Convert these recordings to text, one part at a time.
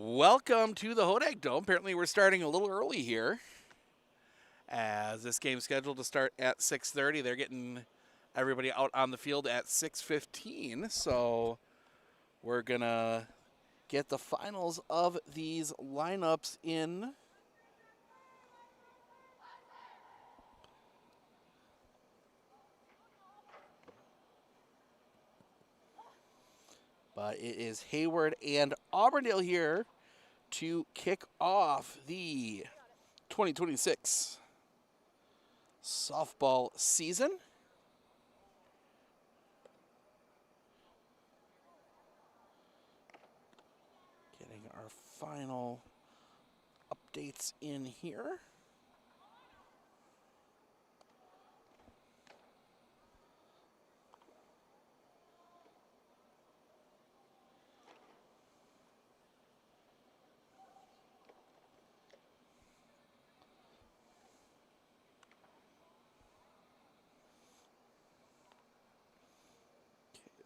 Welcome to the Hodag Dome. Apparently, we're starting a little early here, as this game's scheduled to start at 6:30. They're getting everybody out on the field at 6:15. So we're gonna get the finals of these lineups in. But it is Hayward and Auburndale here to kick off the 2026 softball season. Getting our final updates in here.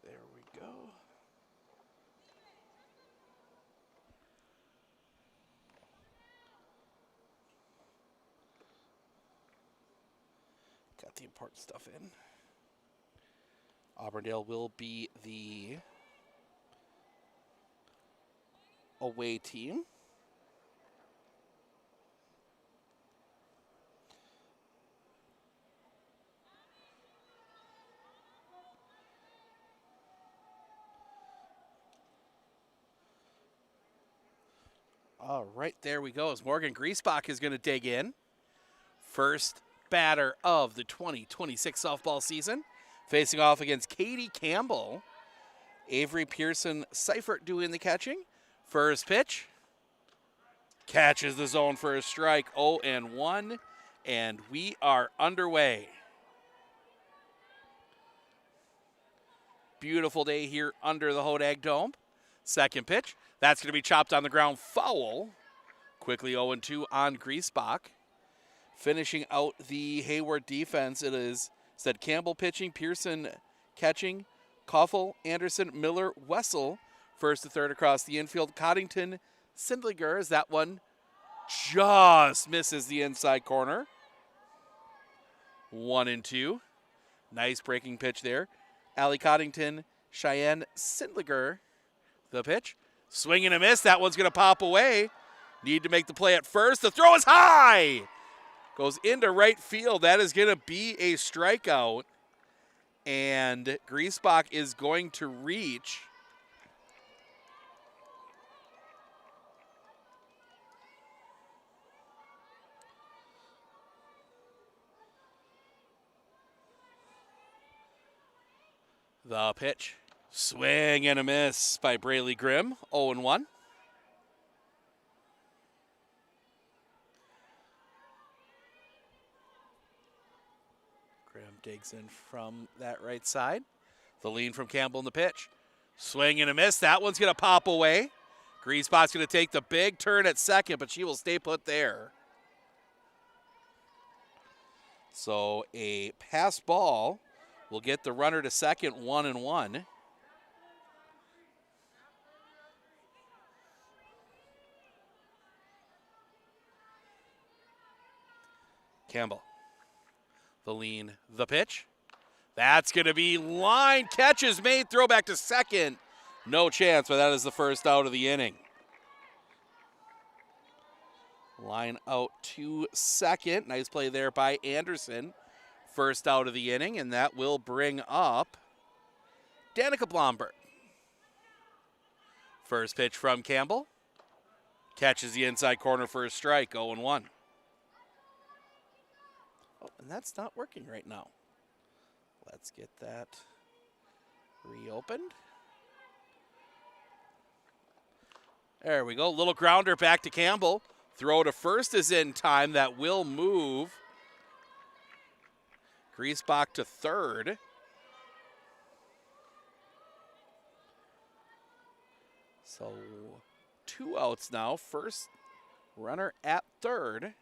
There we go. Got the important stuff in. Auburndale will be the away team. All right, there we go. As Morgan Griesbach is going to dig in. First batter of the 2026 softball season, facing off against Katie Campbell. Avery Pearson Seifert doing the catching. First pitch. Catches the zone for a strike. 0-1, and we are underway. Beautiful day here under the Hodag Dome. Second pitch. That's going to be chopped on the ground, foul. Quickly 0-2 on Griesbach. Finishing out the Hayward defense, it is said Campbell pitching, Pearson catching, Koffel, Anderson, Miller, Wessel, first to third across the infield. Coddington, Sindliger, as that one just misses the inside corner. 1-2. Nice breaking pitch there. Allie Coddington, Cheyenne Sindliger, the pitch. Swing and a miss. That one's going to pop away. Need to make the play at first. The throw is high. Goes into right field. That is going to be a strikeout. And Griesbach is going to reach. The pitch. Swing and a miss by Braylee Grimm. 0-1. Grimm digs in from that right side. The lean from Campbell in the pitch. Swing and a miss. That one's going to pop away. Griesbach's going to take the big turn at second, but she will stay put there. So a pass ball will get the runner to second. 1-1. Campbell. The lean, the pitch. That's going to be line. Catch is made. Throw back to second. No chance, but that is the first out of the inning. Line out to second. Nice play there by Anderson. First out of the inning, and that will bring up Danica Blomberg. First pitch from Campbell. Catches the inside corner for a strike. 0-1. Oh, and that's not working right now. Let's get that reopened. There we go. Little grounder back to Campbell. Throw to first is in time. That will move Griesbach to third. So 2 outs now. First runner at third.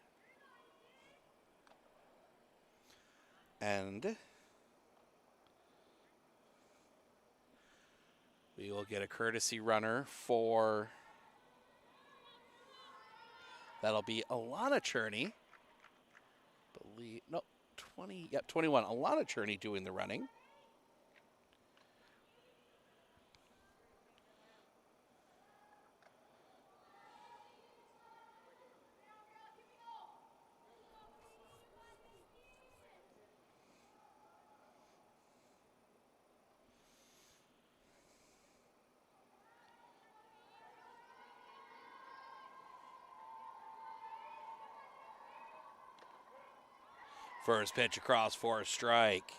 And we will get a courtesy runner for That'll be Alana Cherney. No, 20. Yep, 21. Alana Cherney doing the running. First pitch across for a strike.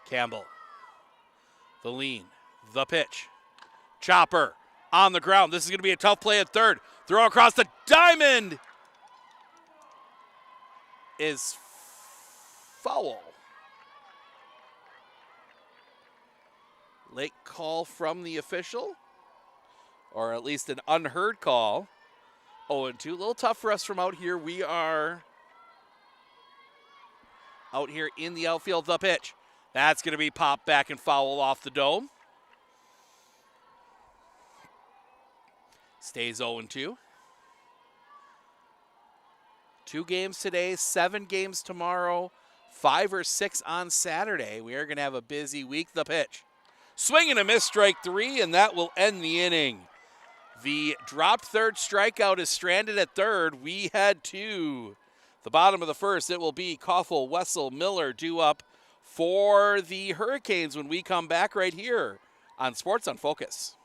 Campbell. The lean. The pitch. Chopper on the ground. This is going to be a tough play at third. Throw across the diamond is foul. Late call from the official, or at least an unheard call. 0-2. A little tough for us from out here. We are out here in the outfield. The pitch. That's going to be popped back and foul off the dome. Stays 0-2. 2 games today, 7 games tomorrow, 5 or 6 on Saturday. We are going to have a busy week. The pitch. Swing and a miss, strike 3, and that will end the inning. The dropped third strikeout is stranded at third. We head to the bottom of the first. It will be Koffel, Wessel, Miller due up for the Hurricanes when we come back right here on Sports on Focus.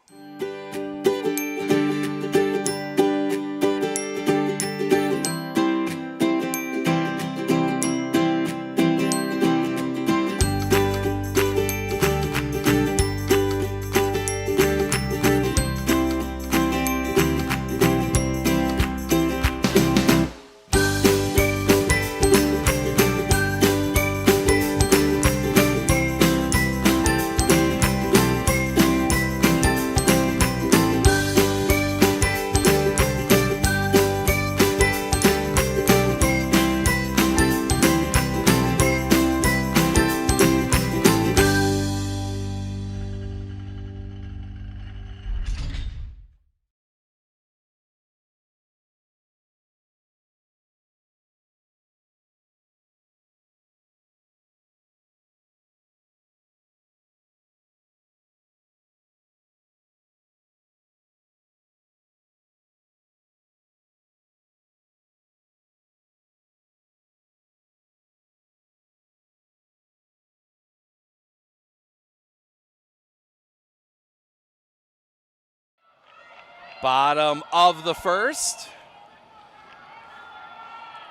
Bottom of the first.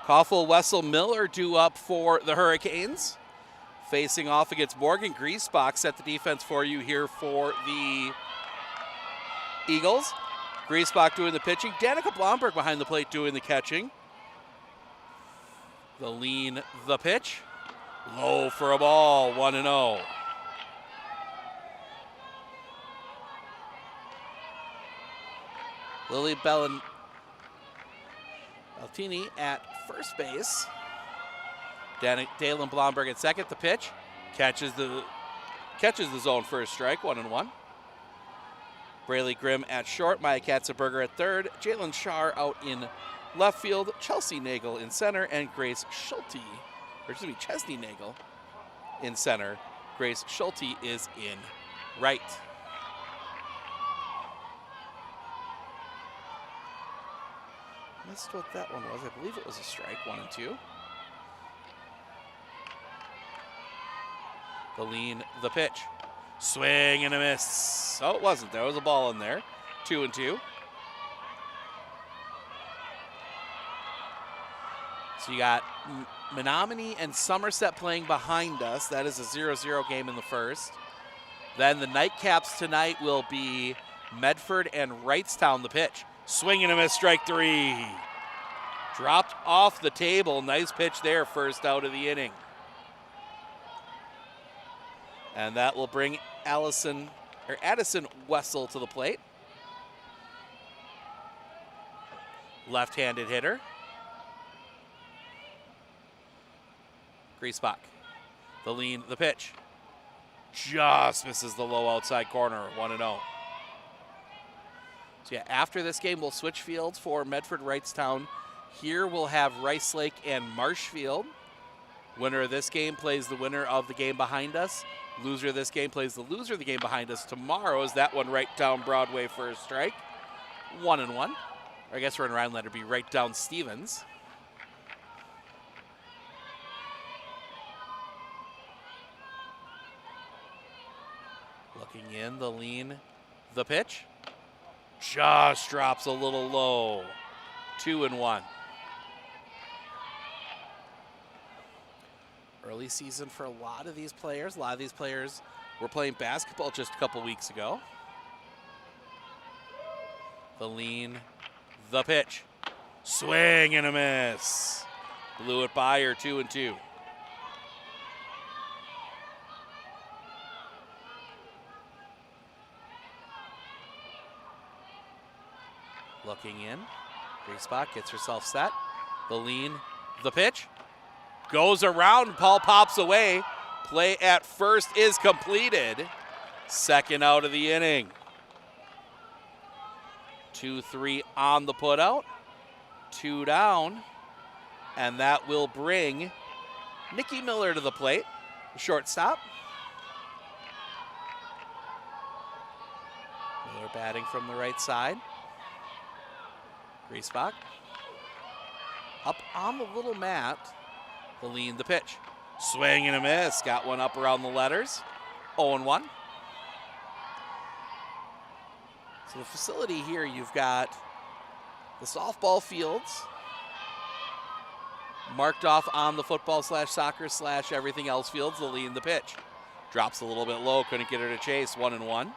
Koffel, Wessel, Miller due up for the Hurricanes. Facing off against Morgan Griesbach. Set the defense for you here for the Eagles. Griesbach doing the pitching. Danica Blomberg behind the plate doing the catching. The lean, the pitch. Low for a ball, 1-0. Lily Baltini at first base. Dalen Blomberg at second. The pitch catches the zone for a strike. 1-1. Braylee Grimm at short. Maya Katzenberger at third. Jalen Shar out in left field. Chelsea Nagel in center, and Grace Schulte, or excuse me, Chesney Nagel in center. Grace Schulte is in right. Missed what that one was. I believe it was a strike. 1-2. The lean, the pitch. Swing and a miss. Oh, it wasn't. There was a ball in there. 2-2. So you got Menominee and Somerset playing behind us. That is a 0-0 game in the first. Then the nightcaps tonight will be Medford and Wrightstown. The pitch. Swing and a miss, strike 3. Dropped off the table. Nice pitch there, first out of the inning. And that will bring Addison Wessel to the plate. Left-handed hitter. Griesbach. The lean, the pitch. just misses the low outside corner, 1-0. So yeah, after this game, we'll switch fields for Medford Wrightstown. Here we'll have Rice Lake and Marshfield. Winner of this game plays the winner of the game behind us. Loser of this game plays the loser of the game behind us. Tomorrow is that one right down Broadway for a strike. 1-1. Or I guess we're in Rhinelander, be right down Stevens. Looking in, the lean, the pitch. Just drops a little low. 2-1. Early season for a lot of these players. A lot of these players were playing basketball just a couple weeks ago. The lean, the pitch. Swing and a miss. Blew it by her, 2-2. Looking in. Griesbach gets herself set. The lean, the pitch. Goes around, Paul pops away. Play at first is completed. Second out of the inning. 2-3 on the putout. 2 down. And that will bring Nikki Miller to the plate. Shortstop. Miller batting from the right side. Griesbach. Up on the little mat. The lean, the pitch. Swing and a miss. Got one up around the letters. 0-1. So the facility here, you've got the softball fields marked off on the football / soccer / everything else fields. The lean, the pitch. Drops a little bit low. Couldn't get her to chase. 1-1.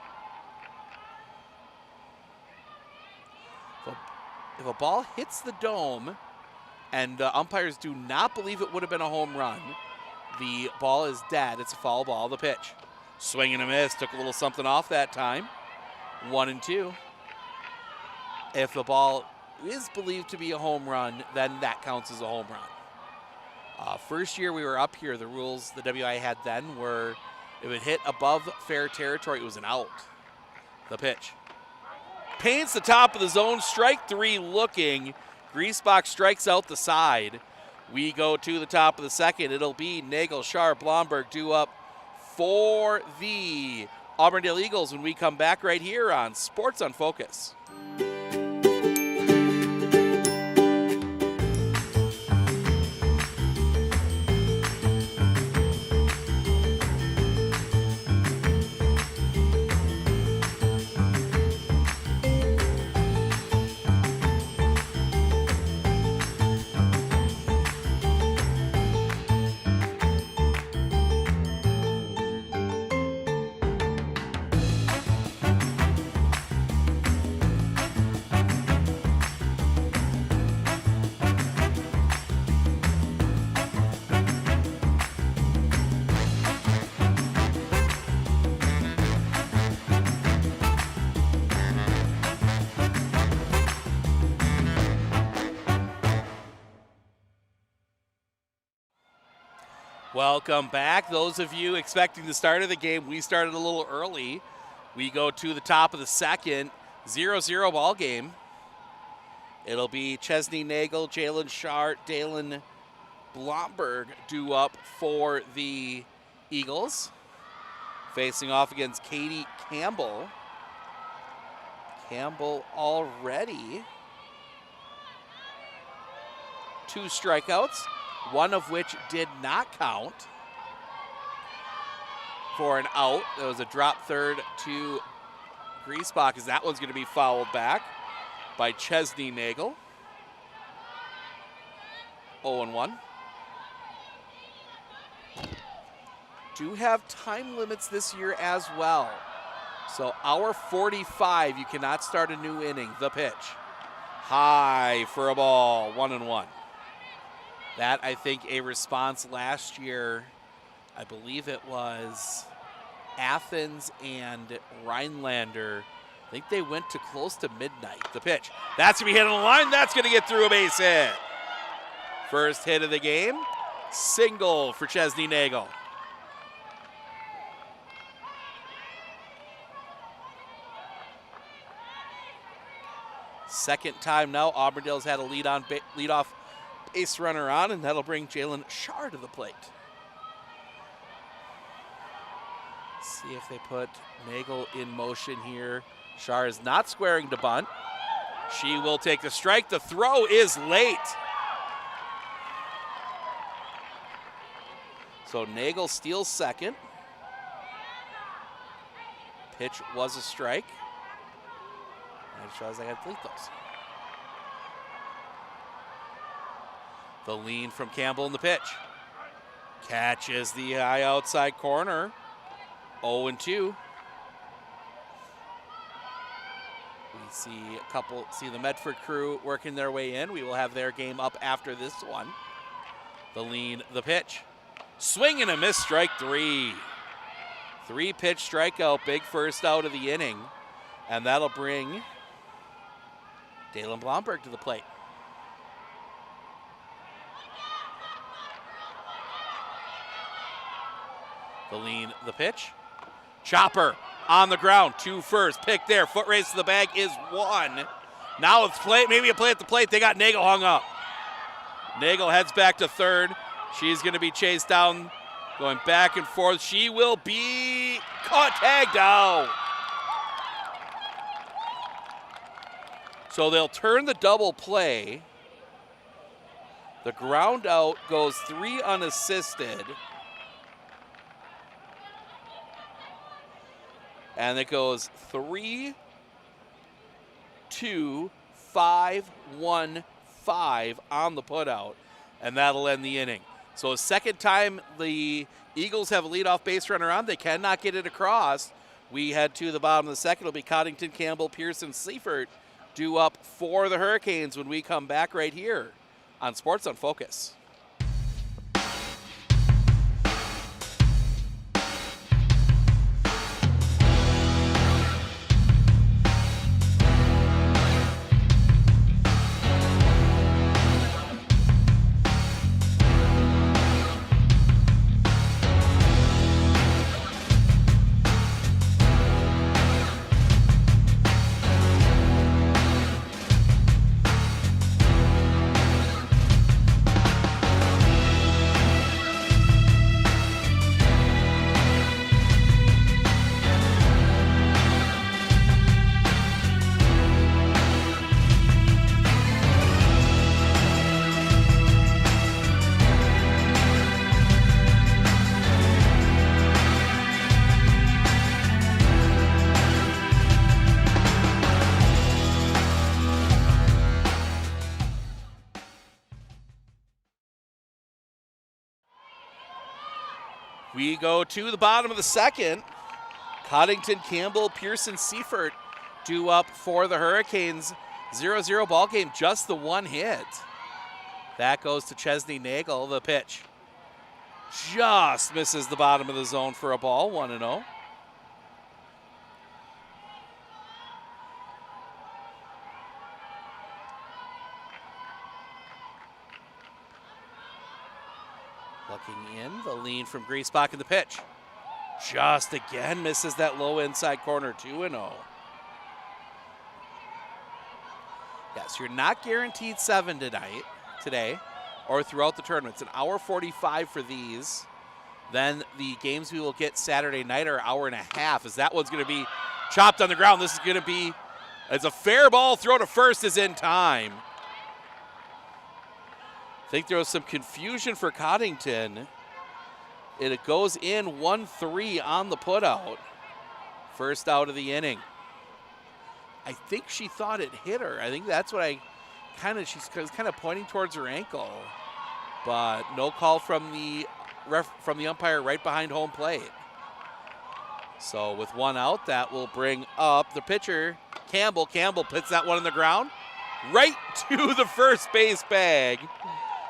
If a ball hits the dome, and umpires do not believe it would have been a home run, the ball is dead. It's a foul ball. The pitch. Swing and a miss. Took a little something off that time. 1-2. If the ball is believed to be a home run, then that counts as a home run. First year we were up here, the rules the WI had then were if it hit above fair territory, it was an out. The pitch. Paints the top of the zone. Strike 3 looking. Griesbach strikes out the side. We go to the top of the second. It'll be Nagel, Sharp, Blomberg due up for the Auburndale Eagles when we come back right here on Sports on Focus. Welcome back. Those of you expecting the start of the game, we started a little early. We go to the top of the second, 0-0 ball game. It'll be Chesney Nagel, Jalen Shart, Dalen Blomberg due up for the Eagles. Facing off against Katie Campbell. Campbell already 2 strikeouts. One of which did not count for an out. There was a drop third to Griesbach, as that one's going to be fouled back by Chesney Nagel. 0-1. Do have time limits this year as well. So hour 45, you cannot start a new inning. The pitch. High for a ball. 1-1. That, I think, a response last year, I believe it was Athens and Rhinelander. I think they went to close to midnight. The pitch. That's going to be hit on the line. That's going to get through a base hit. First hit of the game. Single for Chesney Nagel. second time now Auburndale's had a leadoff base runner on, and that'll bring Jalen Shar to the plate. See if they put Nagel in motion here. Shar is not squaring to bunt. She will take the strike. The throw is late. So Nagel steals second. Pitch was a strike. I just realized I got to delete those. The lean from Campbell in the pitch. Catches the high outside corner. 0-2. We see the Medford crew working their way in. We will have their game up after this one. The lean, the pitch. Swing and a miss, strike three. 3-pitch strikeout, big first out of the inning. And that'll bring Dalen Blomberg to the plate. The lean, the pitch. Chopper on the ground, 2 first, pick there, foot race to the bag is 1. Now it's play, maybe a play at the plate. They got Nagel hung up. Nagel heads back to third. She's going to be chased down, going back and forth. She will be caught, tagged out. So they'll turn the double play. The ground out goes 3 unassisted. And it goes 3, 2, 5, 1, 5 on the putout. And that'll end the inning. So a second time the Eagles have a leadoff base runner on. They cannot get it across. We head to the bottom of the second. It'll be Coddington, Campbell, Pearson, Seifert due up for the Hurricanes when we come back right here on Sports on Focus. We go to the bottom of the second. Coddington, Campbell, Pearson, Seifert due up for the Hurricanes. 0-0 ball game, just the 1 hit. That goes to Chesney Nagel, the pitch. Just misses the bottom of the zone for a ball, 1-0. Looking in, the lean from Griesbach in the pitch. Just again misses that low inside corner, 2-0. Yes, you're not guaranteed 7 today, or throughout the tournament. It's an hour 45 for these. Then the games we will get Saturday night are an hour and a half, as that one's going to be chopped on the ground. This is going to be, it's a fair ball, throw to first is in time. I think there was some confusion for Coddington. It goes in 1-3 on the putout. First out of the inning. I think she thought it hit her. I think that's what she's kind of pointing towards her ankle. But no call from the umpire right behind home plate. So with 1 out, that will bring up the pitcher, Campbell. Campbell puts that one on the ground. Right to the first base bag.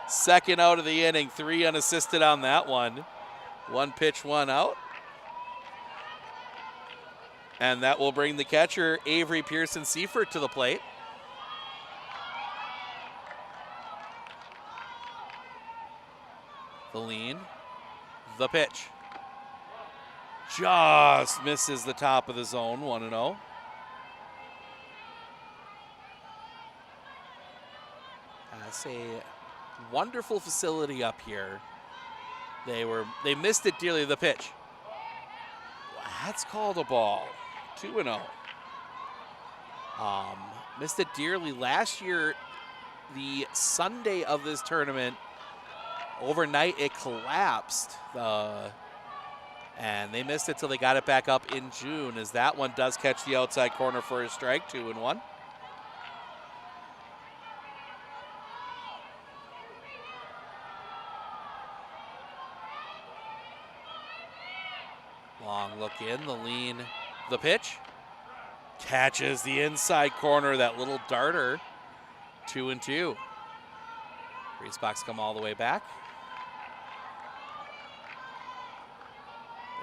Second out of the inning, 3 unassisted on that one. 1 pitch, 1 out. And that will bring the catcher, Avery Pearson Seifert, to the plate. The lean, the pitch. Just misses the top of the zone, 1-0. Just a wonderful facility up here. They missed it dearly. The pitch. That's called a ball. 2-0. Missed it dearly last year. The Sunday of this tournament, overnight it collapsed. And they missed it till they got it back up in June, as that one does catch the outside corner for a strike. 2-1. Long look in, the lean, the pitch. Catches the inside corner, that little darter. 2-2. Griesbach's come all the way back.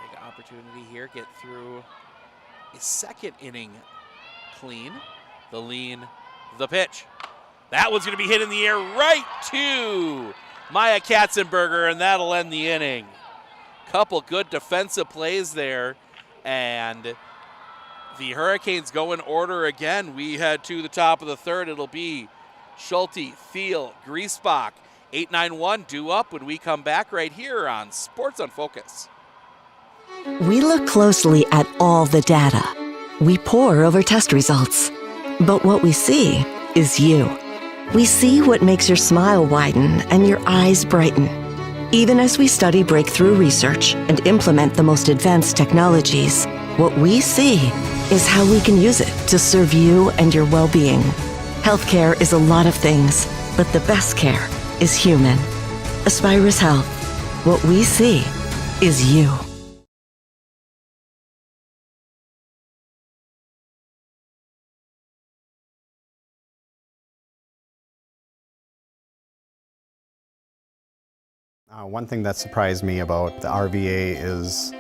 Big opportunity here, get through a second inning clean. The lean, the pitch. That one's gonna be hit in the air right to Maya Katzenberger, and that'll end the inning. Couple good defensive plays there, and the Hurricanes go in order again. We head to the top of the third. It'll be Schulte, Thiel, Griesbach. 8-9-1 due up when we come back right here on Sports on Focus. We look closely at all the data. We pore over test results. But what we see is you. We see what makes your smile widen and your eyes brighten. Even as we study breakthrough research and implement the most advanced technologies, what we see is how we can use it to serve you and your well-being. Healthcare is a lot of things, but the best care is human. Aspirus Health. What we see is you. One thing that surprised me about the RVA is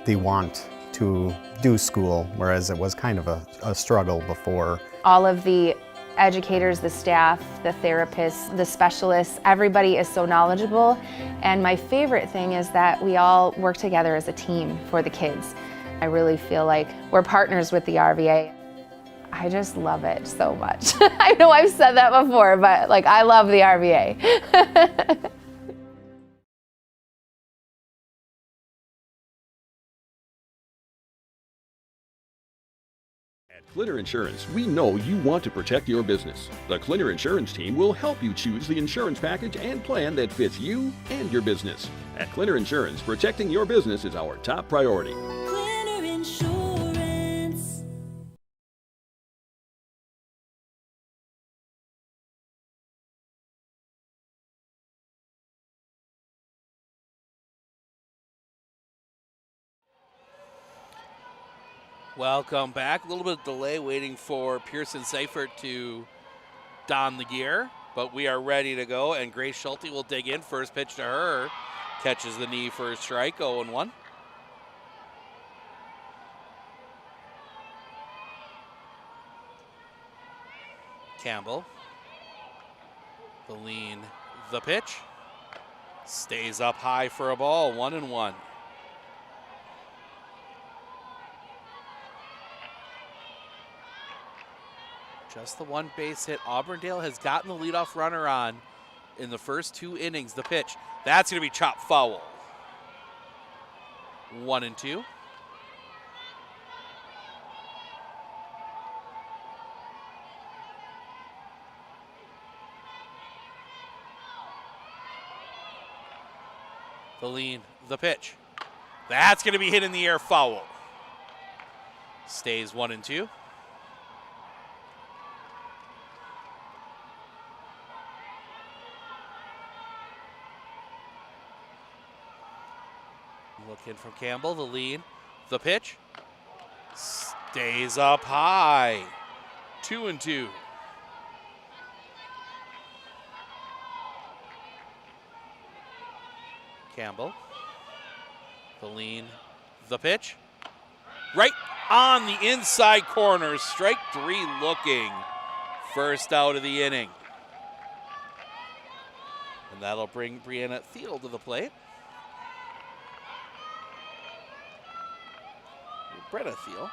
the want to do school, whereas it was kind of a struggle before. All of the educators, the staff, the therapists, the specialists, everybody is so knowledgeable. And my favorite thing is that we all work together as a team for the kids. I really feel like we're partners with the RVA. I just love it so much. I know I've said that before, but like I love the RVA. At Klinner Insurance, we know you want to protect your business. The Klinner Insurance team will help you choose the insurance package and plan that fits you and your business. At Klinner Insurance, protecting your business is our top priority. Klinner Insurance. Welcome back. A little bit of delay waiting for Pearson Seifert to don the gear, but we are ready to go, and Grace Schulte will dig in. First pitch to her. Catches the knee for a strike, 0-1. Campbell. The lean, the pitch. Stays up high for a ball, 1-1. Just the one base hit. Auburndale has gotten the leadoff runner on in the first 2 innings. The pitch, that's going to be chopped foul. 1-2. The lean, the pitch. That's going to be hit in the air, foul. Stays 1-2. Look in from Campbell, the lead, the pitch. Stays up high. 2-2. Campbell, the lean, the pitch. Right on the inside corner, strike 3 looking. First out of the inning. And that'll bring Brianna Thiel to the plate. Brenna Thiel.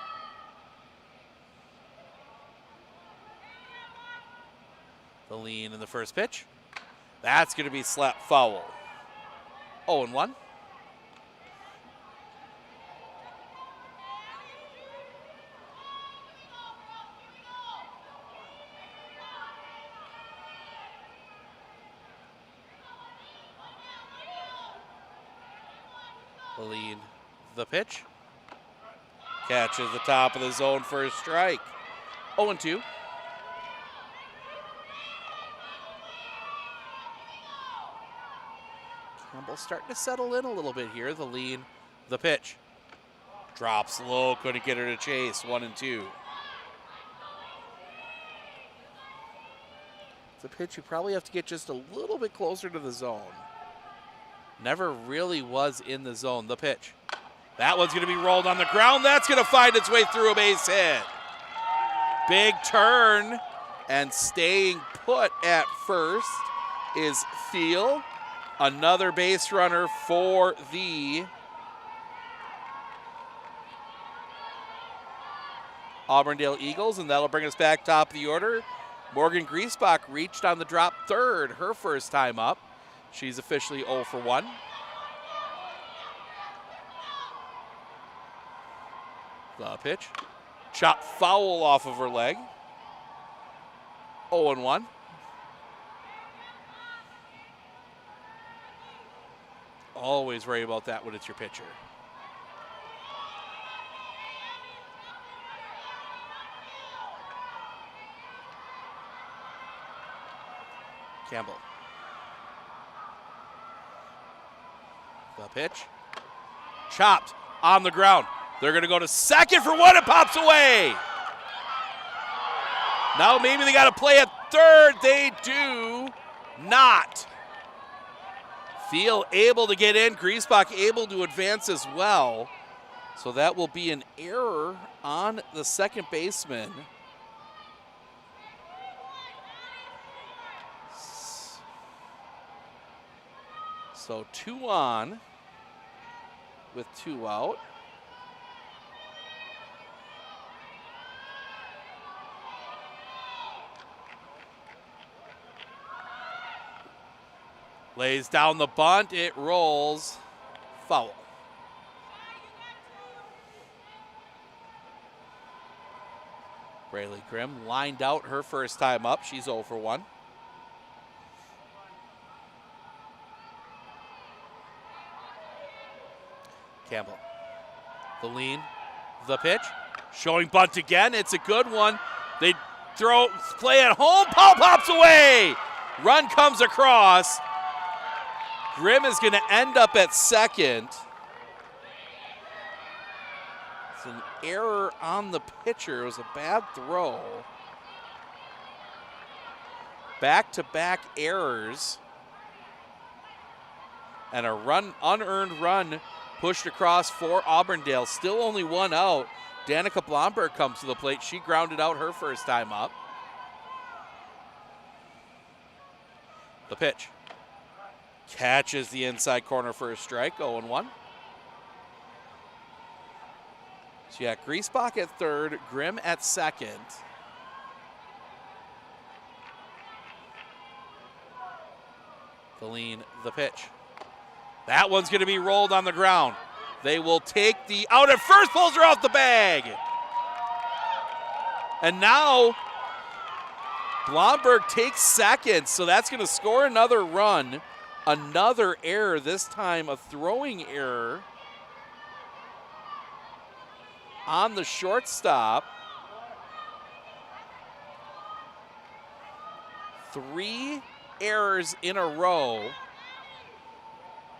The lean in the first pitch. That's going to be slap foul. 0-1. Lean, the pitch. Catches the top of the zone for a strike. 0-2. Campbell starting to settle in a little bit here. The lean, the pitch. Drops low, couldn't get her to chase. 1-2. It's a pitch you probably have to get just a little bit closer to the zone. Never really was in the zone. The pitch. That one's going to be rolled on the ground. That's going to find its way through a base hit. Big turn, and staying put at first is Thiel. Another base runner for the Auburndale Eagles, and that'll bring us back top of the order. Morgan Griesbach reached on the drop third, her first time up. She's officially 0 for 1. The pitch. Chop foul off of her leg. 0-1. Always worry about that when it's your pitcher. Campbell. The pitch. Chopped on the ground. They're going to go to second for one. It pops away. Now maybe they got to play at third. They do not. Thiel able to get in. Griesbach able to advance as well. So that will be an error on the second baseman. So 2 on with 2 out. Lays down the bunt. It rolls. Foul. Braylee Grimm lined out her first time up. She's 0 for 1. Campbell. The lean. The pitch. Showing bunt again. It's a good one. They play at home. Ball pops away. Run comes across. Grimm is going to end up at second. It's an error on the pitcher. It was a bad throw. Back-to-back errors. And a unearned run pushed across for Auburndale. Still only 1 out. Danica Blomberg comes to the plate. She grounded out her first time up. The pitch. Catches the inside corner for a strike. 0-1. So you got Griesbach at third, Grimm at second. The lean, the pitch. That one's going to be rolled on the ground. They will take the out at first, pulls her off the bag. And now Blomberg takes second, so that's going to score another run. Another error, this time a throwing error on the shortstop. 3 errors in a row.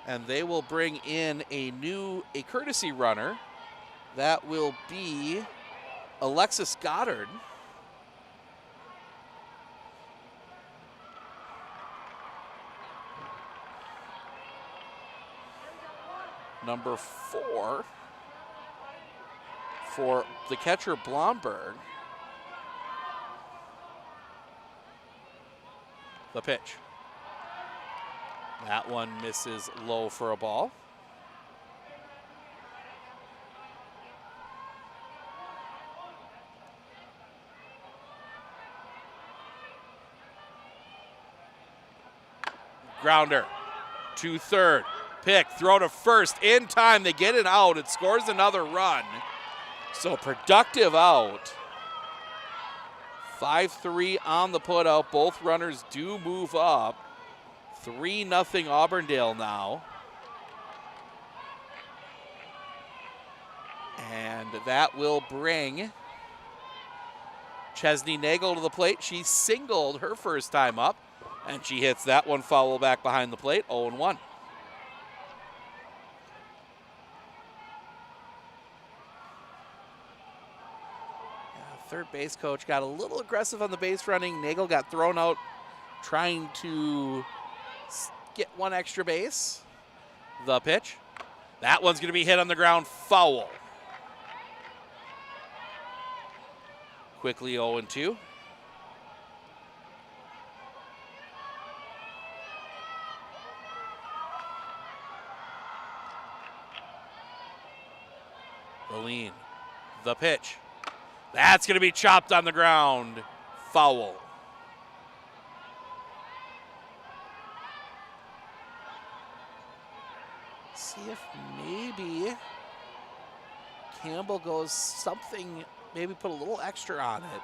And they will bring in a courtesy runner. That will be Alexis Goddard. Number 4 for the catcher Blomberg. The pitch. That one misses low for a ball. Grounder to third. Pick, throw to first in time. They get it out. It scores another run. So productive out. 5-3 on the putout. Both runners do move up. 3-0 Auburndale now. And that will bring Chesney Nagel to the plate. She singled her first time up, and she hits that one foul back behind the plate, 0-1. Third base coach got a little aggressive on the base running. Nagel got thrown out trying to get one extra base. The pitch. That one's going to be hit on the ground, foul. Quickly 0-2. The lean. The pitch. That's going to be chopped on the ground. Foul. See if maybe Campbell goes something, maybe put a little extra on it.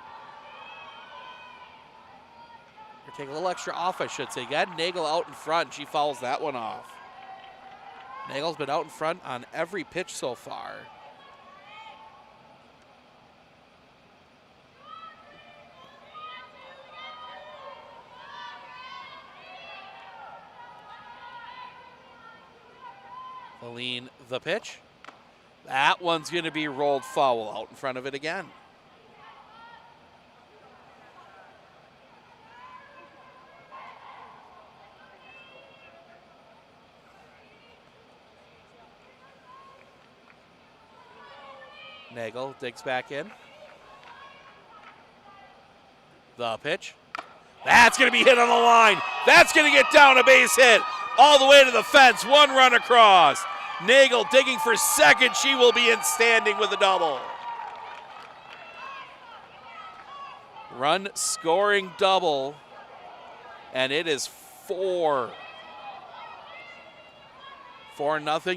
Or take a little extra off, I should say. Got Nagel out in front. She fouls that one off. Nagel's been out in front on every pitch so far. Lean the pitch. That one's going to be rolled foul out in front of it again. Nagel digs back in. The pitch. That's going to be hit on the line. That's going to get down a base hit all the way to the fence. One run across. Nagel digging for second. She will be in standing with a double. Run scoring double. And it is 4-0.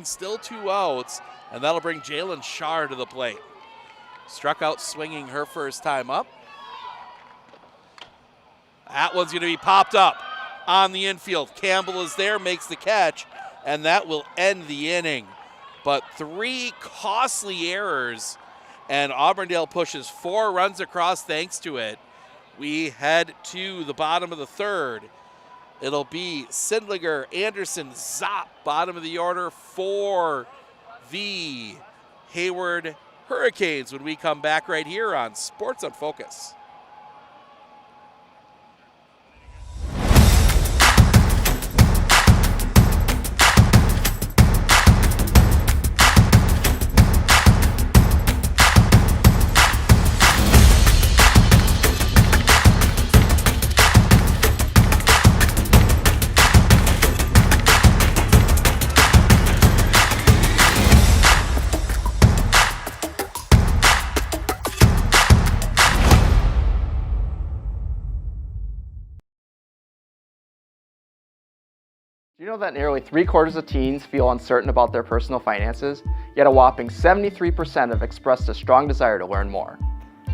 Still 2 outs. And that'll bring Jalen Shar to the plate. Struck out swinging her first time up. That one's going to be popped up on the infield. Campbell is there, makes the catch, and that will end the inning. But 3 costly errors, and Auburndale pushes 4 runs across thanks to it. We head to the bottom of the third. It'll be Sindlinger, Anderson, Zopp, bottom of the order for the Hayward Hurricanes when we come back right here on Sports on Focus. Do you know that nearly 3/4 of teens feel uncertain about their personal finances, yet a whopping 73% have expressed a strong desire to learn more?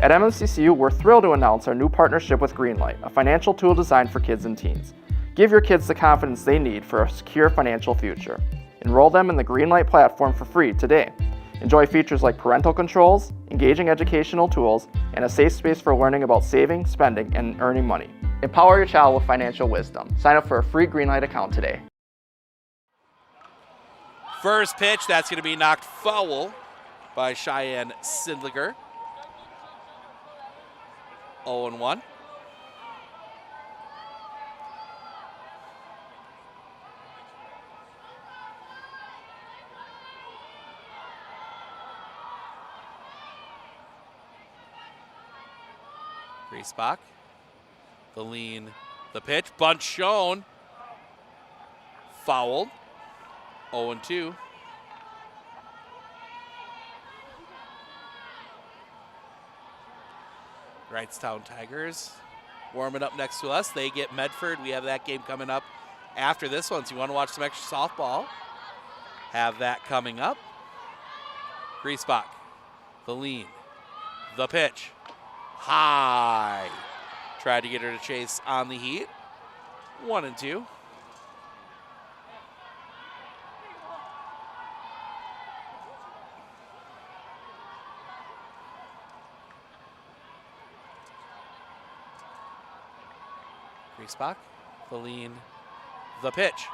At MMCCU, we're thrilled to announce our new partnership with Greenlight, a financial tool designed for kids and teens. Give your kids the confidence they need for a secure financial future. Enroll them in the Greenlight platform for free today. Enjoy features like parental controls, engaging educational tools, and a safe space for learning about saving, spending, and earning money. Empower your child with financial wisdom. Sign up for a free Greenlight account today. First pitch, that's going to be knocked foul by Cheyenne Sindlinger. 0-1. Griesbach, the lean, the pitch, bunt shown, fouled. 0-2. Wrightstown Tigers warming up next to us. They get Medford. We have that game coming up after this one. So you want to watch some extra softball, have that coming up. Griesbach, the lean, the pitch, high. Tried to get her to chase on the heat. 1-2. Griesbach, the lean, the pitch.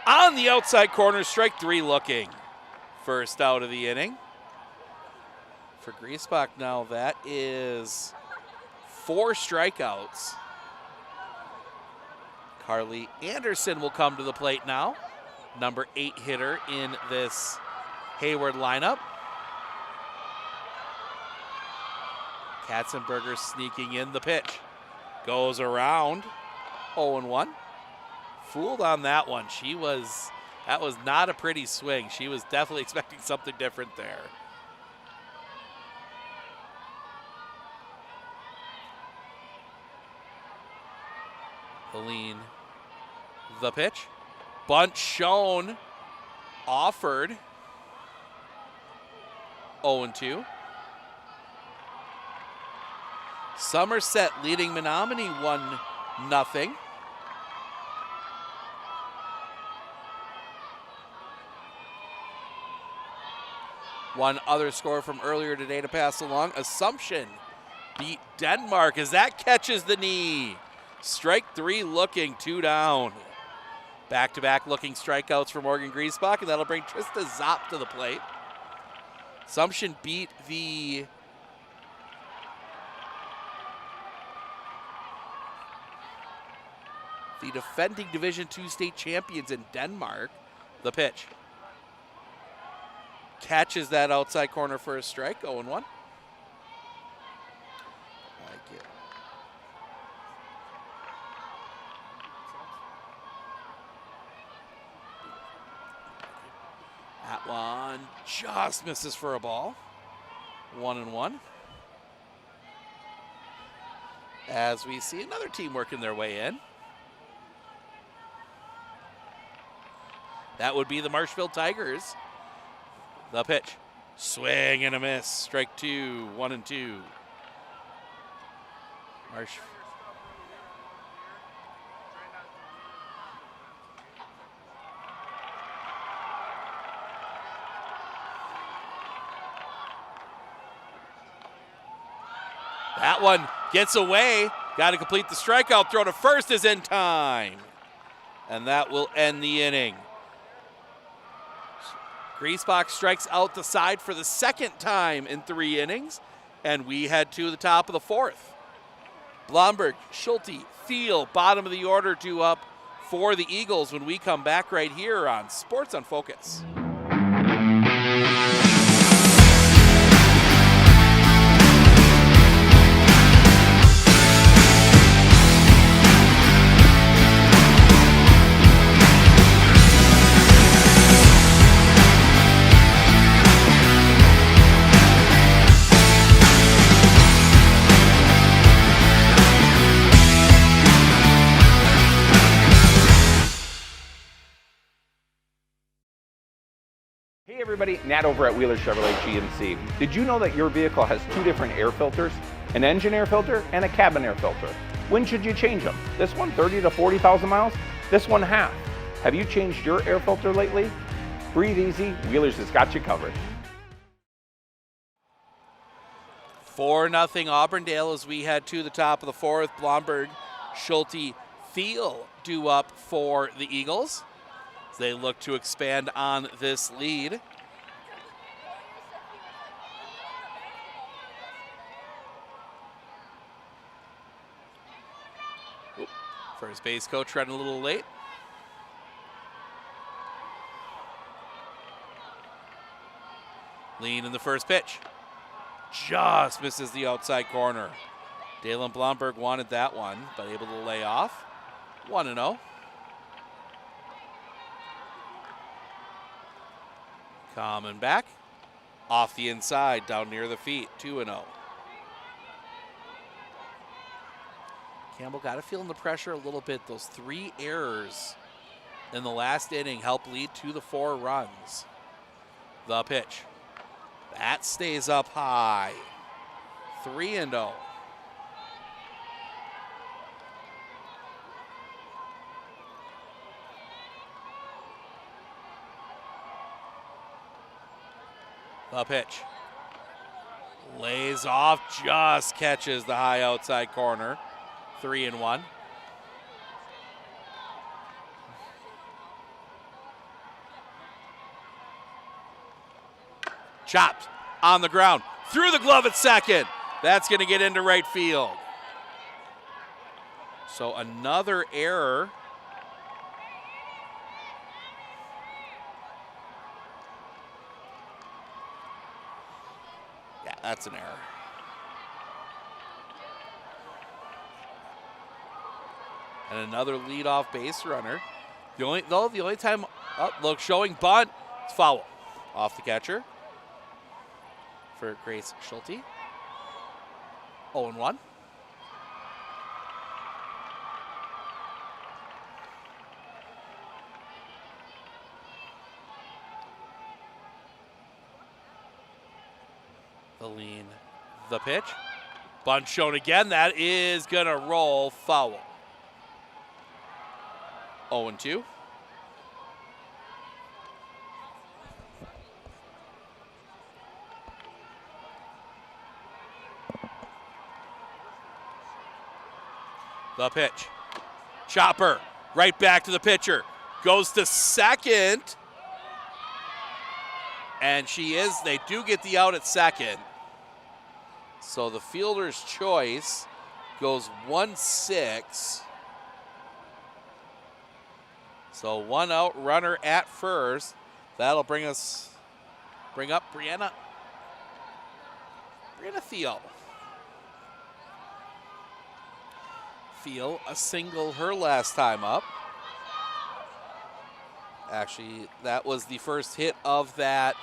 On the outside corner, strike 3 looking. First out of the inning. For Griesbach now, that is 4 strikeouts. Carly Anderson will come to the plate now. Number 8 hitter in this Hayward lineup. Katzenberger sneaking in the pitch. Goes around, 0-1. Fooled on that one. That was not a pretty swing. She was definitely expecting something different there. The lean, the pitch. Bunt shown, offered, 0-2. Somerset leading Menominee 1-0. One other score from earlier today to pass along. Assumption beat Denmark as that catches the knee. Strike 3 looking, 2 down. Back-to-back looking strikeouts for Morgan Griesbach, and that'll bring Trista Zopp to the plate. Assumption beat the defending Division II state champions in Denmark. The pitch. Catches that outside corner for a strike, 0-1. Like it. That one just misses for a ball. 1-1. As we see another team working their way in. That would be the Marshfield Tigers. The pitch. Swing and a miss. Strike 2, 1-2. Marsh. That one gets away. Got to complete the strikeout. Throw to first is in time. And that will end the inning. Griesbach strikes out the side for the second time in 3 innings, and we head to the top of the 4th. Blomberg, Schulte, Thiel, bottom of the order, due up for the Eagles when we come back right here on Sports on Focus. Hey everybody, Nat over at Wheeler Chevrolet GMC. Did you know that your vehicle has 2 different air filters? An engine air filter and a cabin air filter. When should you change them? This one 30 to 40,000 miles? This one half. Have you changed your air filter lately? Breathe easy, Wheeler's has got you covered. 4-0 Auburndale as we head to the top of the 4th. Blomberg, Schulte, Thiel due up for the Eagles. They look to expand on this lead. First base coach running a little late. Lean in the first pitch. Just misses the outside corner. Dalen Blomberg wanted that one, but able to lay off. 1-0. Coming back, off the inside, down near the feet, 2-0. Campbell got to feel the pressure a little bit. Those 3 errors in the last inning helped lead to the 4 runs. The pitch. That stays up high. 3-0. The pitch. Lays off, just catches the high outside corner. 3-1. Chopped on the ground. Through the glove at second. That's going to get into right field. So another error. Yeah, that's an error. And another leadoff base runner. The only time, look, showing bunt, it's foul. Off the catcher for Grace Schulte. 0-1. The lean, the pitch. Bunt shown again. That is going to roll foul. 0-2. The pitch. Chopper right back to the pitcher. Goes to second. And they do get the out at second. So the fielder's choice goes 1-6. So 1 out, runner at first. That'll bring up Brianna Thiel. Thiel, a single her last time up. Actually, that was the first hit of that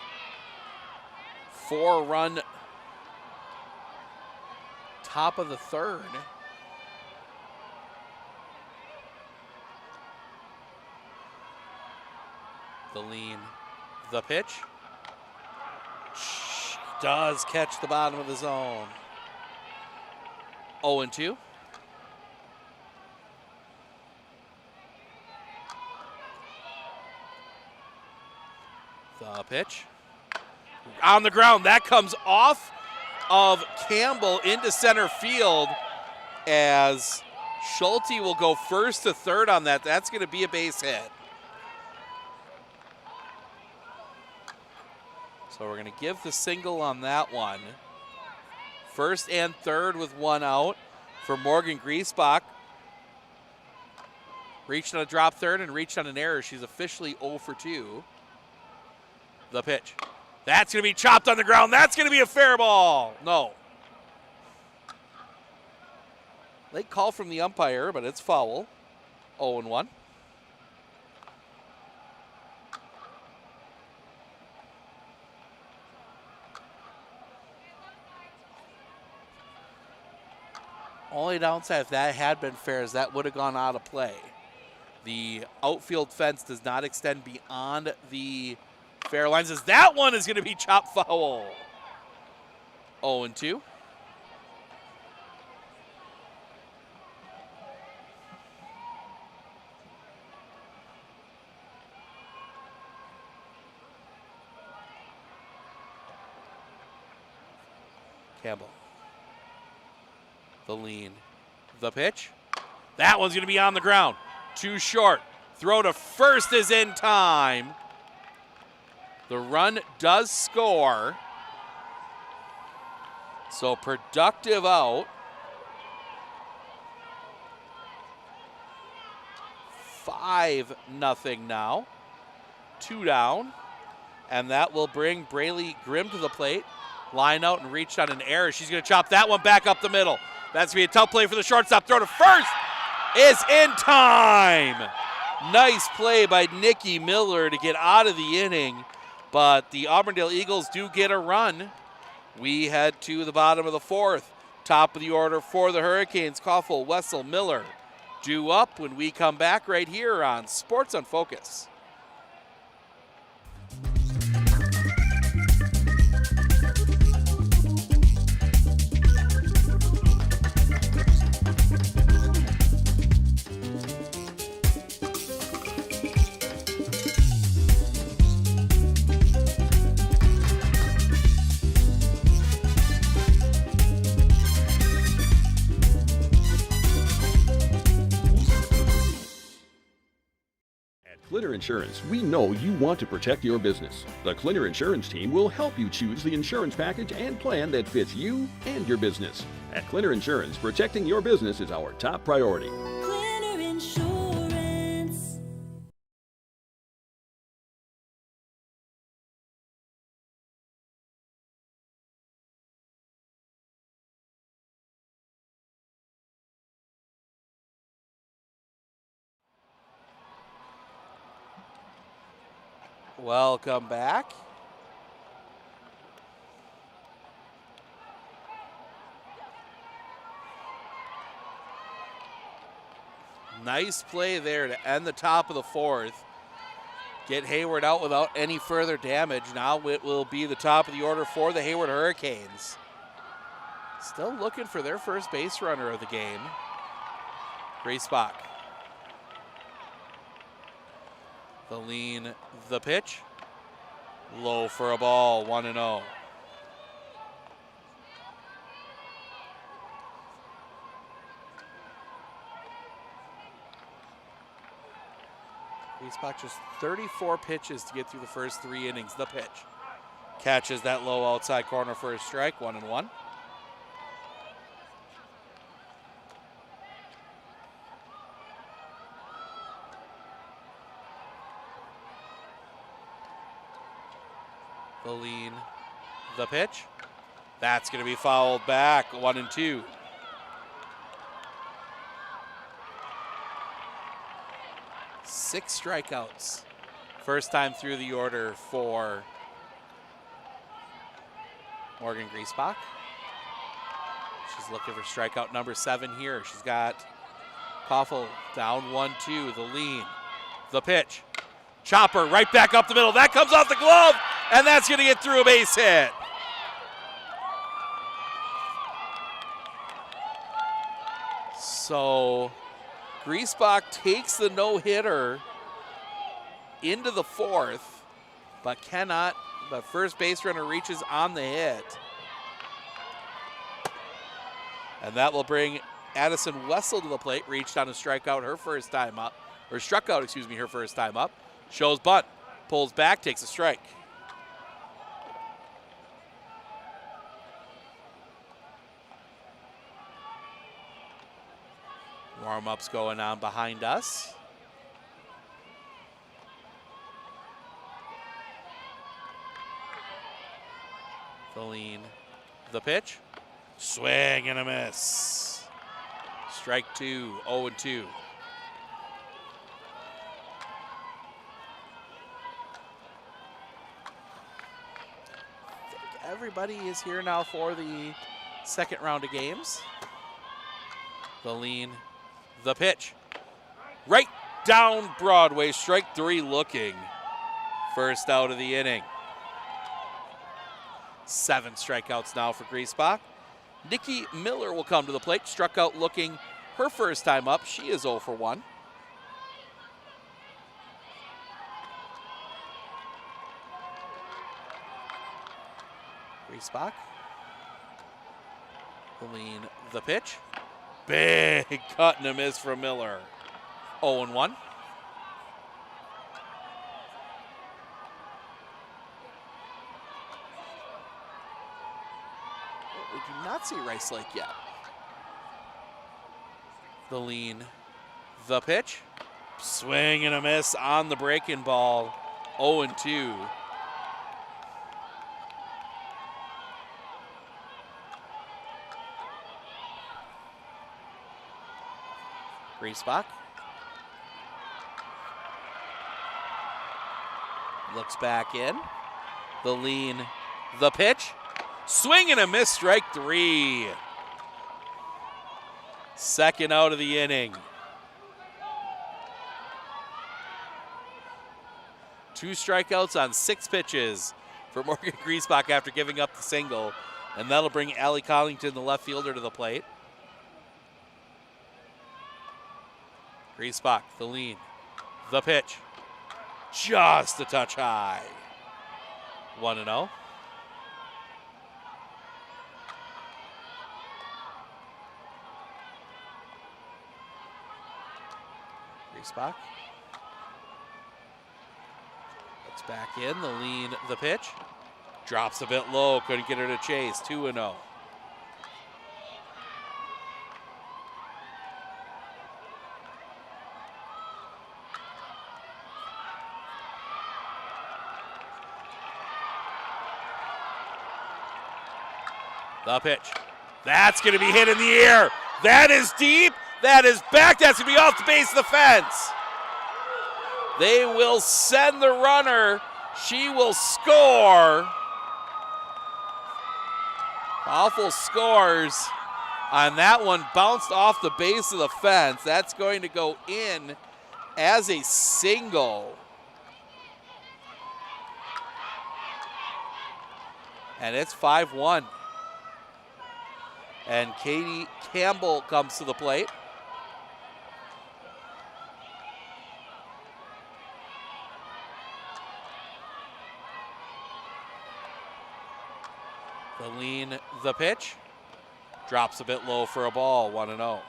4-run top of the third. The lean, the pitch. Does catch the bottom of the zone. 0-2. The pitch. On the ground, that comes off of Campbell into center field as Schulte will go first to third on that. That's going to be a base hit. So we're going to give the single on that one. First and third with 1 out for Morgan Griesbach. Reached on a drop third and reached on an error. She's officially 0 for 2. The pitch. That's going to be chopped on the ground. That's going to be a fair ball. No. Late call from the umpire, but it's foul. 0-1. Only downside if that had been fair is that would have gone out of play. The outfield fence does not extend beyond the fair lines as that one is going to be chopped foul. 0-2. Campbell. The lean. The pitch. That one's going to be on the ground. Too short. Throw to first is in time. The run does score. So productive out. 5-0 now. 2 down. And that will bring Braylee Grimm to the plate. Line out and reach on an error. She's going to chop that one back up the middle. That's going to be a tough play for the shortstop. Throw to first is in time. Nice play by Nikki Miller to get out of the inning. But the Auburndale Eagles do get a run. We head to the bottom of the 4th. Top of the order for the Hurricanes. Koffel, Wessel, Miller, due up when we come back right here on Sports on Focus. Clinner Insurance, we know you want to protect your business. The Clinner Insurance team will help you choose the insurance package and plan that fits you and your business. At Clinner Insurance, protecting your business is our top priority. Clinner Insurance. Welcome back. Nice play there to end the top of the fourth. Get Hayward out without any further damage. Now it will be the top of the order for the Hayward Hurricanes. Still looking for their first base runner of the game. Griesbach. The lean, the pitch. Low for a ball, 1-0. Griesbach just 34 pitches to get through the first 3 innings. The pitch. Catches that low outside corner for a strike, 1-1. The lean, the pitch. That's going to be fouled back, 1-2. Six strikeouts. First time through the order for Morgan Griesbach. She's looking for strikeout number 7 here. She's got Koffel down 1-2. The lean, the pitch. Chopper right back up the middle. That comes off the glove, and that's going to get through a base hit. So Griesbach takes the no-hitter into the fourth, but cannot. The first base runner reaches on the hit. And that will bring Addison Wessel to the plate. Reached on a strikeout her first time up, or struck out, excuse me, her first time up. Shows bunt, pulls back, takes a strike. Warm-ups going on behind us. The lean, the pitch. Swing and a miss. Strike 2, 0-2. Everybody is here now for the second round of games. The lean, the pitch. Right down Broadway, strike 3 looking. First out of the inning. 7 strikeouts now for Griesbach. Nikki Miller will come to the plate. Struck out looking her first time up. She is 0 for 1. Griesbach. The lean, the pitch. Big cut and a miss from Miller. 0-1. We do not see Rice Lake yet. The lean, the pitch. Swing and a miss on the breaking ball. 0-2. Griesbach. Looks back in. The lean, the pitch. Swing and a miss, strike 3. Second out of the inning. 2 strikeouts on 6 pitches for Morgan Griesbach after giving up the single. And that'll bring Allie Collington, the left fielder, to the plate. Griesbach, the lean, the pitch. Just a touch high. 1-0. Griesbach. Looks back in, the lean, the pitch. Drops a bit low, couldn't get her to chase. 2-0. The pitch. That's going to be hit in the air. That is deep. That is back. That's going to be off the base of the fence. They will send the runner. She will score. Awful scores on that one. Bounced off the base of the fence. That's going to go in as a single. And it's 5-1. And Katie Campbell comes to the plate. The lean, the pitch. Drops a bit low for a ball, 1-0.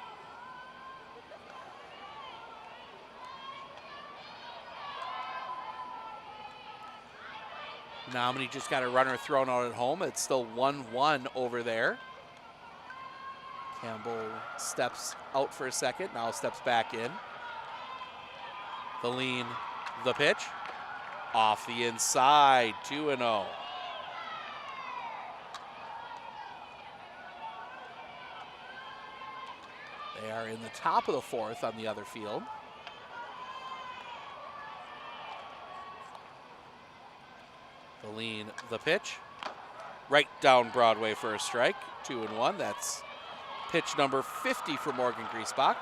Menominee just got a runner thrown out at home. It's still 1-1 over there. Campbell steps out for a second, now steps back in. The lean, the pitch. Off the inside, 2-0. They are in the top of the fourth on the other field. The lean, the pitch. Right down Broadway for a strike, 2-1. That's pitch number 50 for Morgan Griesbach.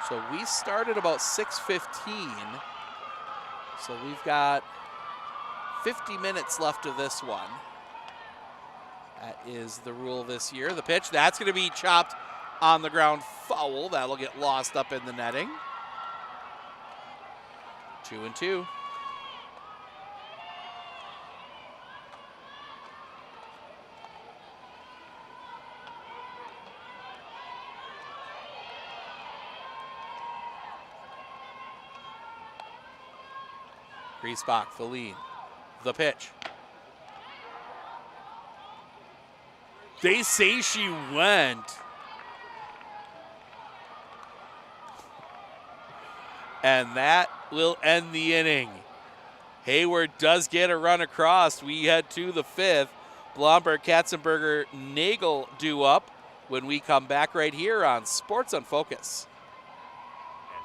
So we started about 6:15. So we've got 50 minutes left of this one. That is the rule this year. The pitch, that's going to be chopped on the ground, foul. That'll get lost up in the netting. 2-2. Griesbach, the lead, the pitch. They say she went. And that will end the inning. Hayward does get a run across. We head to the fifth. Blomberg, Katzenberger, Nagel due up when we come back right here on Sports on Focus.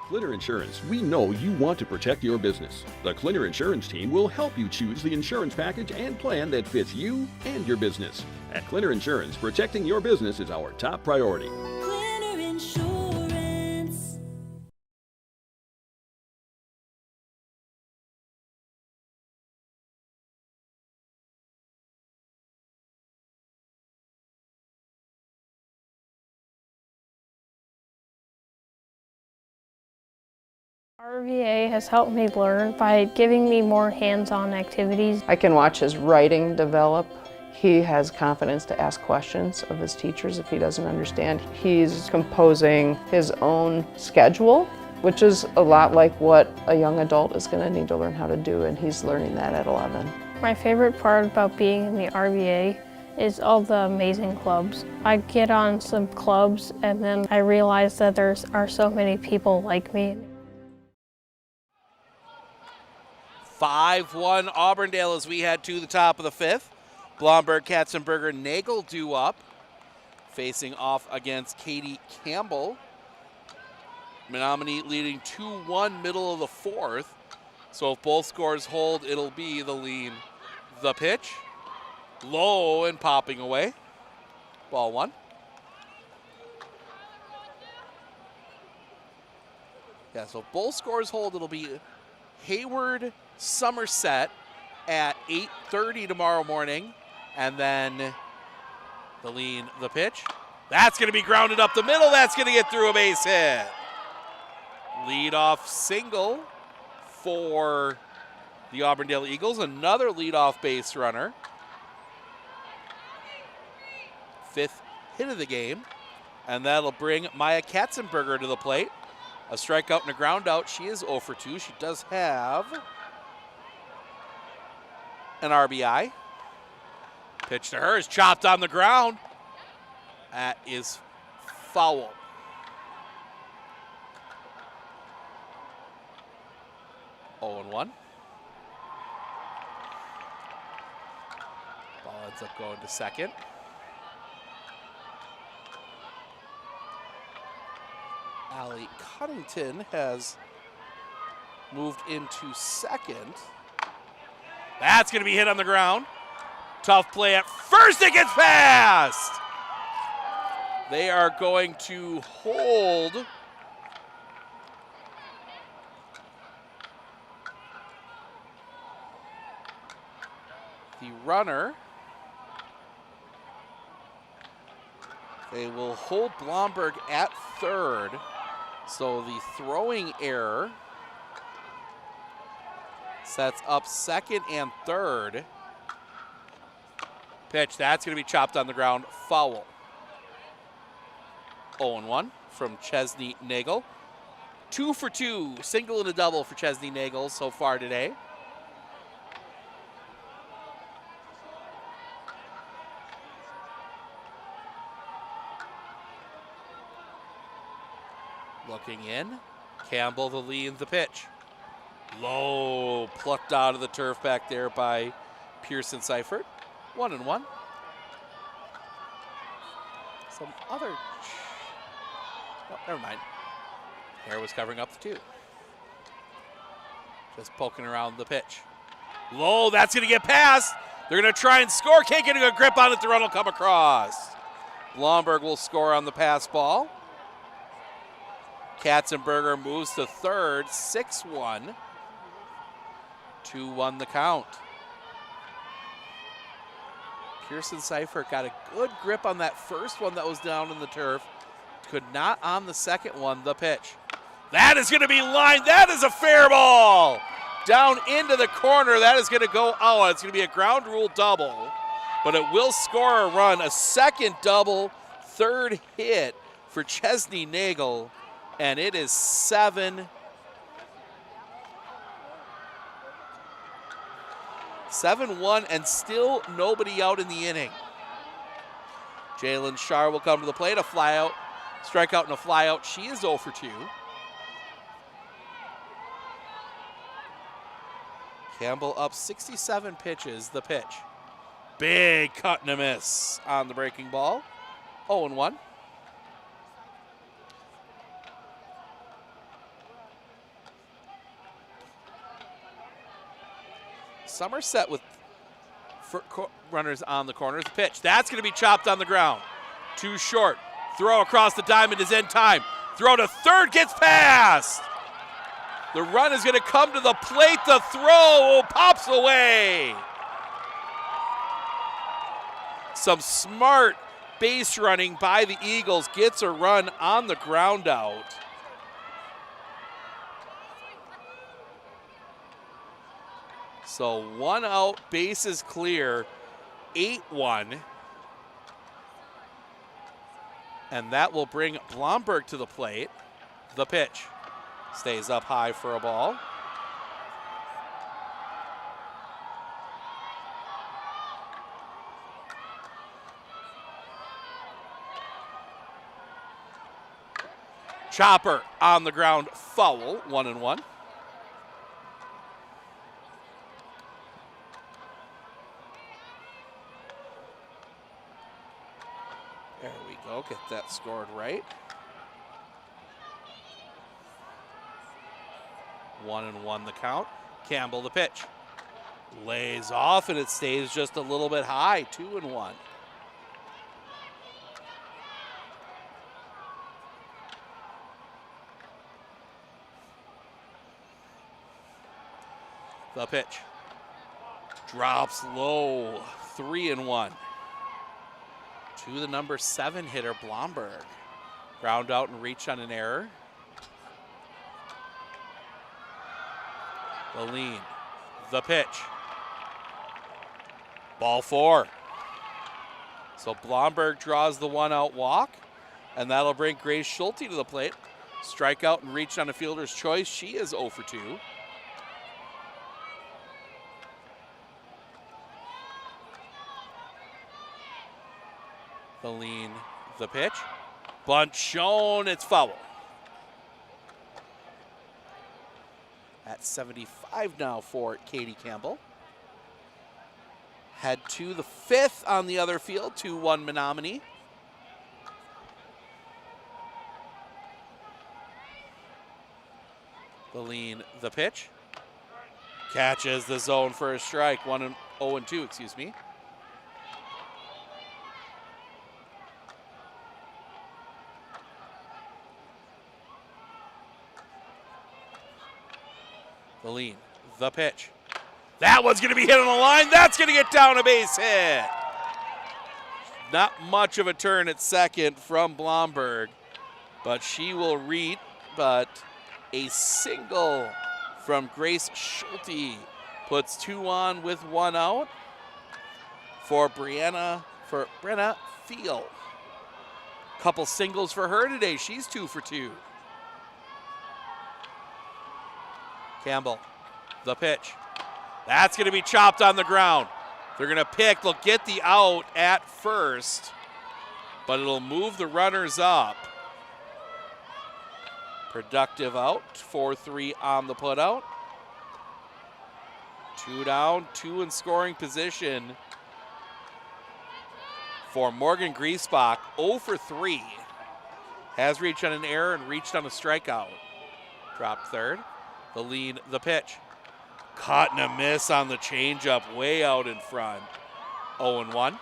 Klinner Insurance, we know you want to protect your business. The Klinner Insurance team will help you choose the insurance package and plan that fits you and your business. At Klinner Insurance, protecting your business is our top priority. Klinner Insurance. RVA has helped me learn by giving me more hands-on activities. I can watch his writing develop. He has confidence to ask questions of his teachers if he doesn't understand. He's composing his own schedule, which is a lot like what a young adult is going to need to learn how to do, and he's learning that at 11. My favorite part about being in the RVA is all the amazing clubs. I get on some clubs and then I realize that there are so many people like me. 5-1 Auburndale as we head to the top of the fifth. Blomberg, Katzenberger, Nagel due up, facing off against Katie Campbell. Menominee leading 2-1 middle of the fourth. So if both scores hold, it'll be the lean. The pitch, low and popping away. Ball one. Yeah, so if both scores hold, it'll be Hayward Somerset at 8:30 tomorrow morning. And then the pitch. That's going to be grounded up the middle. That's going to get through a base hit. Leadoff single for the Auburndale Eagles. Another leadoff base runner. 5th hit of the game. And that'll bring Maya Katzenberger to the plate. A strikeout and a ground out. She is 0 for 2. She does have an RBI. Pitch to her is chopped on the ground. That is foul. Oh and 1. Ball ends up going to second. Allie Cunnington has moved into second. That's going to be hit on the ground. Tough play at first. It gets past. They are going to hold the runner. They will hold Blomberg at third. So the throwing error sets up second and third. Pitch, that's going to be chopped on the ground, foul. 0-1 from Chesney Nagel. 2 for 2, single and a double for Chesney Nagel so far today. Looking in, Campbell the lead, the pitch. Low, plucked out of the turf back there by Pearson Seifert. 1-1. Some other, oh, never mind. Hare was covering up the 2. Just poking around the pitch. Low, that's going to get past. They're going to try and score. Can't get a good grip on it. The run will come across. Blomberg will score on the pass ball. Katzenberger moves to third, 6-1. 2-1 the count. Pearson Seifert got a good grip on that first one that was down in the turf. Could not on the second one, the pitch. That is going to be lined. That is a fair ball. Down into the corner. That is going to go out. It's going to be a ground rule double, but it will score a run. A second double, third hit for Chesney Nagel, and it is 7-1 and still nobody out in the inning. Jalen Shar will come to the plate, a flyout, strikeout and a flyout. She is 0 for 2. Campbell up 67 pitches, the pitch. Big cut and a miss on the breaking ball. 0-1. Somerset with runners on the corners. The pitch. That's going to be chopped on the ground. Too short. Throw across the diamond is in time. Throw to third gets past. The run is going to come to the plate. The throw pops away. Some smart base running by the Eagles gets a run on the ground out. So 1 out, bases clear, 8-1. And that will bring Blomberg to the plate. The pitch stays up high for a ball. Chopper on the ground, foul, 1-1. There we go, get that scored right. 1-1 the count. Campbell the pitch. Lays off and it stays just a little bit high, 2-1. The pitch. Drops low. 3-1. To the number 7 hitter, Blomberg. Ground out and reach on an error. The lean. The pitch. Ball 4. So Blomberg draws the 1-out walk, and that'll bring Grace Schulte to the plate. Strikeout and reach on a fielder's choice. She is 0 for 2. The lean, the pitch. Bunt shown, it's foul. At 75 now for Katie Campbell. Head to the 5th on the other field, 2-1 Menominee. The lean, the pitch. Catches the zone for a strike, 0-2, excuse me. The lean, the pitch. That one's going to be hit on the line. That's going to get down a base hit. Not much of a turn at second from Blomberg, but she will read. But a single from Grace Schulte puts 2 on with 1 out for Brenna Thiel. Couple singles for her today. She's 2 for 2. Campbell, the pitch. That's going to be chopped on the ground. They're going to pick, they'll get the out at first, but it'll move the runners up. Productive out, 4-3 on the putout. 2 down, 2 in scoring position for Morgan Griesbach. 0 for 3. Has reached on an error and reached on a strikeout. Dropped third. The lead, the pitch. Caught and a miss on the changeup, way out in front. 0-1.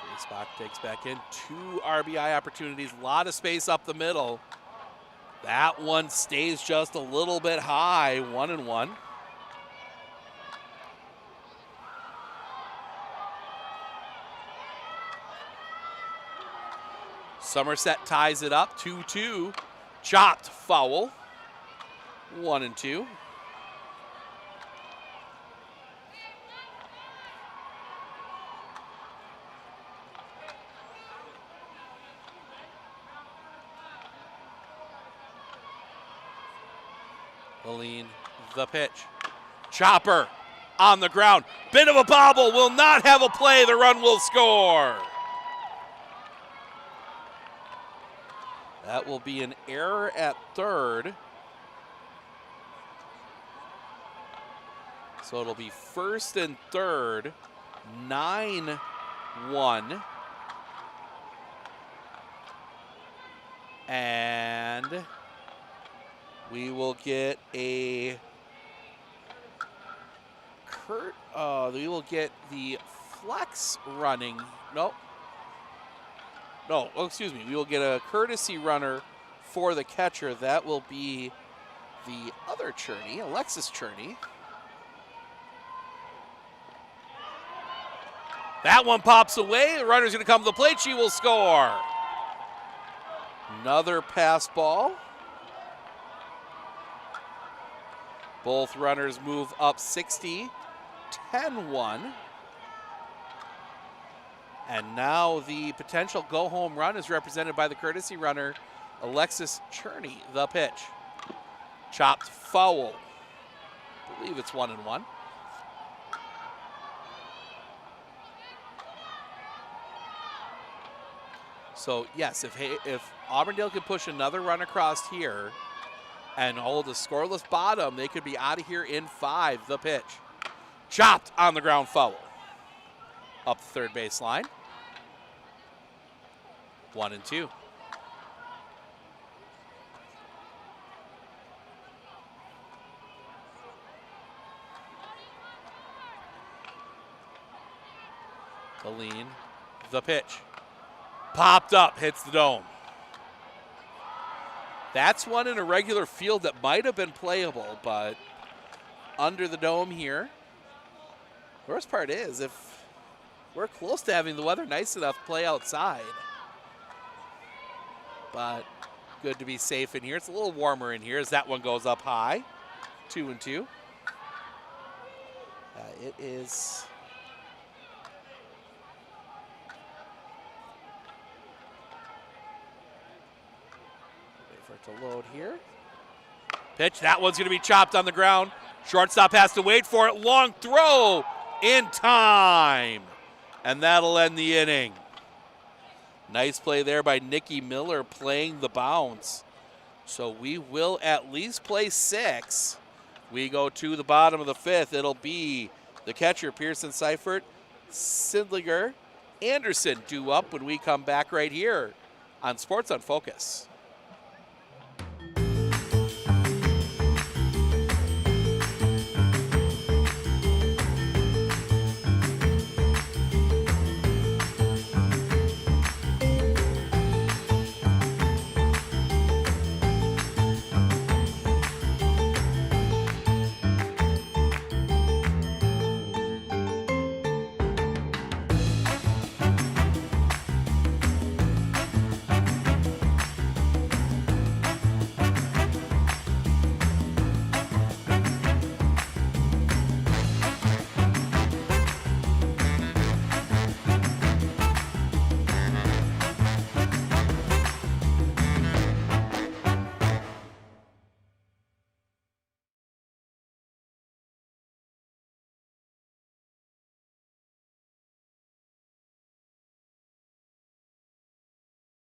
Griesbach takes back in. 2 RBI opportunities, a lot of space up the middle. That one stays just a little bit high, 1-1. Somerset ties it up, 2-2. Chopped foul, 1-2. The lean, the pitch. Chopper on the ground. Bit of a bobble, will not have a play. The run will score. That will be an error at third. So it'll be first and third, 9-1. And we will get a we will get the flex running. Nope. No, oh, excuse me. We will get a courtesy runner for the catcher. That will be the other Cherney, Alexis Cherney. That one pops away. The runner's going to come to the plate. She will score. Another pass ball. Both runners move up 60, 10-1. And now the potential go-home run is represented by the courtesy runner, Alexis Cherney. The pitch. Chopped foul. I believe it's 1-1. So, yes, if Auburndale could push another run across here and hold a scoreless bottom, they could be out of here in 5. The pitch. Chopped on the ground foul. Up the third baseline. 1-2. The lean, the pitch. Popped up, hits the dome. That's one in a regular field that might have been playable, but under the dome here. The worst part is if we're close to having the weather nice enough to play outside. But good to be safe in here. It's a little warmer in here as that one goes up high. 2-2. It is wait for it to load here. Pitch, that one's going to be chopped on the ground. Shortstop has to wait for it. Long throw in time. And that'll end the inning. Nice play there by Nikki Miller playing the bounce. So we will at least play 6. We go to the bottom of the 5th. It'll be the catcher, Pearson Seifert, Sindlinger, Anderson due up when we come back right here on Sports on Focus.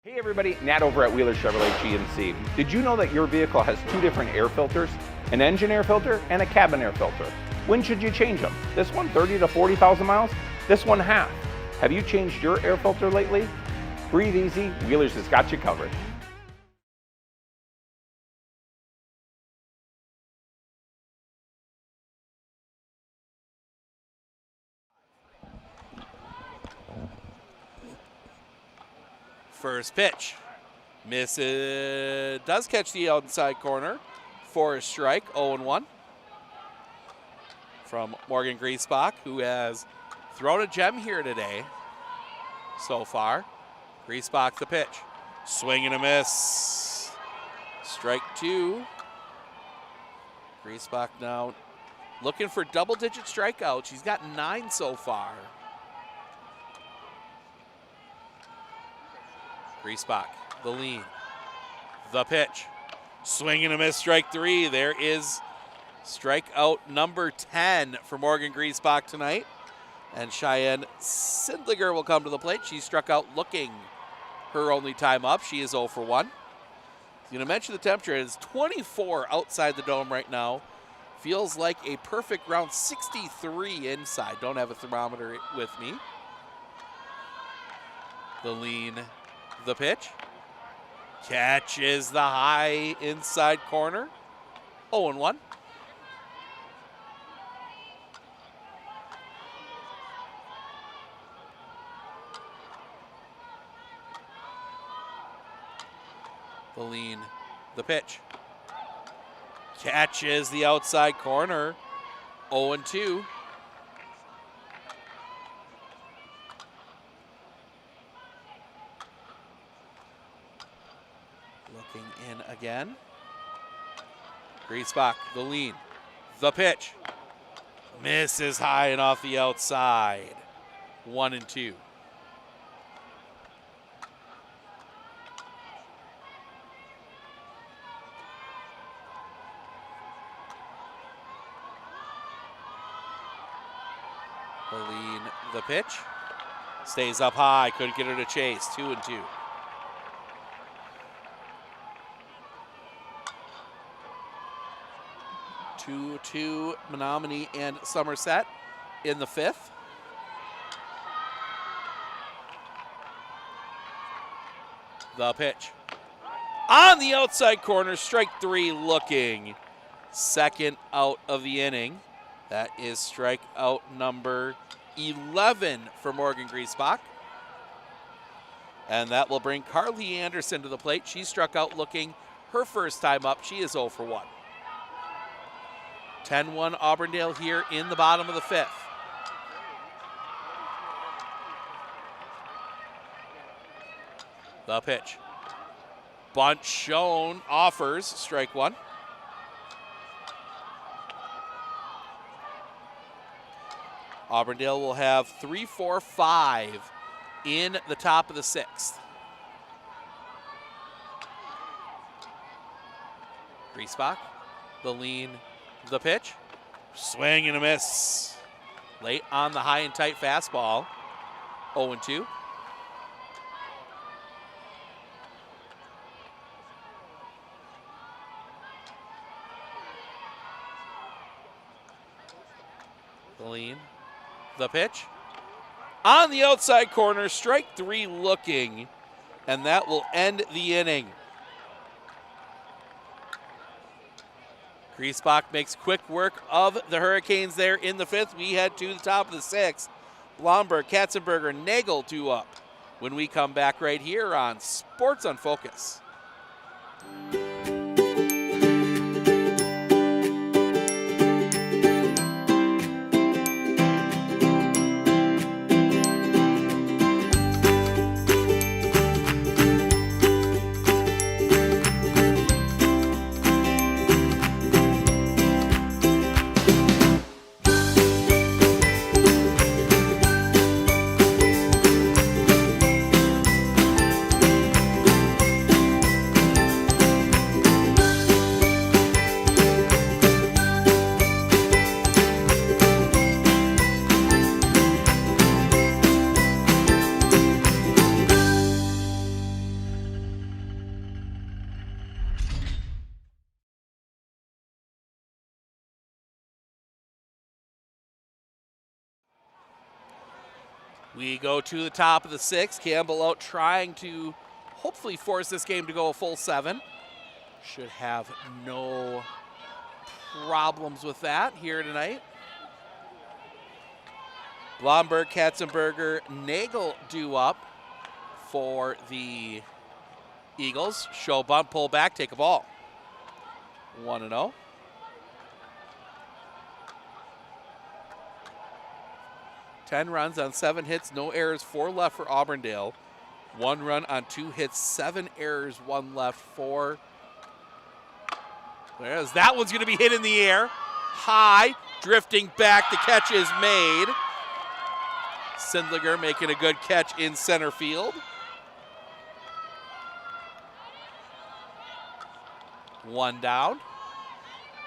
Hey everybody, Nat over at Wheeler Chevrolet GMC. Did you know that your vehicle has 2 different air filters? An engine air filter and a cabin air filter. When should you change them? This one 30 to 40,000 miles? This one half. Have you changed your air filter lately? Breathe easy, Wheeler's has got you covered. First pitch. Misses. Does catch the outside corner for a strike. 0-1 from Morgan Griesbach, who has thrown a gem here today so far. Griesbach the pitch. Swing and a miss. Strike 2. Griesbach now looking for double-digit strikeouts. She's got 9 so far. Griesbach, the lean, the pitch, swing and a miss, strike 3. There is strikeout number 10 for Morgan Griesbach tonight. And Cheyenne Sindlinger will come to the plate. She struck out looking her only time up. She is 0 for 1. I'm going to mention the temperature. It is 24 outside the dome right now. Feels like a perfect round 63 inside. Don't have a thermometer with me. The lean. The pitch. Catches the high inside corner. 0-1. The lean. The pitch. Catches the outside corner. 0-2. Looking in again. Griesbach, the lean, the pitch. Misses high and off the outside. 1-2. The lean, the pitch. Stays up high, couldn't get her to chase. 2-2. 2-2 Menominee and Somerset in the 5th. The pitch. On the outside corner, strike 3 looking. Second out of the inning. That is strikeout number 11 for Morgan Griesbach. And that will bring Carly Anderson to the plate. She struck out looking her first time up. She is 0 for 1. 10-1 Auburndale here in the bottom of the 5th. The pitch. Bunt shown, offers, strike 1. Auburndale will have 3, 4, 5 in the top of the 6th. Griesbach, the lean, the pitch. Swing and a miss. Late on the high and tight fastball. 0-2. The lean, the pitch. On the outside corner, strike 3 looking, and that will end the inning. Griesbach makes quick work of the Hurricanes there in the 5th. We head to the top of the 6th. Blomberg, Katzenberger, Nagel 2 up when we come back right here on Sports on Focus. We go to the top of the 6th. Campbell out trying to hopefully force this game to go a full 7. Should have no problems with that here tonight. Blomberg, Katzenberger, Nagel due up for the Eagles. Show bunt, pull back, take a ball. 1-0. Ten runs on 7 hits, no errors, 4 left for Auburndale. 1 run on 2 hits, 7 errors, 1 left for. There's that one's going to be hit in the air. High, drifting back. The catch is made. Sindliger making a good catch in center field. 1 down.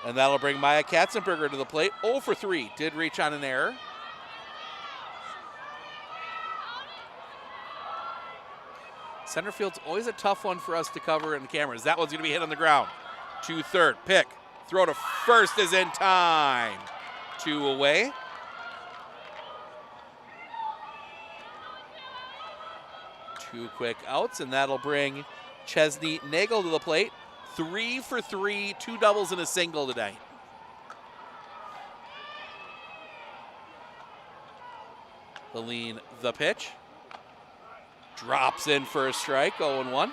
And that'll bring Maya Katzenberger to the plate. 0 for 3. Did reach on an error. Center field's always a tough one for us to cover in the cameras. That one's going to be hit on the ground. To third, pick, throw to first is in time. 2 away. Two quick outs, and that'll bring Chesney Nagel to the plate. 3 for 3, 2 doubles and a single tonight. The lean, the pitch. Drops in for a strike, 0-1.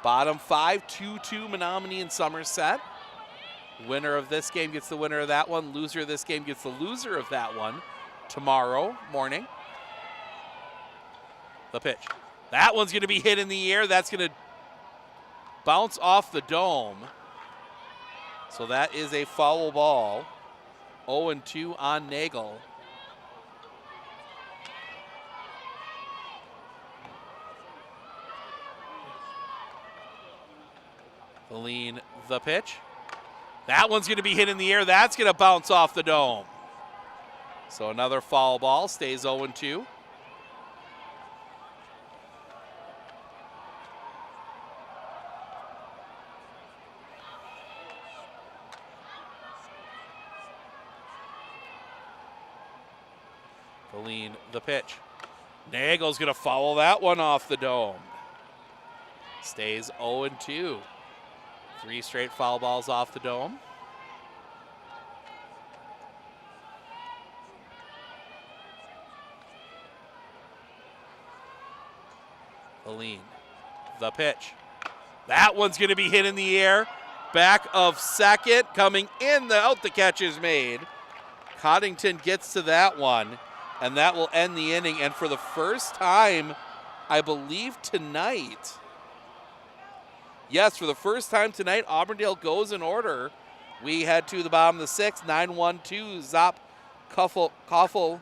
Bottom 5, 2-2 Menominee and Somerset. Winner of this game gets the winner of that one. Loser of this game gets the loser of that one tomorrow morning. The pitch. That one's going to be hit in the air. That's going to bounce off the dome. So that is a foul ball. 0-2 on Nagel. The lean, the pitch. That one's going to be hit in the air. That's going to bounce off the dome. So another foul ball, stays 0-2. The lean, the pitch. Nagel's going to foul that one off the dome. Stays 0-2. 3 straight foul balls off the dome. Aline, the pitch. That one's going to be hit in the air. Back of second, coming in, the catch is made. Coddington gets to that one, and that will end the inning. And for the first time, I believe tonight, yes, for the first time tonight, Auburndale goes in order. We head to the bottom of the sixth, 9-1-2, Zop, Koffel,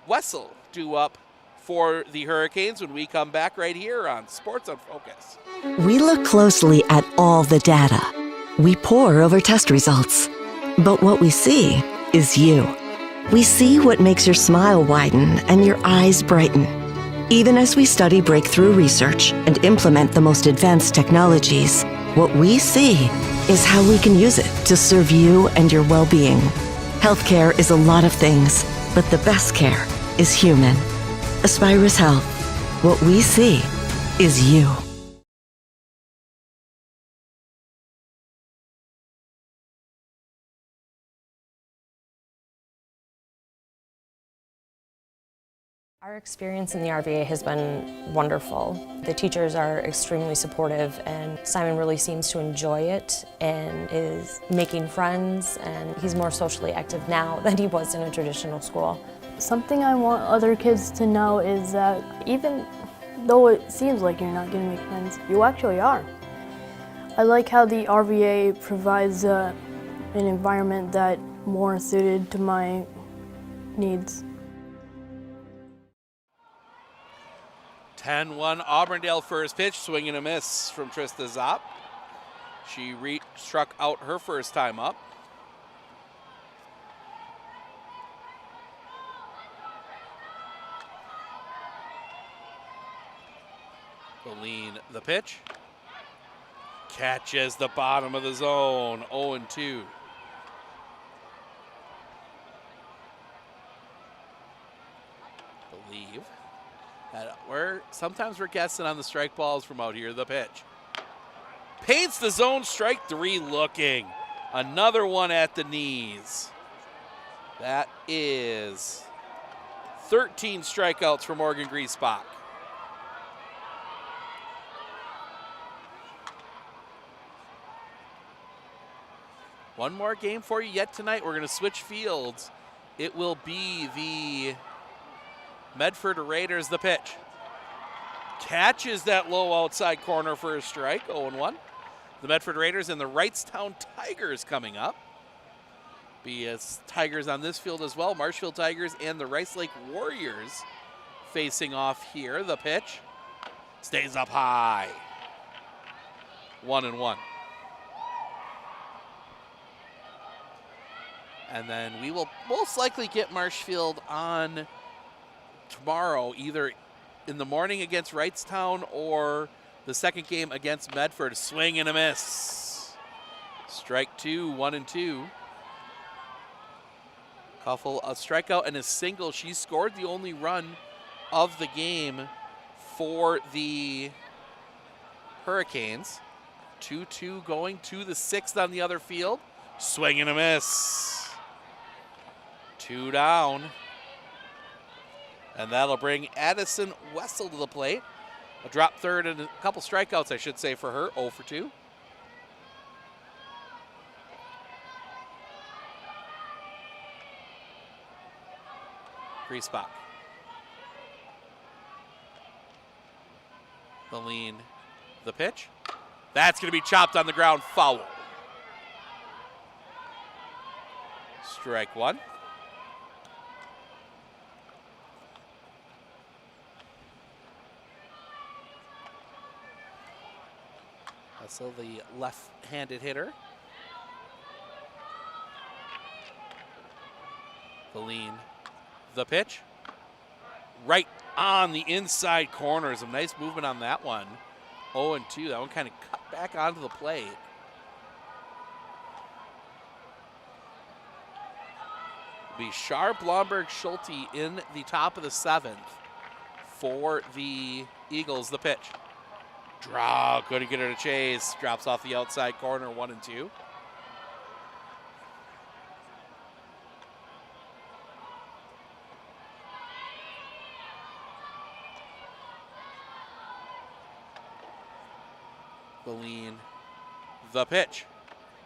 Wessel due up for the Hurricanes when we come back right here on Sports on Focus. We look closely at all the data. We pore over test results. But what we see is you. We see what makes your smile widen and your eyes brighten. Even as we study breakthrough research and implement the most advanced technologies, what we see is how we can use it to serve you and your well-being. Healthcare is a lot of things, but the best care is human. Aspirus Health. What we see is you. Our experience in the RVA has been wonderful. The teachers are extremely supportive, and Simon really seems to enjoy it and is making friends, and he's more socially active now than he was in a traditional school. Something I want other kids to know is that even though it seems like you're not going to make friends, you actually are. I like how the RVA provides an environment that more suited to my needs. 10-1 Auburndale first pitch, swing and a miss from Trista Zopp. She struck out her first time up. Boleen, the pitch. Catches the bottom of the zone, 0-2. Believe. Sometimes we're guessing on the strike balls from out here. The pitch. Paints the zone, strike three looking. Another one at the knees. That is 13 strikeouts for Morgan Griesbach. One more game for you yet tonight. We're going to switch fields. It will be the Medford Raiders, the pitch. Catches that low outside corner for a strike, 0-1. The Medford Raiders and the Wrightstown Tigers coming up. Be Tigers on this field as well. Marshfield Tigers and the Rice Lake Warriors facing off here. The pitch stays up high. 1-1. And then we will most likely get Marshfield on tomorrow, either in the morning against Wrightstown or the second game against Medford. Swing and a miss. Strike two, 1-2. Koffel, a strikeout and a single. She scored the only run of the game for the Hurricanes. 2-2 going to the sixth on the other field. Swing and a miss. 2 down. And that'll bring Addison Wessel to the plate. A drop third and a couple strikeouts, I should say, for her. 0-2. Griesbach. Boleen, the pitch. That's going to be chopped on the ground, foul. Strike one. So the left-handed hitter. Boleen, the pitch. Right on the inside corner. Some nice movement on that one. 0-2. That one kind of cut back onto the plate. It'll be Sharp, Blomberg, Schulte in the top of the seventh for the Eagles. The pitch. Draw, couldn't get her to chase. Drops off the outside corner, 1-2. Beline, the pitch.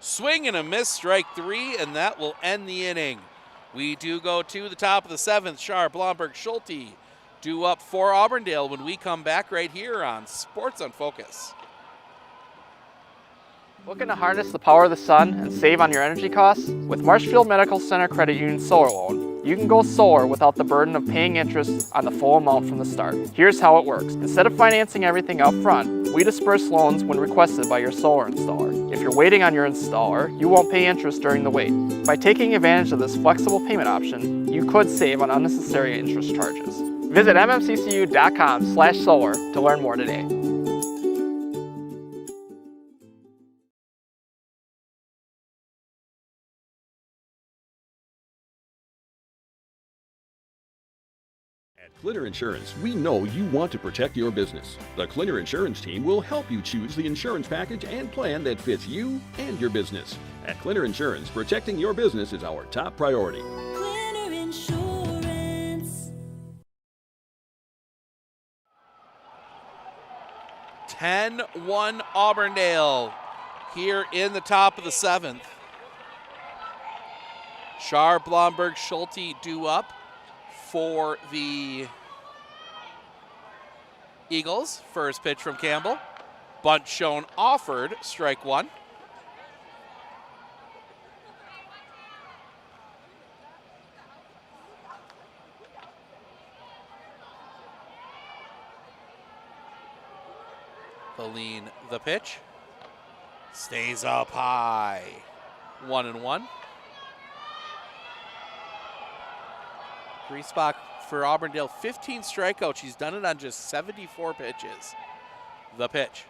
Swing and a miss, strike 3, and that will end the inning. We do go to the top of the 7th. Shar, Blomberg, Schulte due up for Auburndale when we come back right here on Sports on Focus. Looking to harness the power of the sun and save on your energy costs? With Marshfield Medical Center Credit Union Solar Loan, you can go solar without the burden of paying interest on the full amount from the start. Here's how it works. Instead of financing everything up front, we disperse loans when requested by your solar installer. If you're waiting on your installer, you won't pay interest during the wait. By taking advantage of this flexible payment option, you could save on unnecessary interest charges. Visit mmccu.com/solar to learn more today. At Clinner Insurance, we know you want to protect your business. The Clinner Insurance team will help you choose the insurance package and plan that fits you and your business. At Clinner Insurance, protecting your business is our top priority. Clinner Insurance. 10-1 Auburndale here in the top of the 7th. Shar, Blomberg, Schulte due up for the Eagles. First pitch from Campbell. Bunt shown offered, strike 1. Beline, the pitch. Stays up high. 1-1. Griesbach for Auburndale, 15 strikeouts. She's done it on just 74 pitches. The pitch.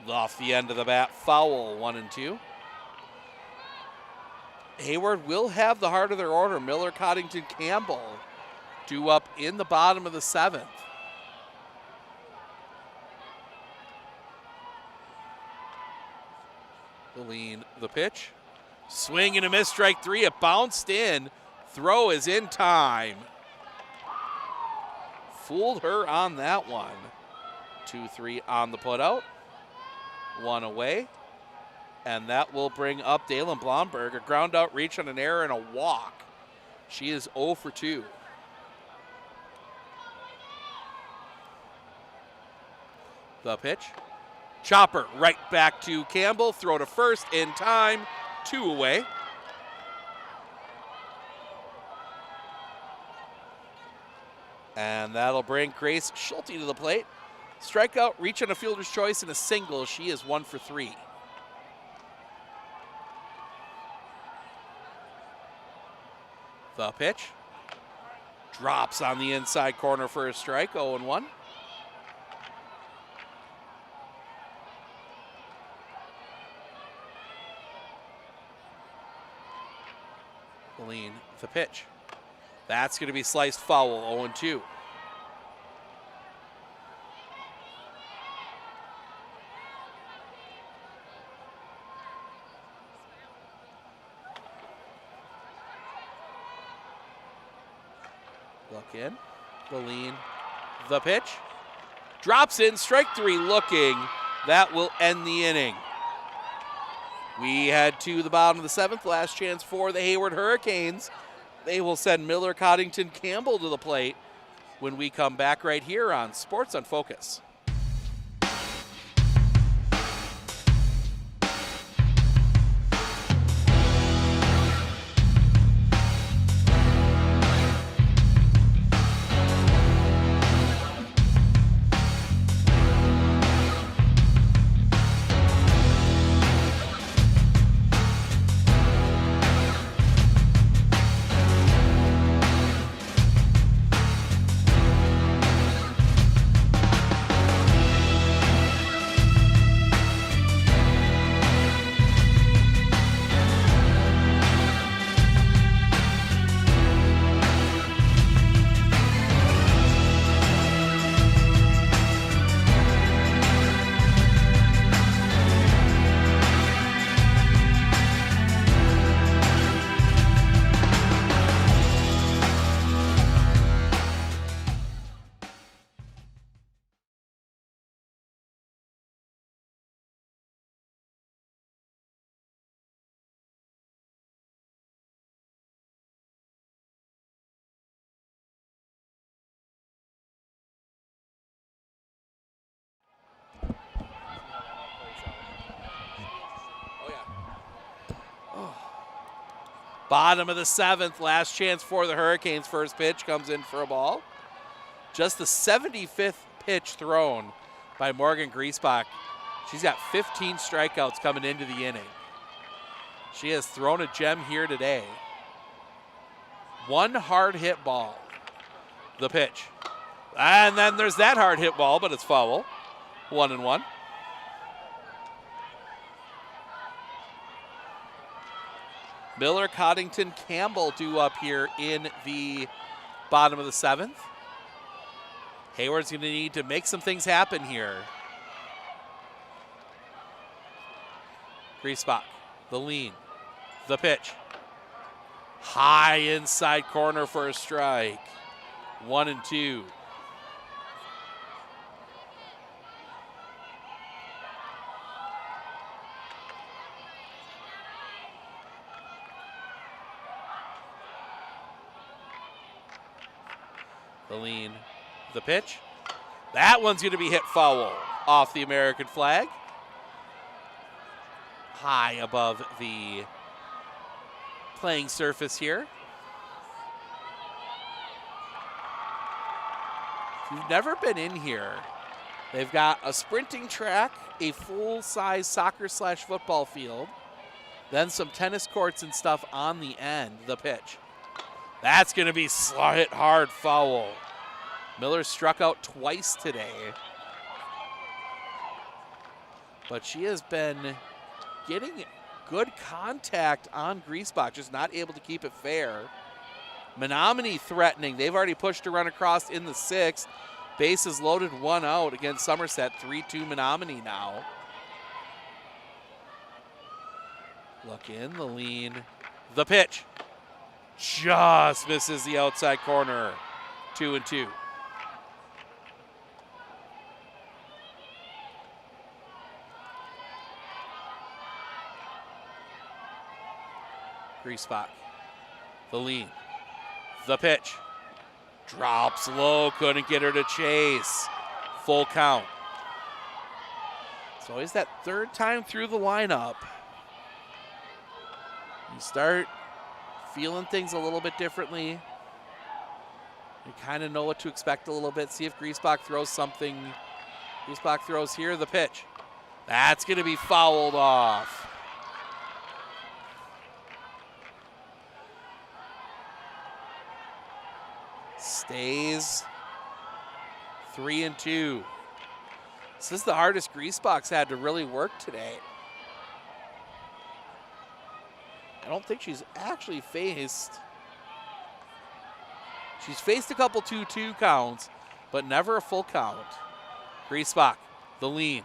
Off the end of the bat, foul, 1-2. Hayward will have the heart of their order. Miller, Coddington, Campbell due up in the bottom of the 7th. Beline, the pitch. Swing and a miss, strike 3. It bounced in. Throw is in time. Fooled her on that one. 2-3 on the putout. 1 away. And that will bring up Dalen Blomberg. A ground out reach on an error and a walk. She is 0 for 2. The pitch. Chopper right back to Campbell. Throw to first in time. 2 away. And that'll bring Grace Schulte to the plate. Strikeout, reach on a fielder's choice, and a single. She is 1 for 3. The pitch. Drops on the inside corner for a strike, 0-1. Beline, the pitch. That's going to be sliced foul, 0-2. Look in. Beline, the pitch. Drops in, strike 3 looking. That will end the inning. We head to the bottom of the 7th. Last chance for the Hayward Hurricanes. They will send Miller, Coddington, Campbell to the plate when we come back right here on Sports on Focus. Bottom of the 7th, last chance for the Hurricanes. First pitch comes in for a ball. Just the 75th pitch thrown by Morgan Griesbach. She's got 15 strikeouts coming into the inning. She has thrown a gem here today. One hard hit ball. The pitch. And then there's that hard hit ball, but it's foul. 1-1. Miller, Coddington, Campbell due up here in the bottom of the 7th. Hayward's going to need to make some things happen here. Griesbach, the lean, the pitch. High inside corner for a strike. 1-2. The lean, the pitch. That one's going to be hit foul off the American flag. High above the playing surface here. If you've never been in here, they've got a sprinting track, a full-size soccer/football field, then some tennis courts and stuff on the end. The pitch. That's going to be hit hard foul. Miller struck out twice today, but she has been getting good contact on Griesbach, just not able to keep it fair. Menominee threatening. They've already pushed a run across in the 6th. Bases loaded, 1 out against Somerset. 3-2 Menominee now. Look in, the lean, the pitch. Just misses the outside corner. 2-2. Griesbach, the lean, the pitch. Drops low, couldn't get her to chase. Full count. It's always that third time through the lineup. You start feeling things a little bit differently. You kind of know what to expect a little bit. See if Griesbach throws something. Griesbach throws here, the pitch. That's going to be fouled off. Stays 3-2. This is the hardest Griesbach's had to really work today. I don't think she's actually faced. She's faced a couple 2-2 counts, but never a full count. Griesbach, the lean,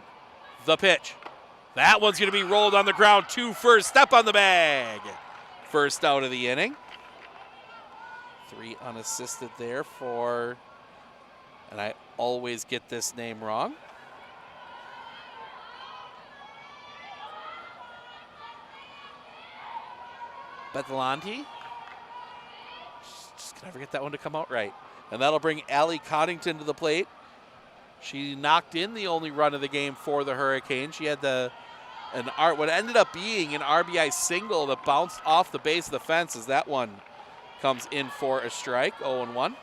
the pitch. That one's going to be rolled on the ground. 2 first, step on the bag. First out of the inning. 3 unassisted there for, and I always get this name wrong. Bethalanti. Just can never get that one to come out right. And that'll bring Allie Coddington to the plate. She knocked in the only run of the game for the Hurricanes. She had what ended up being an RBI single that bounced off the base of the fence as that one comes in for a strike. 0-1.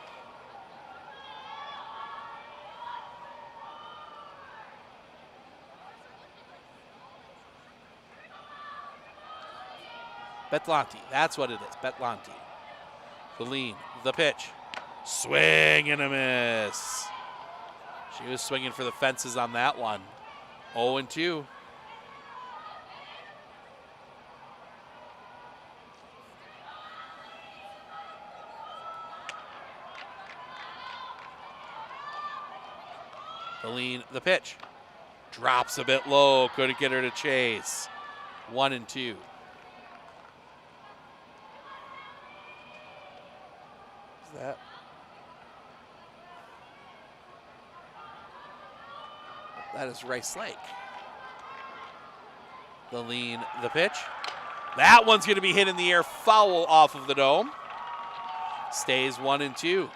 Bethalanti, that's what it is, Bethalanti. The lean, the pitch. Swing and a miss. She was swinging for the fences on that one. 0-2. The lean, the pitch. Drops a bit low, couldn't get her to chase. 1-2. That is Rice Lake. The lean, the pitch. That one's going to be hit in the air, foul off of the dome. Stays 1-2.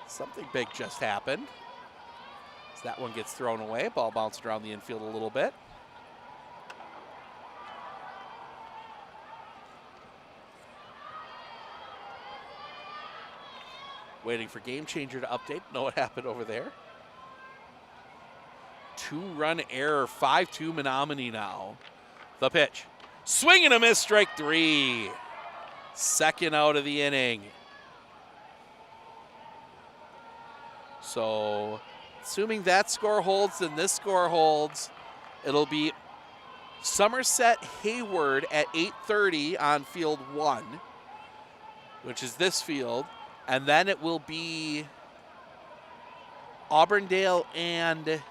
Something big just happened. So that one gets thrown away. Ball bounced around the infield a little bit. Waiting for Game Changer to update. Know what happened over there. 2-run error, 5-2 Menominee now. The pitch. Swing and a miss, strike 3. Second out of the inning. So, assuming that score holds and this score holds, it'll be Somerset Hayward at 8:30 on field 1, which is this field. And then it will be Auburndale and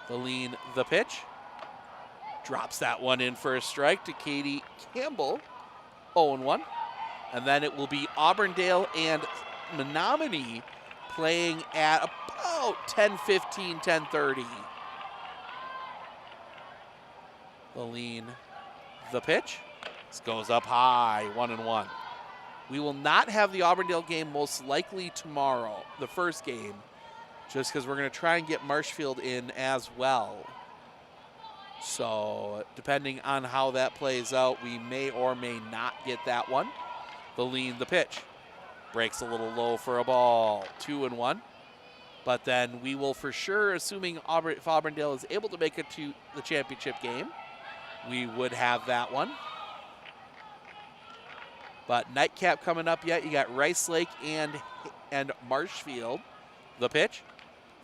Valine. The pitch. Drops that one in for a strike to Katie Campbell, 0-1. And then it will be Auburndale and Menominee playing at about 10:15, 10:30. Valine, the pitch. This goes up high, 1-1. We will not have the Auburndale game most likely tomorrow, the first game, just because we're going to try and get Marshfield in as well. So depending on how that plays out, we may or may not get that one. Valine, the pitch. Breaks a little low for a ball, 2-1. But then we will for sure, assuming if Auburndale is able to make it to the championship game, we would have that one. But nightcap coming up yet. You got Rice Lake and Marshfield. The pitch.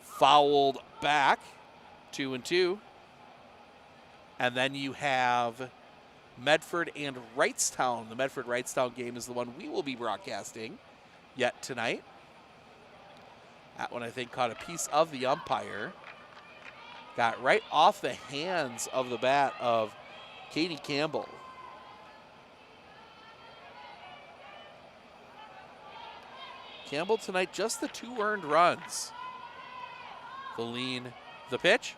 Fouled back. 2-2. And then you have Medford and Wrightstown. The Medford-Wrightstown game is the one we will be broadcasting yet tonight. That one, I think, caught a piece of the umpire. Got right off the hands of the bat of Katie Campbell. Campbell tonight, just the 2 earned runs. Valine, the pitch.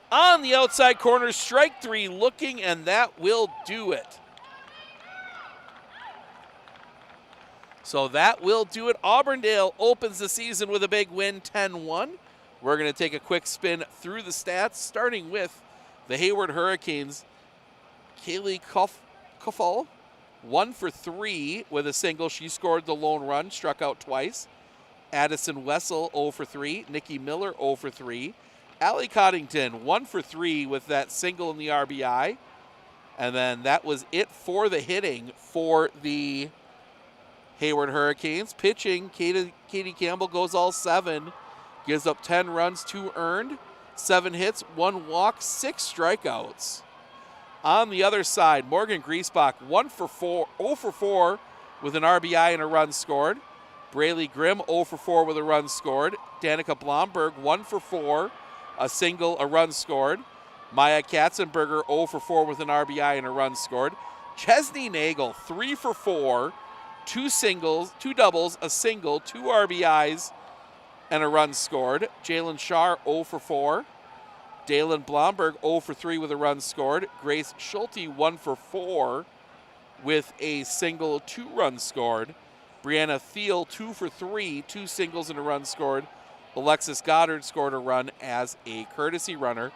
On the outside corner, strike 3 looking, and that will do it. So that will do it. Auburndale opens the season with a big win, 10-1. We're going to take a quick spin through the stats, starting with the Hayward Hurricanes. Kaylee Kuffel, 1 for 3 with a single. She scored the lone run, struck out twice. Addison Wessel, 0 for 3. Nikki Miller, 0 for 3. Allie Coddington, 1 for 3 with that single in the RBI. And then that was it for the hitting for the Hayward Hurricanes. Pitching, Katie Campbell goes all 7. Gives up 10 runs, 2 earned, 7 hits, 1 walk, 6 strikeouts. On the other side, Morgan Griesbach, 0 for 4 with an RBI and a run scored. Braylee Grimm, 0 for 4 with a run scored. Danica Blomberg, 1 for 4, a single, a run scored. Maya Katzenberger, 0 for 4 with an RBI and a run scored. Chesney Nagel, 3 for 4, 2 singles, 2 doubles, a single, 2 RBIs, and a run scored. Jalen Shar, 0 for 4. Dalen Blomberg, 0 for 3 with a run scored. Grace Schulte, 1 for 4 with a single, 2 runs scored. Brianna Thiel, 2 for 3, 2 singles and a run scored. Alexis Goddard scored a run as a courtesy runner.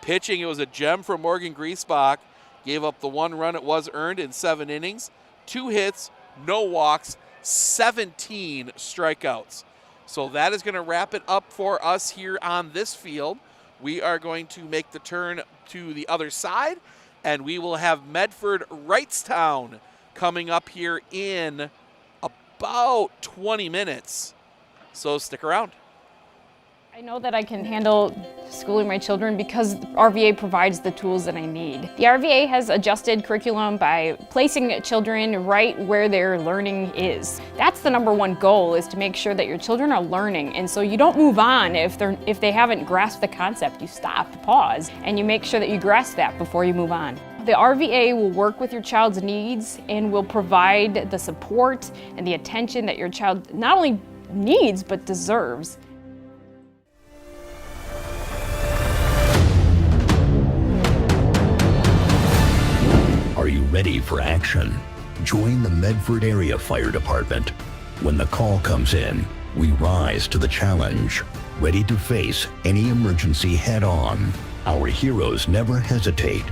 Pitching, it was a gem from Morgan Griesbach. Gave up the 1 run it was earned in 7 innings. 2 hits, no walks, 17 strikeouts. So that is going to wrap it up for us here on this field. We are going to make the turn to the other side, and we will have Medford Wrightstown coming up here in about 20 minutes. So stick around. I know that I can handle schooling my children because RVA provides the tools that I need. The RVA has adjusted curriculum by placing children right where their learning is. That's the #1 goal, is to make sure that your children are learning, and so you don't move on if they haven't grasped the concept. You stop, pause, and you make sure that you grasp that before you move on. The RVA will work with your child's needs and will provide the support and the attention that your child not only needs but deserves. Are you ready for action? Join the Medford Area Fire Department. When the call comes in, we rise to the challenge, ready to face any emergency head-on. Our heroes never hesitate,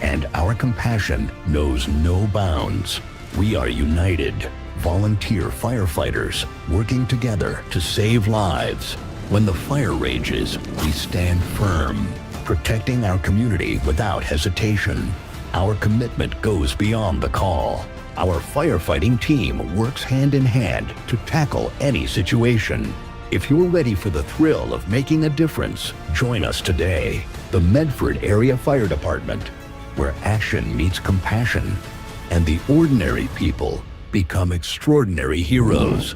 and our compassion knows no bounds. We are united, volunteer firefighters working together to save lives. When the fire rages, we stand firm, protecting our community without hesitation. Our commitment goes beyond the call. Our firefighting team works hand in hand to tackle any situation. If you're ready for the thrill of making a difference, join us today. The Medford Area Fire Department, where action meets compassion and the ordinary people become extraordinary heroes.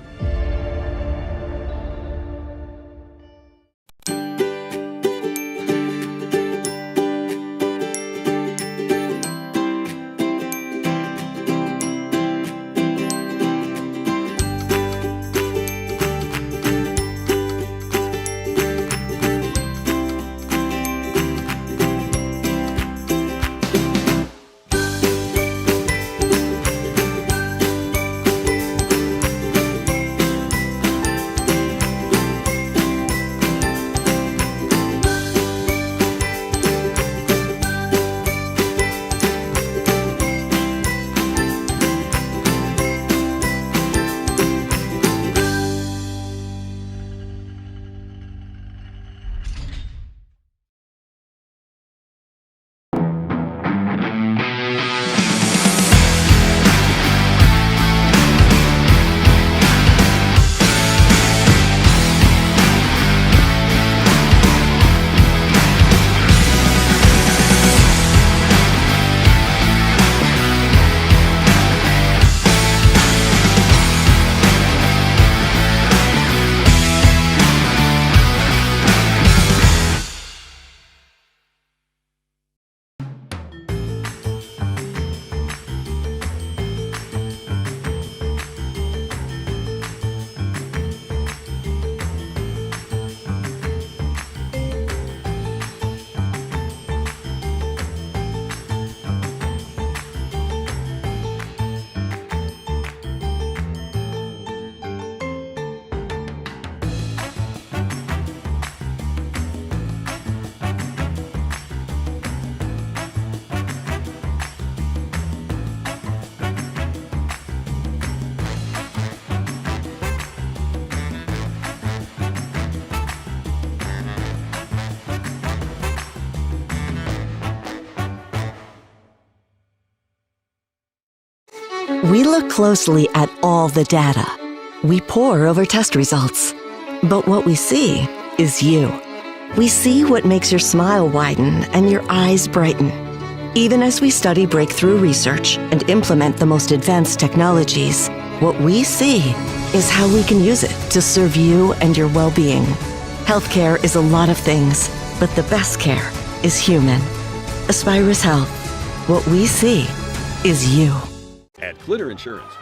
We look closely at all the data. We pore over test results. But what we see is you. We see what makes your smile widen and your eyes brighten. Even as we study breakthrough research and implement the most advanced technologies, what we see is how we can use it to serve you and your well-being. Healthcare is a lot of things, but the best care is human. Aspirus Health. What we see is you. At Clitter Insurance,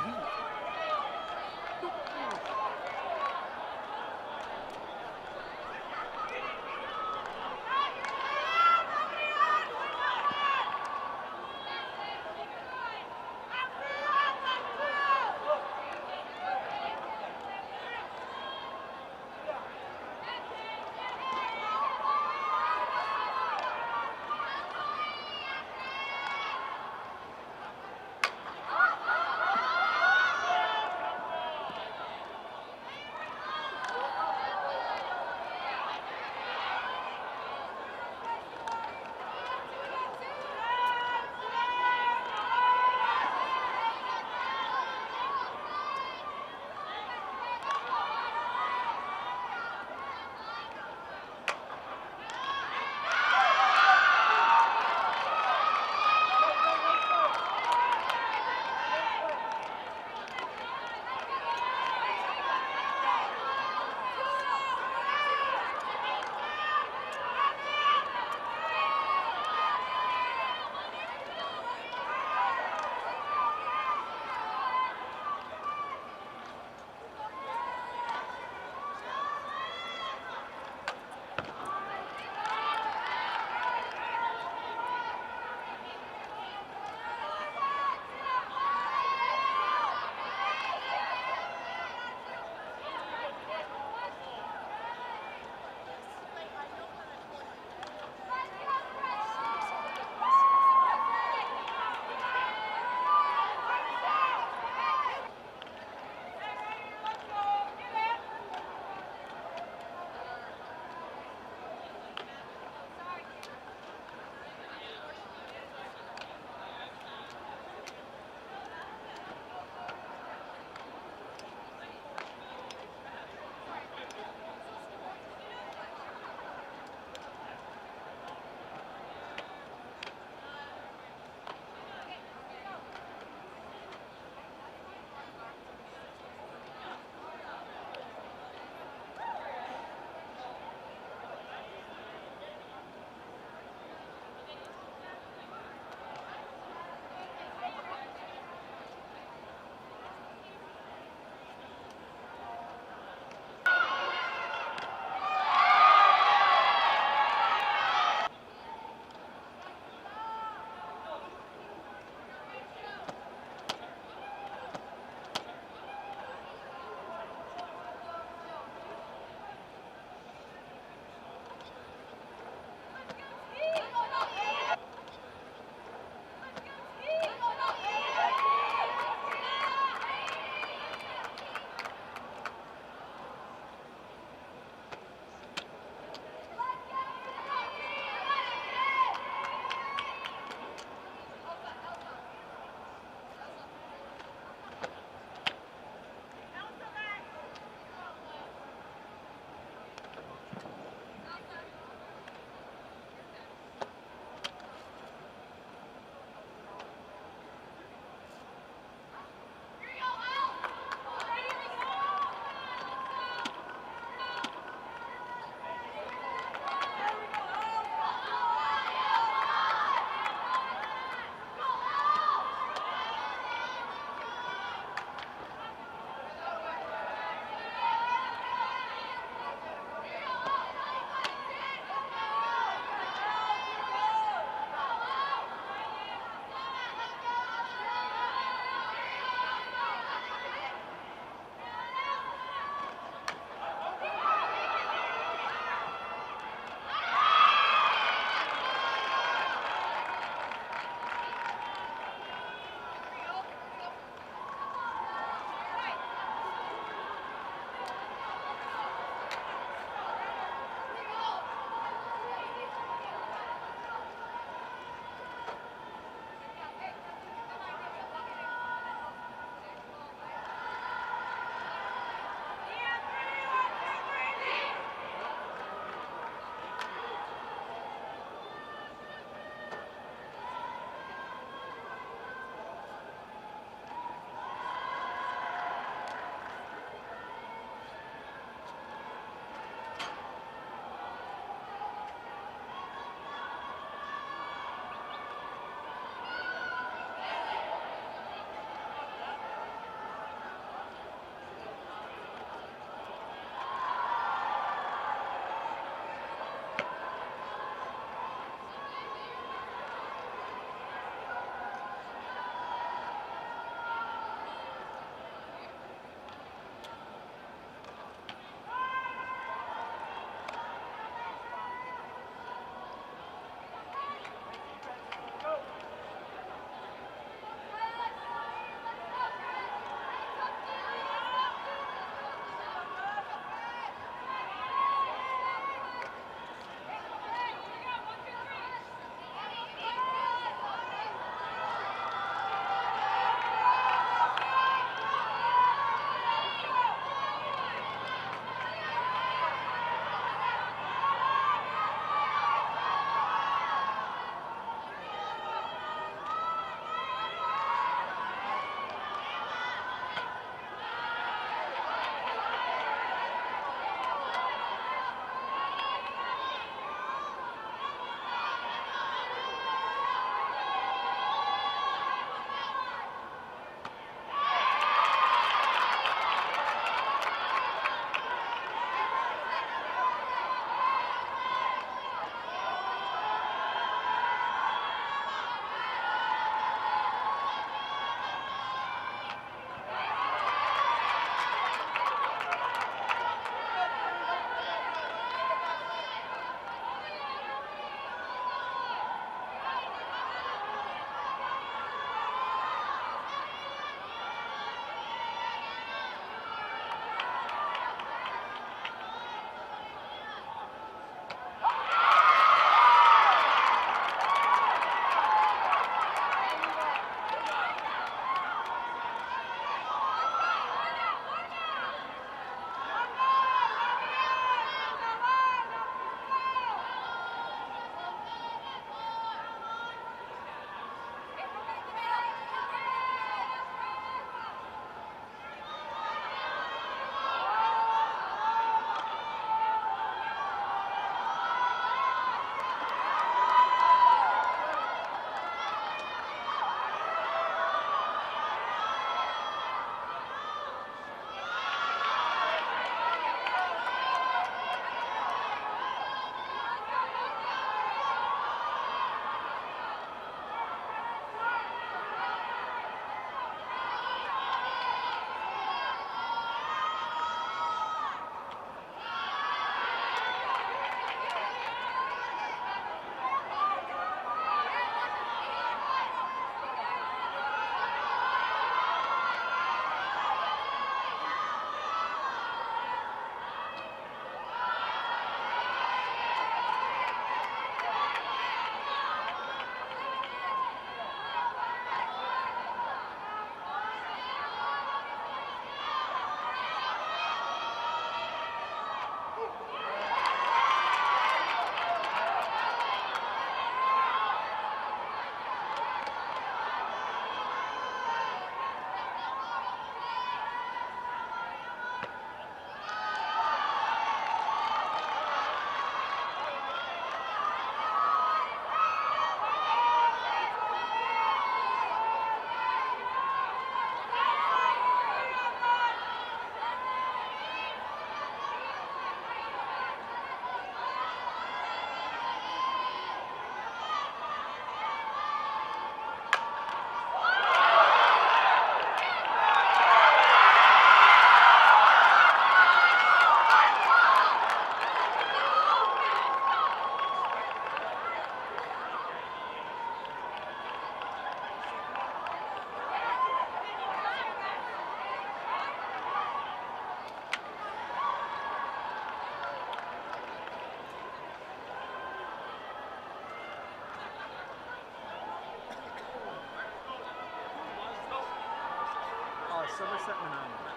Somerset Menominee.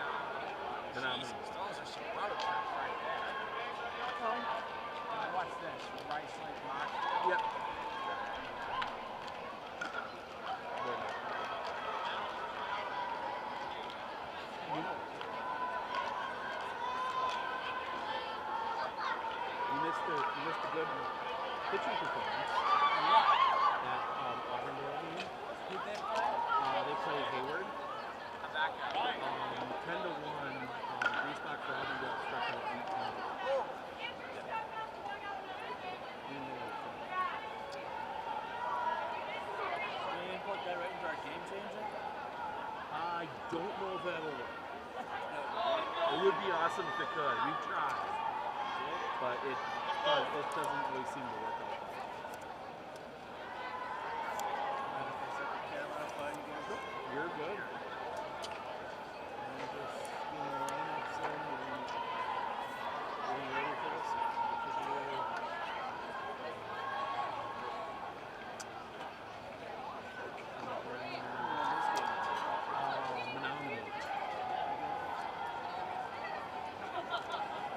Menominee. Those are some road trips right there. What's this? Rice Lake Marsh? Yep. You missed a good pitching performance at Auburndale game. Who did they play? They played Hayward. A back guy. 10-1. Griesbach for Auburndale struck out 18. They put that right into our game changer? I don't know if that'll work. It would be awesome if it could. We've tried. But it doesn't really seem to work out. You're good. And just, lineups in and getting ready for this.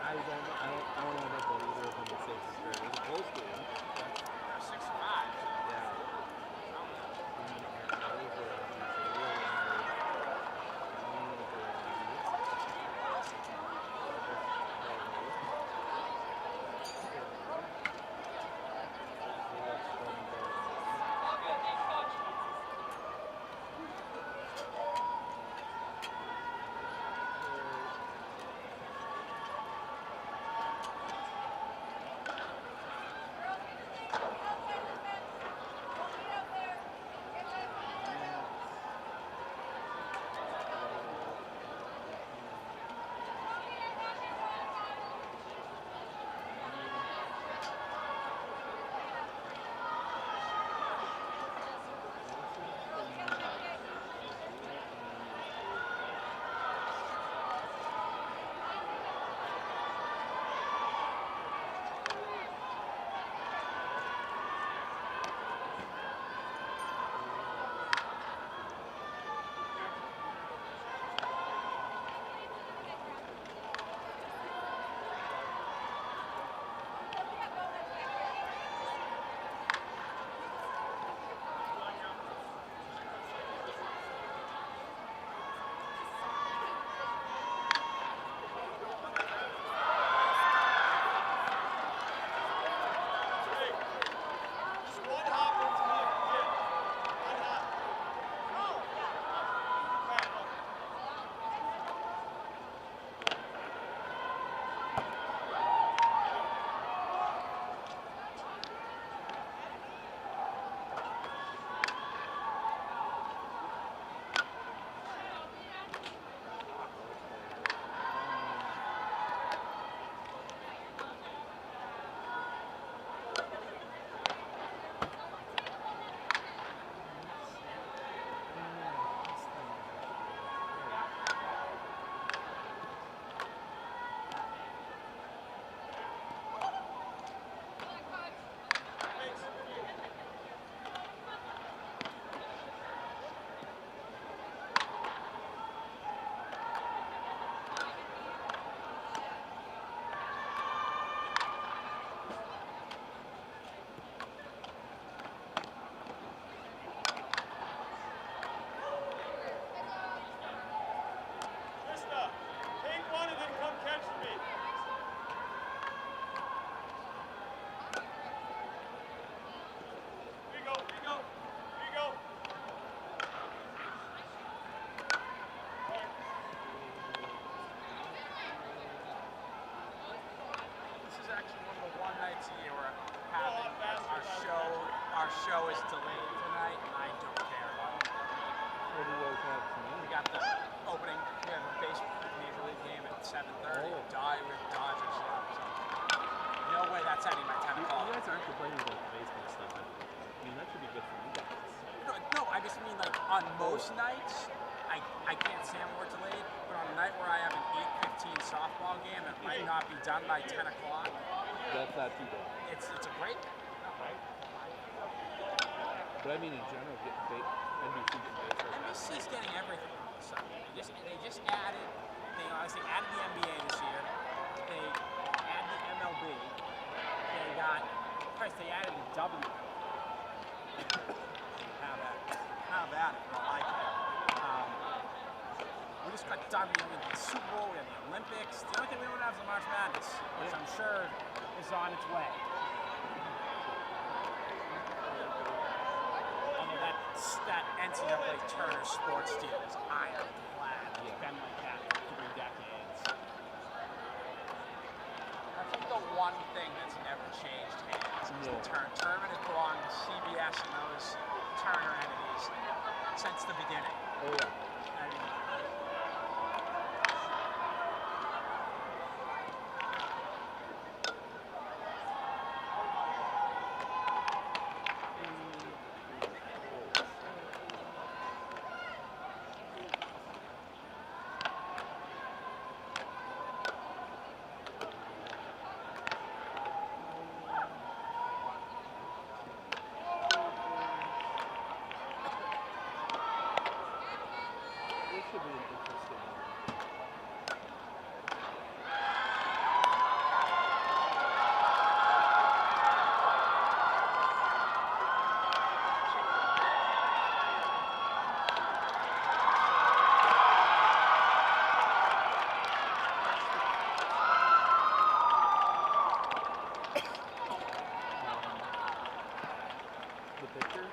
I don't know about either of them to say for sure. It was a close game. 6-5. Yeah. Our show is delayed tonight, and I don't care. What do you guys have tonight? We got the opening. We have a baseball major league game at 7:30. With Dodgers. So no way that's ending by 10 o'clock. You guys aren't complaining about the baseball stuff. I mean, that should be good for you guys. No, I just mean like on most nights, I can't stand when we're delayed. But on a night where I have an 8:15 softball game that might not be done by 10 o'clock. That's not too bad. It's a great thing. But I mean, in general, getting NBC's baseball. NBC's getting everything. of a sudden. They just added, they obviously added the NBA this year. They added the MLB. They got, Christ, they added the W. How about it? I like that. We just got done with the Super Bowl, we have the Olympics. The only thing we don't have is the March Madness, which I'm sure is on its way. Although that NCAA Turner Sports deal is ironclad. It's been like that for 3 decades. That's like the one thing that's never changed hands. Is the tournament has belonged to CBS and those Turner entities since the beginning. Oh yeah. I mean, This should be an interesting one. The picture?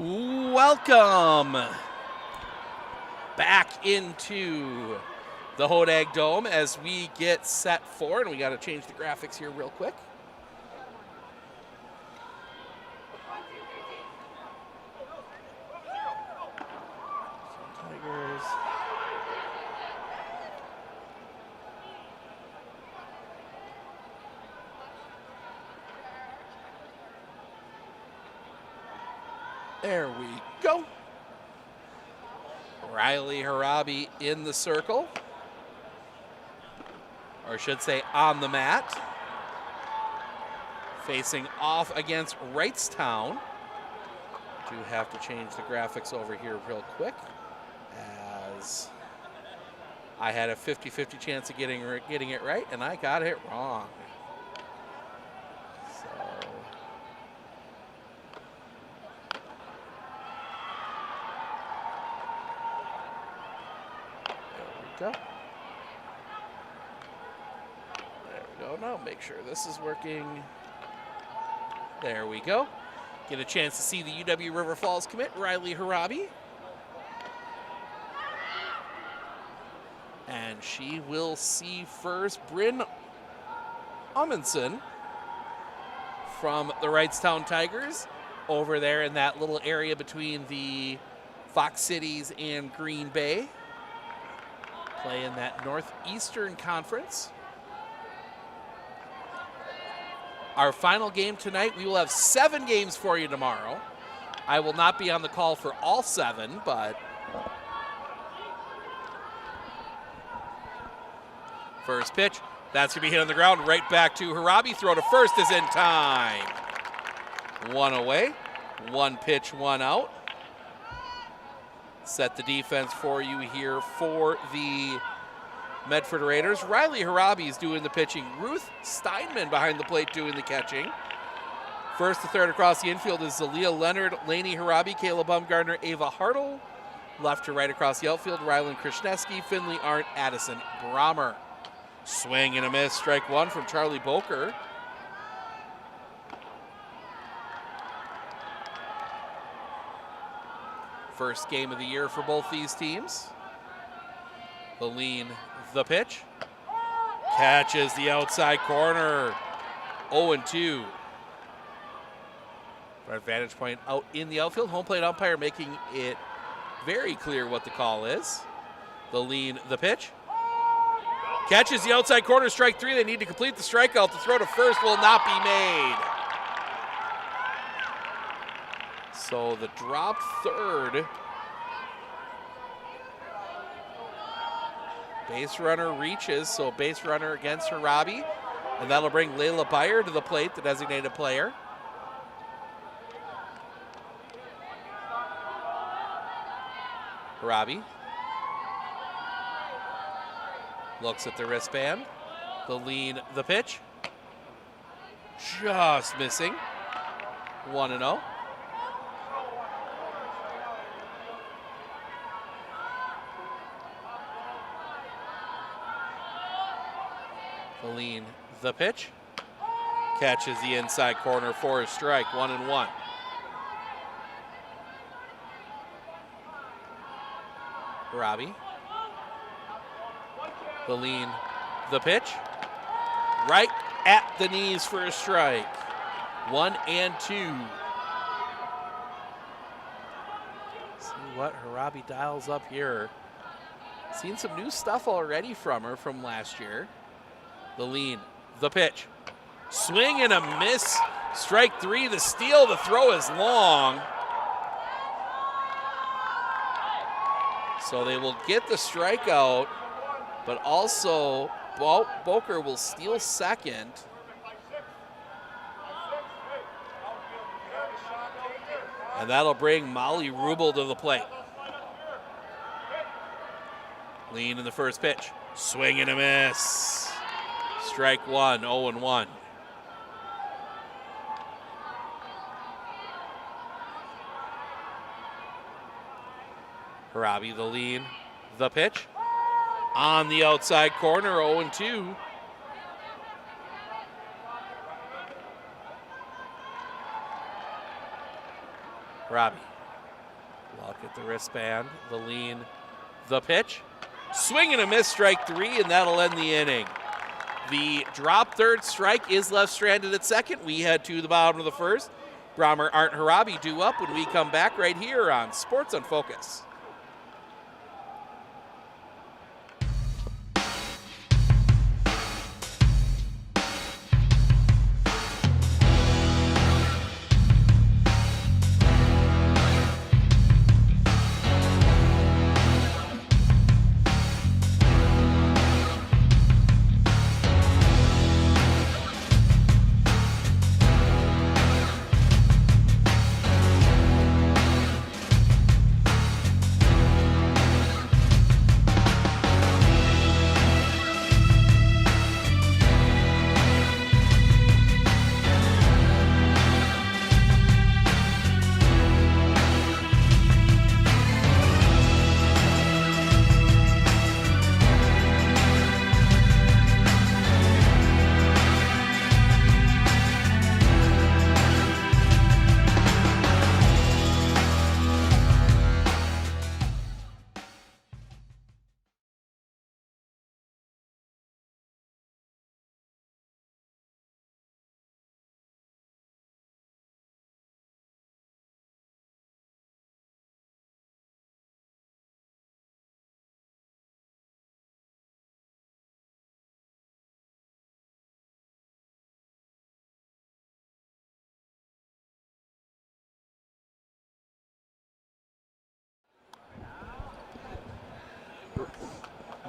Welcome back into the Hodag Dome as we get set for, and we got to change the graphics here real quick. Tigers. There we go. Riley Harabi in the circle, or I should say on the mat, facing off against Wrightstown. Do have to change the graphics over here real quick, as I had a 50-50 chance of getting it right, and I got it wrong. Go. There we go. Now make sure this is working. There we go. Get a chance to see the UW River Falls commit, Riley Harabi. And she will see first Bryn Amundsen from the Wrightstown Tigers over there in that little area between the Fox Cities and Green Bay. Play in that Northeastern Conference. Our final game tonight, we will have 7 games for you tomorrow. I will not be on the call for all 7, but first pitch, that's going to be hit on the ground, right back to Harabi. Throw to first is in time. 1 away, 1 pitch, 1 out. Set the defense for you here for the Medford Raiders. Riley Harabi is doing the pitching. Ruth Steinman behind the plate doing the catching. First to third across the infield is Zalia Leonard, Lainey Harabi, Kayla Bumgardner, Ava Hartle. Left to right across the outfield, Rylan Krishneski, Finley Arndt, Addison Brommer. Swing and a miss, strike 1 from Charlie Boker. First game of the year for both these teams. The lean, the pitch. Catches the outside corner. 0-2. For a vantage point out in the outfield. Home plate umpire making it very clear what the call is. The lean, the pitch. Catches the outside corner, strike 3. They need to complete the strikeout. The throw to first will not be made. So the drop third. Base runner reaches, so base runner against Harabi. And that'll bring Layla Byer to the plate, the designated player. Harabi looks at the wristband. The lean, the pitch. Just missing. 1-0. The lean, the pitch. Catches the inside corner for a strike, 1-1. Harabi. The lean, the pitch. Right at the knees for a strike. 1-2. See what Harabi dials up here. Seen some new stuff already from her from last year. The lean, the pitch. Swing and a miss. Strike 3, the steal, the throw is long. So they will get the strikeout, but also Boker will steal second. And that'll bring Molly Rubel to the plate. Lean in the first pitch. Swing and a miss. Strike 1, 0-1. Harabi, the lean, the pitch. On the outside corner, 0-2. Harabi Look at the wristband, the lean, the pitch. Swing and a miss, strike 3, and that'll end the inning. The drop third strike is left stranded at second. We head to the bottom of the first. Brahmer, Arndt, Harabi due up when we come back right here on Sports on Focus.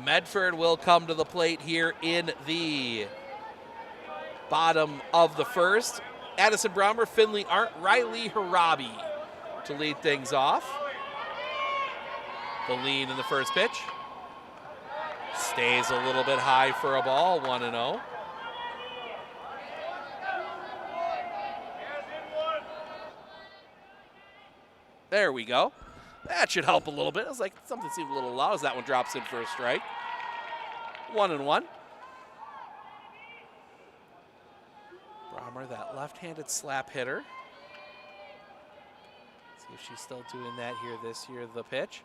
Medford will come to the plate here in the bottom of the first. Addison Brahmer, Finley Arndt, Riley Harabi to lead things off. The lean in the first pitch. Stays a little bit high for a ball, 1-0. There we go. That should help a little bit. It was like something seemed a little low as that one drops in for a strike. 1-1. Brahmer, that left-handed slap hitter. See if she's still doing that here this year. The pitch.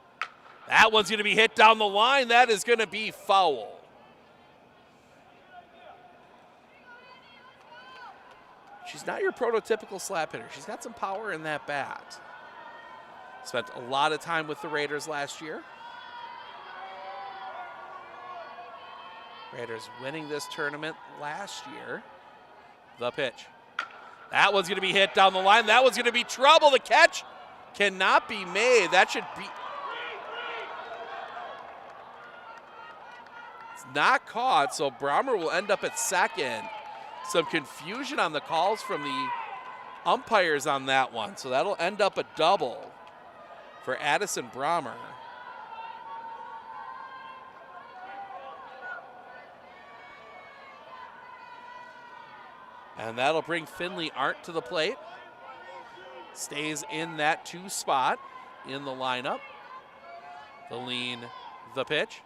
That one's going to be hit down the line. That is going to be foul. She's not your prototypical slap hitter. She's got some power in that bat. Spent a lot of time with the Raiders last year. Raiders winning this tournament last year. The pitch. That one's going to be hit down the line. That one's going to be trouble. The catch cannot be made. That should be... It's not caught, so Brahmer will end up at second. Some confusion on the calls from the umpires on that one, so that'll end up a double for Addison Brahmer. And that'll bring Finley Arndt to the plate. Stays in that 2 spot in the lineup. The lean, the pitch.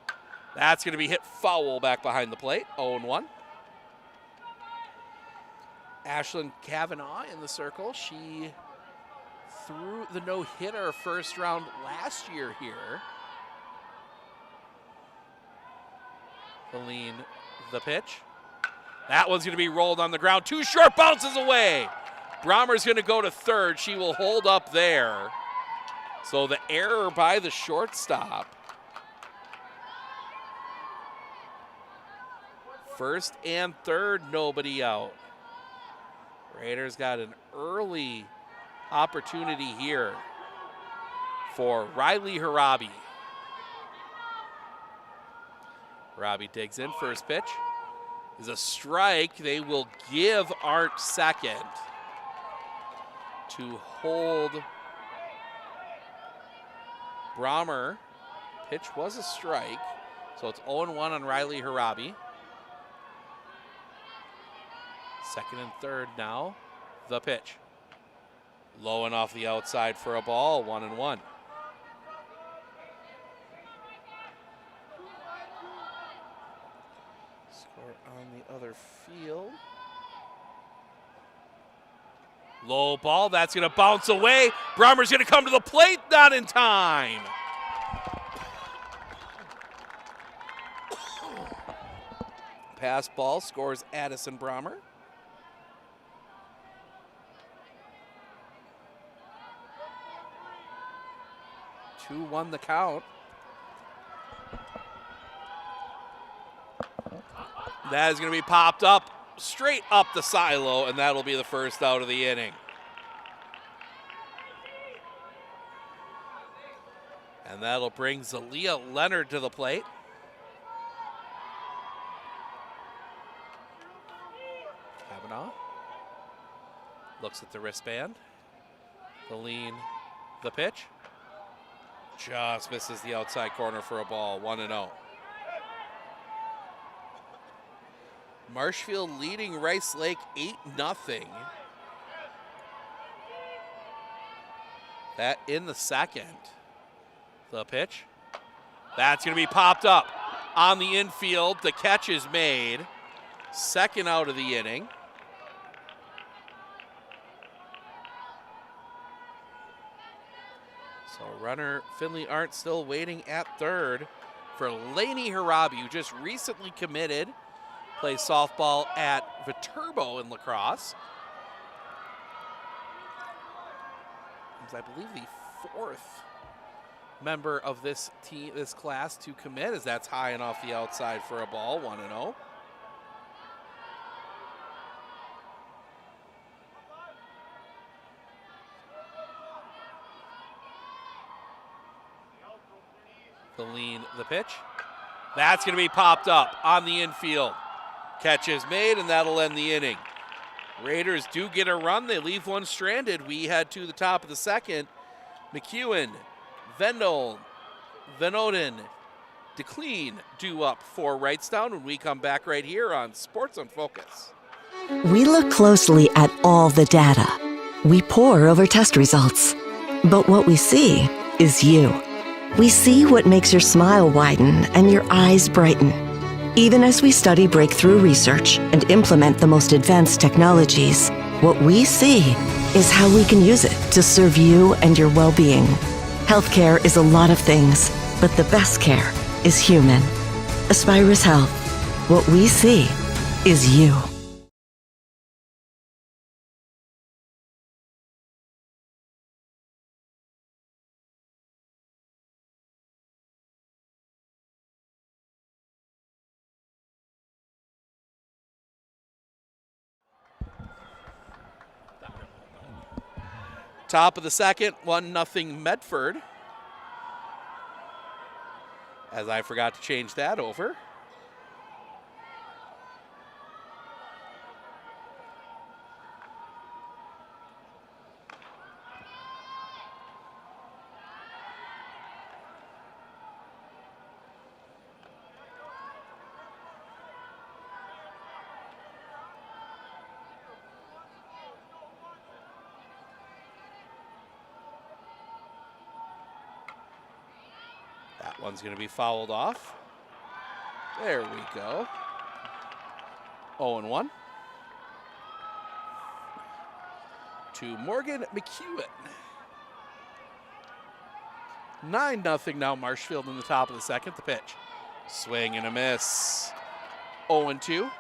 That's going to be hit foul back behind the plate, 0-1. Ashlyn Kavanaugh in the circle. She threw the no-hitter first round last year here. The lean, the pitch. That one's going to be rolled on the ground. 2 short bounces away. Brahmer's going to go to third. She will hold up there. So the error by the shortstop. First and third, nobody out. Raiders got an early opportunity here for Riley Harabi. Harabi digs in, first pitch is a strike. They will give Arndt second to hold Brahmer. Pitch was a strike, so it's 0-1 on Riley Harabi. Second and third now, the pitch. Low and off the outside for a ball, 1-1. Score on the other field. Low ball, that's going to bounce away. Brummer's going to come to the plate, not in time. Pass ball scores Addison Brummer. 2-1 the count. That is going to be popped up, straight up the silo, and that'll be the first out of the inning. And that'll bring Zalia Leonard to the plate. Kavanaugh looks at the wristband. The lean, the pitch. Just misses the outside corner for a ball, 1-0. Marshfield leading Rice Lake 8-0. That in the second. The pitch. That's going to be popped up on the infield. The catch is made. Second out of the inning. So runner Finley Arndt still waiting at third for Laney Harabi, who just recently committed. Plays softball at Viterbo in lacrosse. He's, I believe, the fourth member of this team, this class, to commit, as that's high and off the outside for a ball, 1-0. The lean, the pitch. That's going to be popped up on the infield. Catch is made, and that'll end the inning. Raiders do get a run. They leave one stranded. We head to the top of the second. McEwen, Vendel, Venoden, DeClean due up for Wrightstown when we come back right here on Sports on Focus. We look closely at all the data. We pore over test results. But what we see is you. We see what makes your smile widen and your eyes brighten. Even as we study breakthrough research and implement the most advanced technologies, what we see is how we can use it to serve you and your well-being. Healthcare is a lot of things, but the best care is human. Aspirus Health. What we see is you. Top of the second, 1-0 Medford. As I forgot to change that over. One's going to be fouled off. There we go. 0-1. To Morgan McEwen. 9-0 now Marshfield in the top of the second. The pitch. Swing and a miss. 0-2.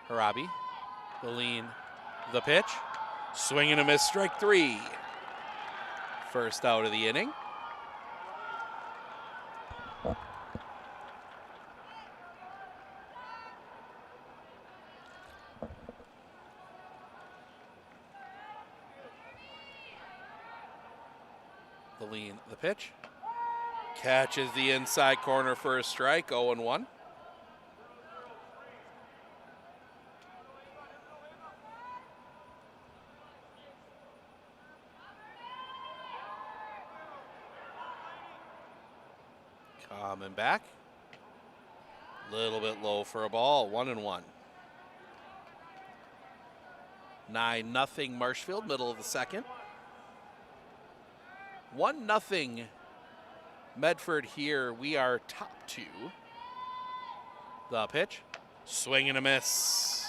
Harabi. The lean, the pitch, swing and a miss, strike three. First out of the inning. The lean, the pitch, catches the inside corner for a strike, 0-1. Coming back. Little bit low for a ball, 1-1. 9-0 Marshfield, middle of the second. 1-0 Medford here, we are top 2. The pitch, swing and a miss.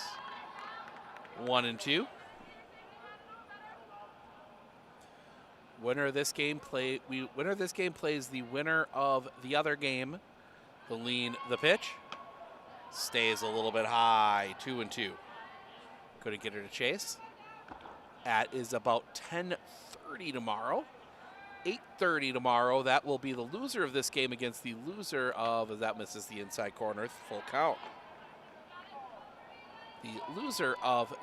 1-2. Winner of this game plays the winner of the other game. The lean, the pitch, stays a little bit high. 2-2. Couldn't get her to chase. That is about 10:30 tomorrow. 8:30 tomorrow. That will be the loser of this game against the loser of, as that misses the inside corner, full count. The loser of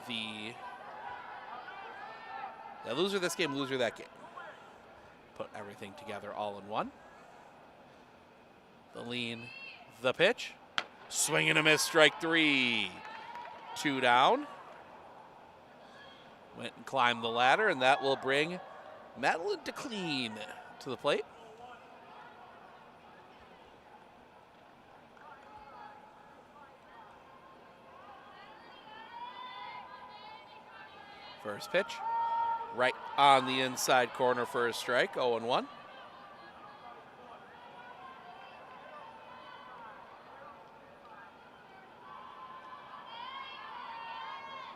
loser of this game, loser of that game. Put everything together all in one. The lean, the pitch, swing and a miss, strike 3. 2 down. Went and climbed the ladder, and that will bring Madeline DeClean to the plate. First pitch, right on the inside corner for a strike, 0-1.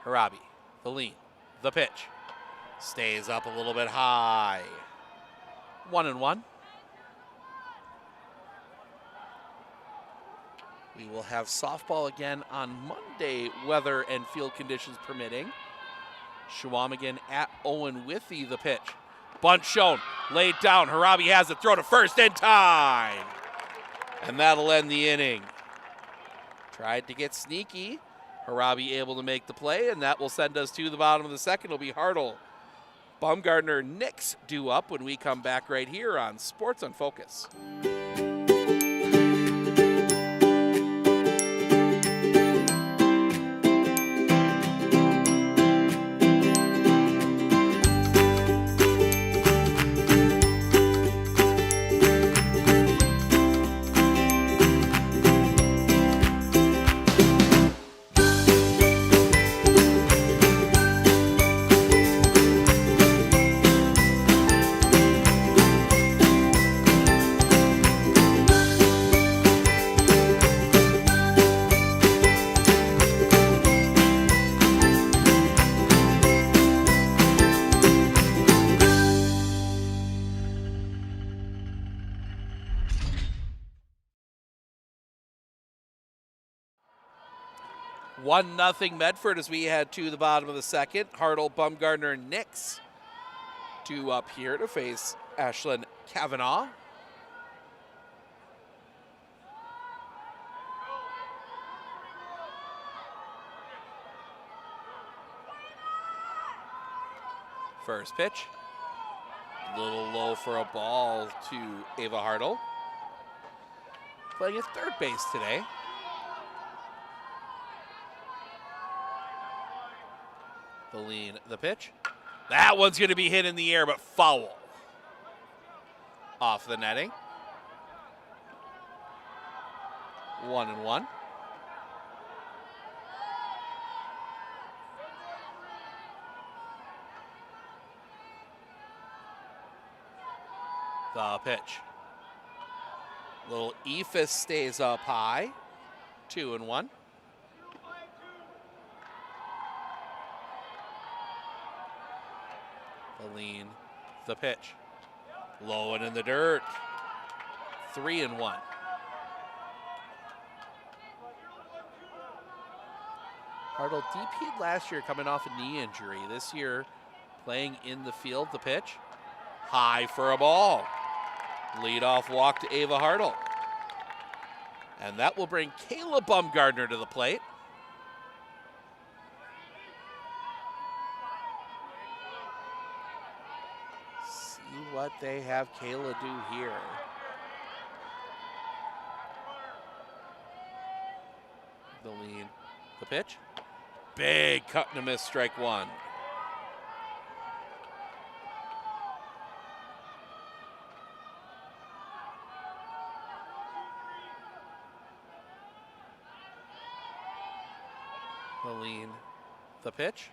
Harabi, the lean, the pitch, stays up a little bit high. 1-1. We will have softball again on Monday, weather and field conditions permitting. Shawamigan at Owen Withy, the pitch. Bunt shown, laid down. Harabi has it, throw to first in time. And that'll end the inning. Tried to get sneaky. Harabi able to make the play, and that will send us to the bottom of the second. It'll be Hartle, Baumgartner, Nix due up when we come back right here on Sports on Focus. One nothing Medford as we head to the bottom of the second. Hartle, Baumgartner, Nix due up here to face Ashlyn Kavanaugh. First pitch, a little low for a ball to Ava Hartle. Playing at third base today. The lean, the pitch. That one's going to be hit in the air, but foul. Off the netting. 1-1. The pitch. Little Ephus stays up high. 2-1. The lean, the pitch. Low and in the dirt. 3-1. Hartle DP'd last year coming off a knee injury. This year playing in the field, the pitch. High for a ball. Leadoff walk to Ava Hartle. And that will bring Kayla Baumgartner to the plate. What they have Kayla do here. The lead, the pitch. Big cut and a miss, strike 1. The lead, the pitch.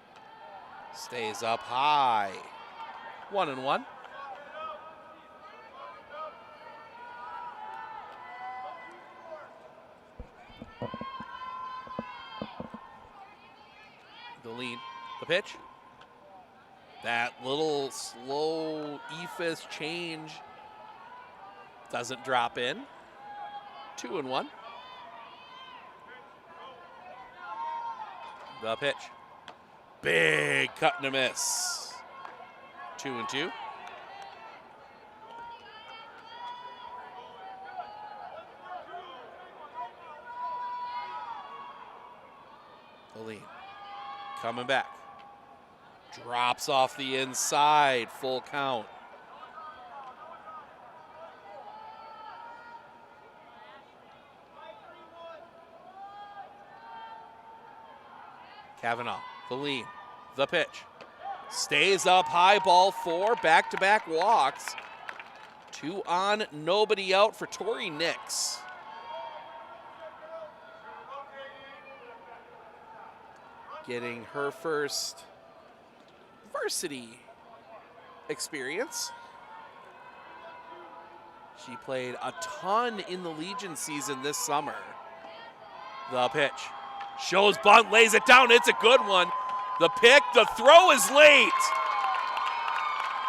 Stays up high. 1-1. The pitch. That little slow ephus change doesn't drop in. 2-1. The pitch. Big cut and a miss. 2-2. Aline coming back. Drops off the inside. Full count. Kavanaugh, the lean, the pitch. Stays up high, ball 4, back-to-back walks. 2 on, nobody out for Tori Nix. Getting her first varsity experience. She played a ton in the Legion season this summer. The pitch. Shows bunt, lays it down. It's a good one. The pick, the throw is late.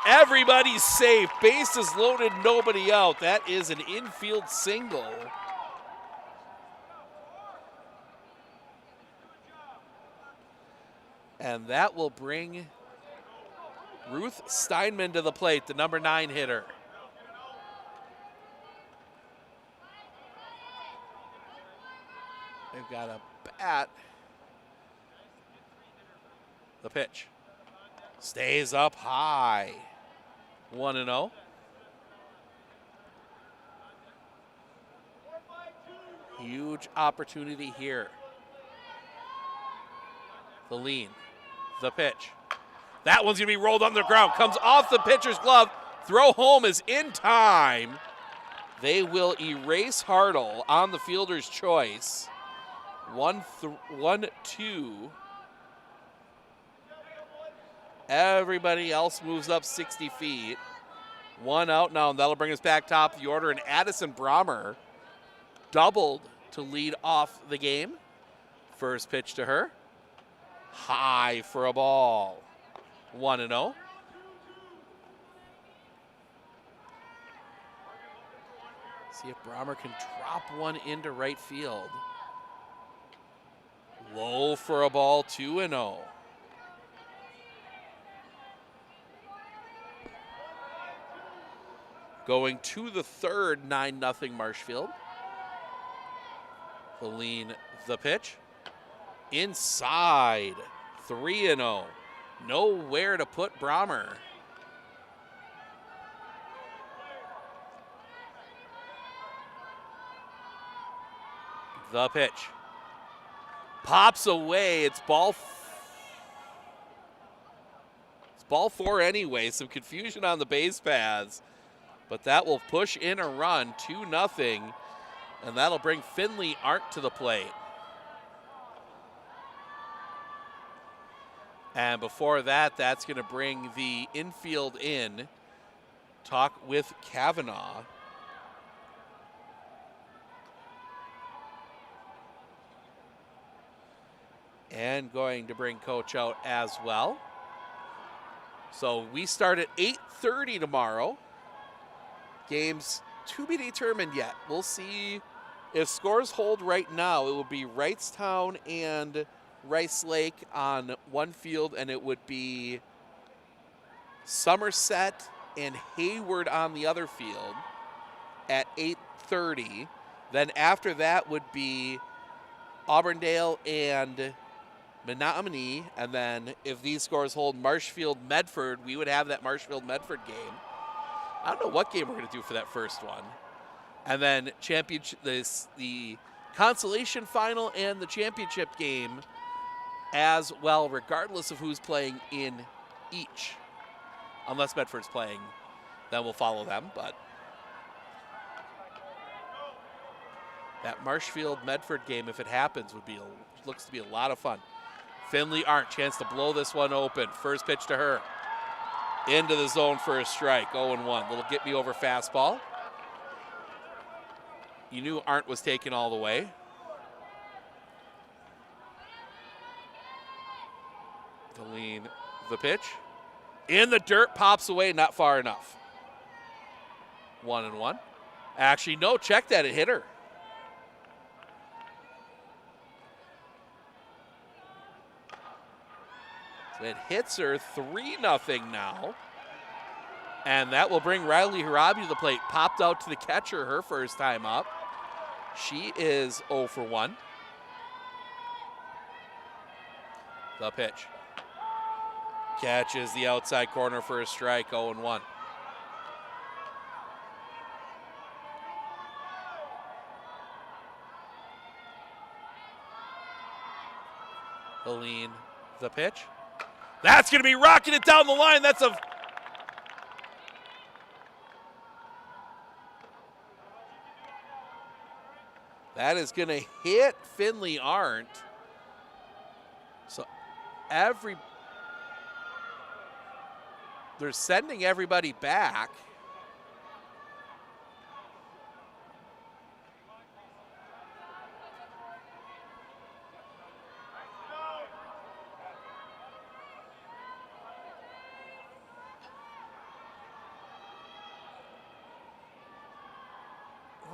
Everybody's safe. Bases loaded, nobody out. That is an infield single. And that will bring Ruth Steinman to the plate, the number 9 hitter. They've got a bat. The pitch. Stays up high. 1-0. Huge opportunity here. The lean. The pitch. That one's going to be rolled on the ground. Comes off the pitcher's glove. Throw home is in time. They will erase Hartle on the fielder's choice. 1-2. Everybody else moves up 60 feet. 1 out now, and that'll bring us back top of the order. And Addison Brommer doubled to lead off the game. First pitch to her. High for a ball. 1-0. See if Brommer can drop one into right field. Low for a ball, 2-0. Going to the third, 9-0 Marshfield. The lean, the pitch. Inside, 3-0. Nowhere to put Brommer. The pitch. Pops away. It's ball 4 anyway. Some confusion on the base paths. But that will push in a run, 2-0. And that'll bring Finley Arndt to the plate. And before that, that's going to bring the infield in. Talk with Kavanaugh. And going to bring Coach out as well. So we start at 8:30 tomorrow. Games to be determined yet. We'll see if scores hold right now. It will be Wrightstown and Rice Lake on one field, and it would be Somerset and Hayward on the other field at 8:30. Then after that would be Auburndale and Menominee, and then if these scores hold, Marshfield-Medford, we would have that Marshfield-Medford game. I don't know what game we're going to do for that first one. And then the consolation final and the championship game as well, regardless of who's playing in each. Unless Medford's playing, then we'll follow them. But that Marshfield-Medford game, if it happens, looks to be a lot of fun. Finley Arndt, chance to blow this one open. First pitch to her. Into the zone for a strike, 0-1. Little get me over fastball. You knew Arndt was taken all the way. To lean the pitch. In the dirt, pops away, not far enough. 1-1. Actually, no, check that, it hit her. So it hits her 3-0 now. And that will bring Riley Harabi to the plate. Popped out to the catcher her first time up. She is 0 for 1. The pitch. Catches the outside corner for a strike, 0-1. Helene, the pitch. That's going to be rocking it down the line. That's a... That is going to hit Finley Arndt. So they're sending everybody back.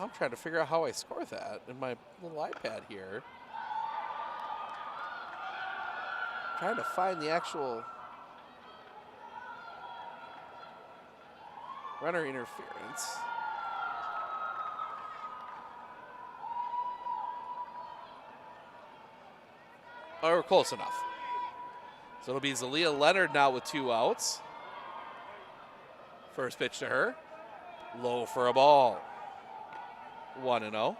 I'm trying to figure out how I score that in my little iPad here. Trying to find the actual runner interference. Oh, we're close enough. So it'll be Zalia Leonard now with 2 outs. First pitch to her. Low for a ball. 1-0.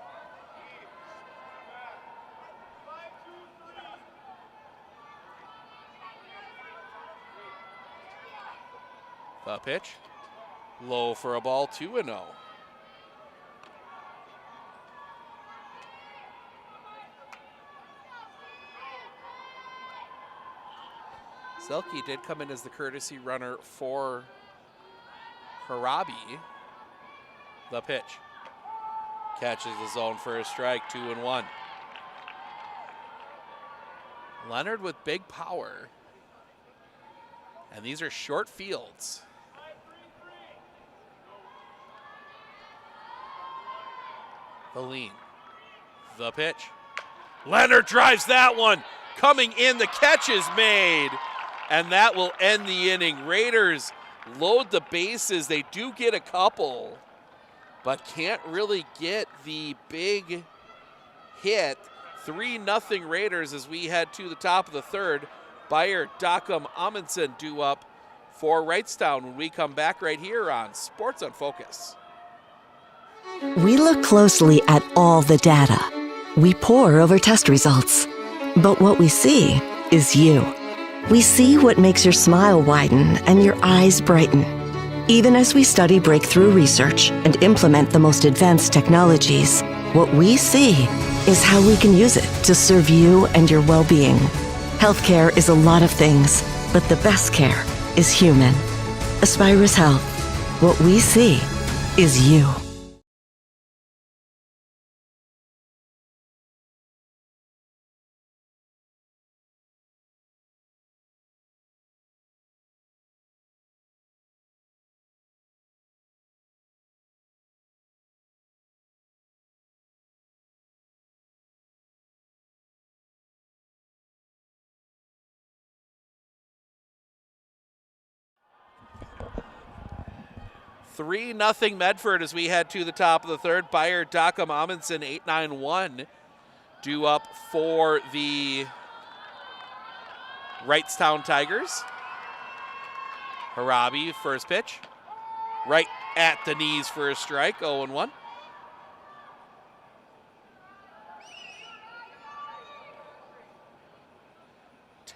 The pitch. Low for a ball, 2-0. Selke did come in as the courtesy runner for Harabi. The pitch. Catches the zone for a strike, 2-1. Leonard with big power. And these are short fields. The lean. The pitch. Leonard drives that one. Coming in, the catch is made. And that will end the inning. Raiders load the bases. They do get a couple, but can't really get the big hit. 3-0 Raiders as we head to the top of the third. Bayer, Dockham, Amundsen due up for Wrightstown when we come back right here on Sports on Focus. We look closely at all the data. We pore over test results. But what we see is you. We see what makes your smile widen and your eyes brighten. Even as we study breakthrough research and implement the most advanced technologies, what we see is how we can use it to serve you and your well-being. Healthcare is a lot of things, but the best care is human. Aspirus Health. What we see is you. Three 0 Medford as we head to the top of the third. Bayer, Dockham, Amundsen, 8-9-1 due up for the Wrightstown Tigers. Harabi, first pitch. Right at the knees for a strike, 0-1.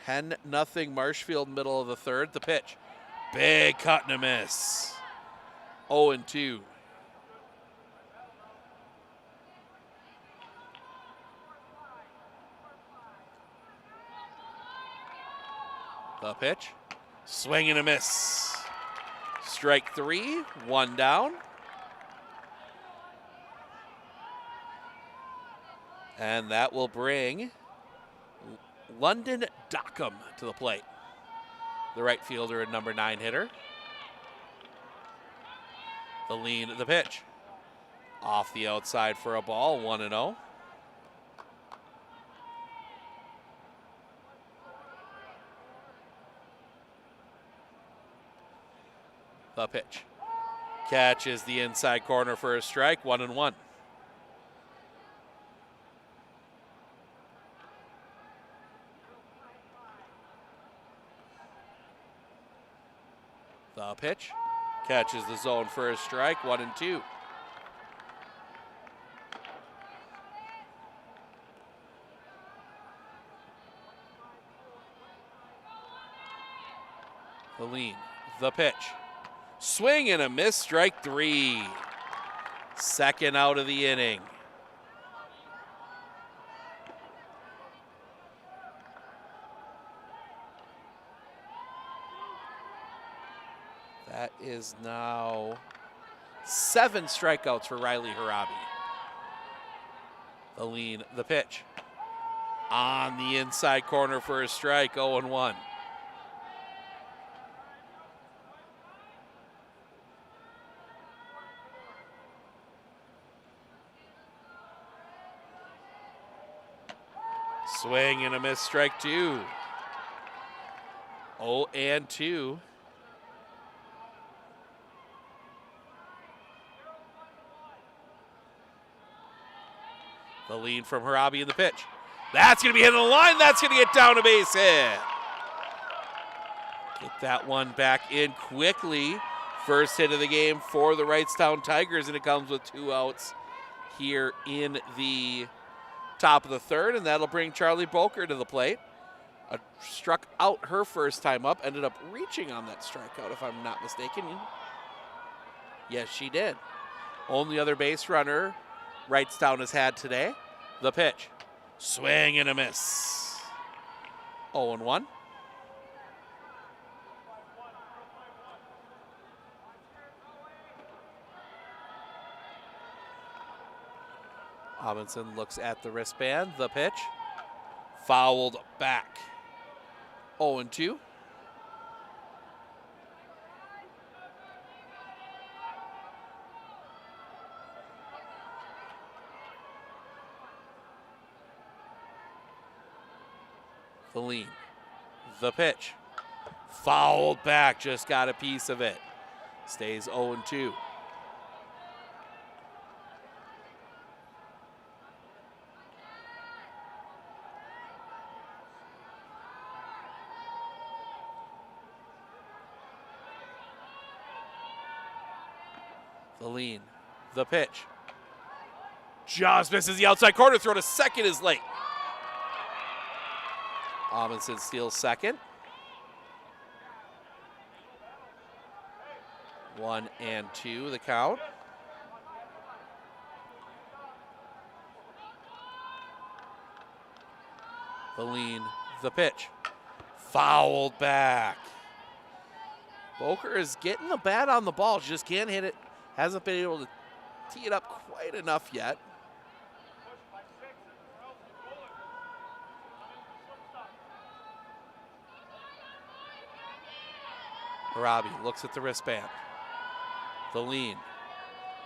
(10-0) Marshfield, middle of the third. The pitch. Big cut and a miss. 0-2. The pitch. Swing and a miss. Strike 3, 1 down. And that will bring London Dockham to the plate. the right fielder and number 9 hitter. The lean, the pitch. Off the outside for a ball, 1-0. The pitch. Catches the inside corner for a strike, 1-1. The pitch. Catches the zone for a strike, 1-2. The lean, the pitch. Swing and a miss, strike 3. Second out of the inning. That is now 7 strikeouts for Riley Harabi. The lean, the pitch. On the inside corner for a strike, 0-1. Swing and a miss, strike 2. 0-2. The lead from Harabi in the pitch. That's going to be hitting the line. That's going to get down a base hit. Get that one back in quickly. First hit of the game for the Wrightstown Tigers, and it comes with 2 outs here in the top of the third, and that'll bring Charlie Boker to the plate. Struck out her first time up, ended up reaching on that strikeout, if I'm not mistaken. Yes, she did. Only other base runner Wrightstown has had today. The pitch. Swing and a miss. 0-1. Robinson looks at the wristband. The pitch. Fouled back. 0-2. The lean. The pitch. Fouled back. Just got a piece of it. Stays 0-2. The lean. The pitch. Just misses the outside corner. Throw to second is late. Robinson steals second. 1-2 the count. The lean, the pitch. Fouled back. Boker is getting the bat on the ball, just can't hit it. Hasn't been able to tee it up quite enough yet. Harabi looks at the wristband. The lean.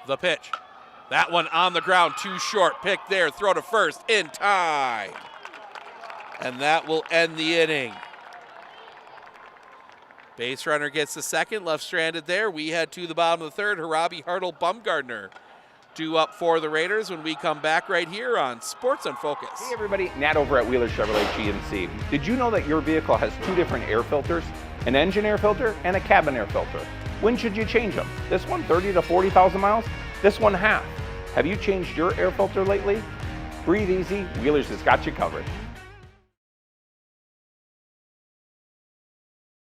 The pitch. That one on the ground, too short. Pick there, throw to first in time. And that will end the inning. Base runner gets the second, left stranded there. We head to the bottom of the third. Harabi, Hartle, Bumgardner due up for the Raiders when we come back right here on Sports on Focus. Hey everybody, Nat over at Wheeler Chevrolet GMC. Did you know that your vehicle has 2 different air filters? An engine air filter and a cabin air filter. When should you change them? This one 30 to 40,000 miles? This one half. Have you changed your air filter lately? Breathe easy, Wheeler's has got you covered.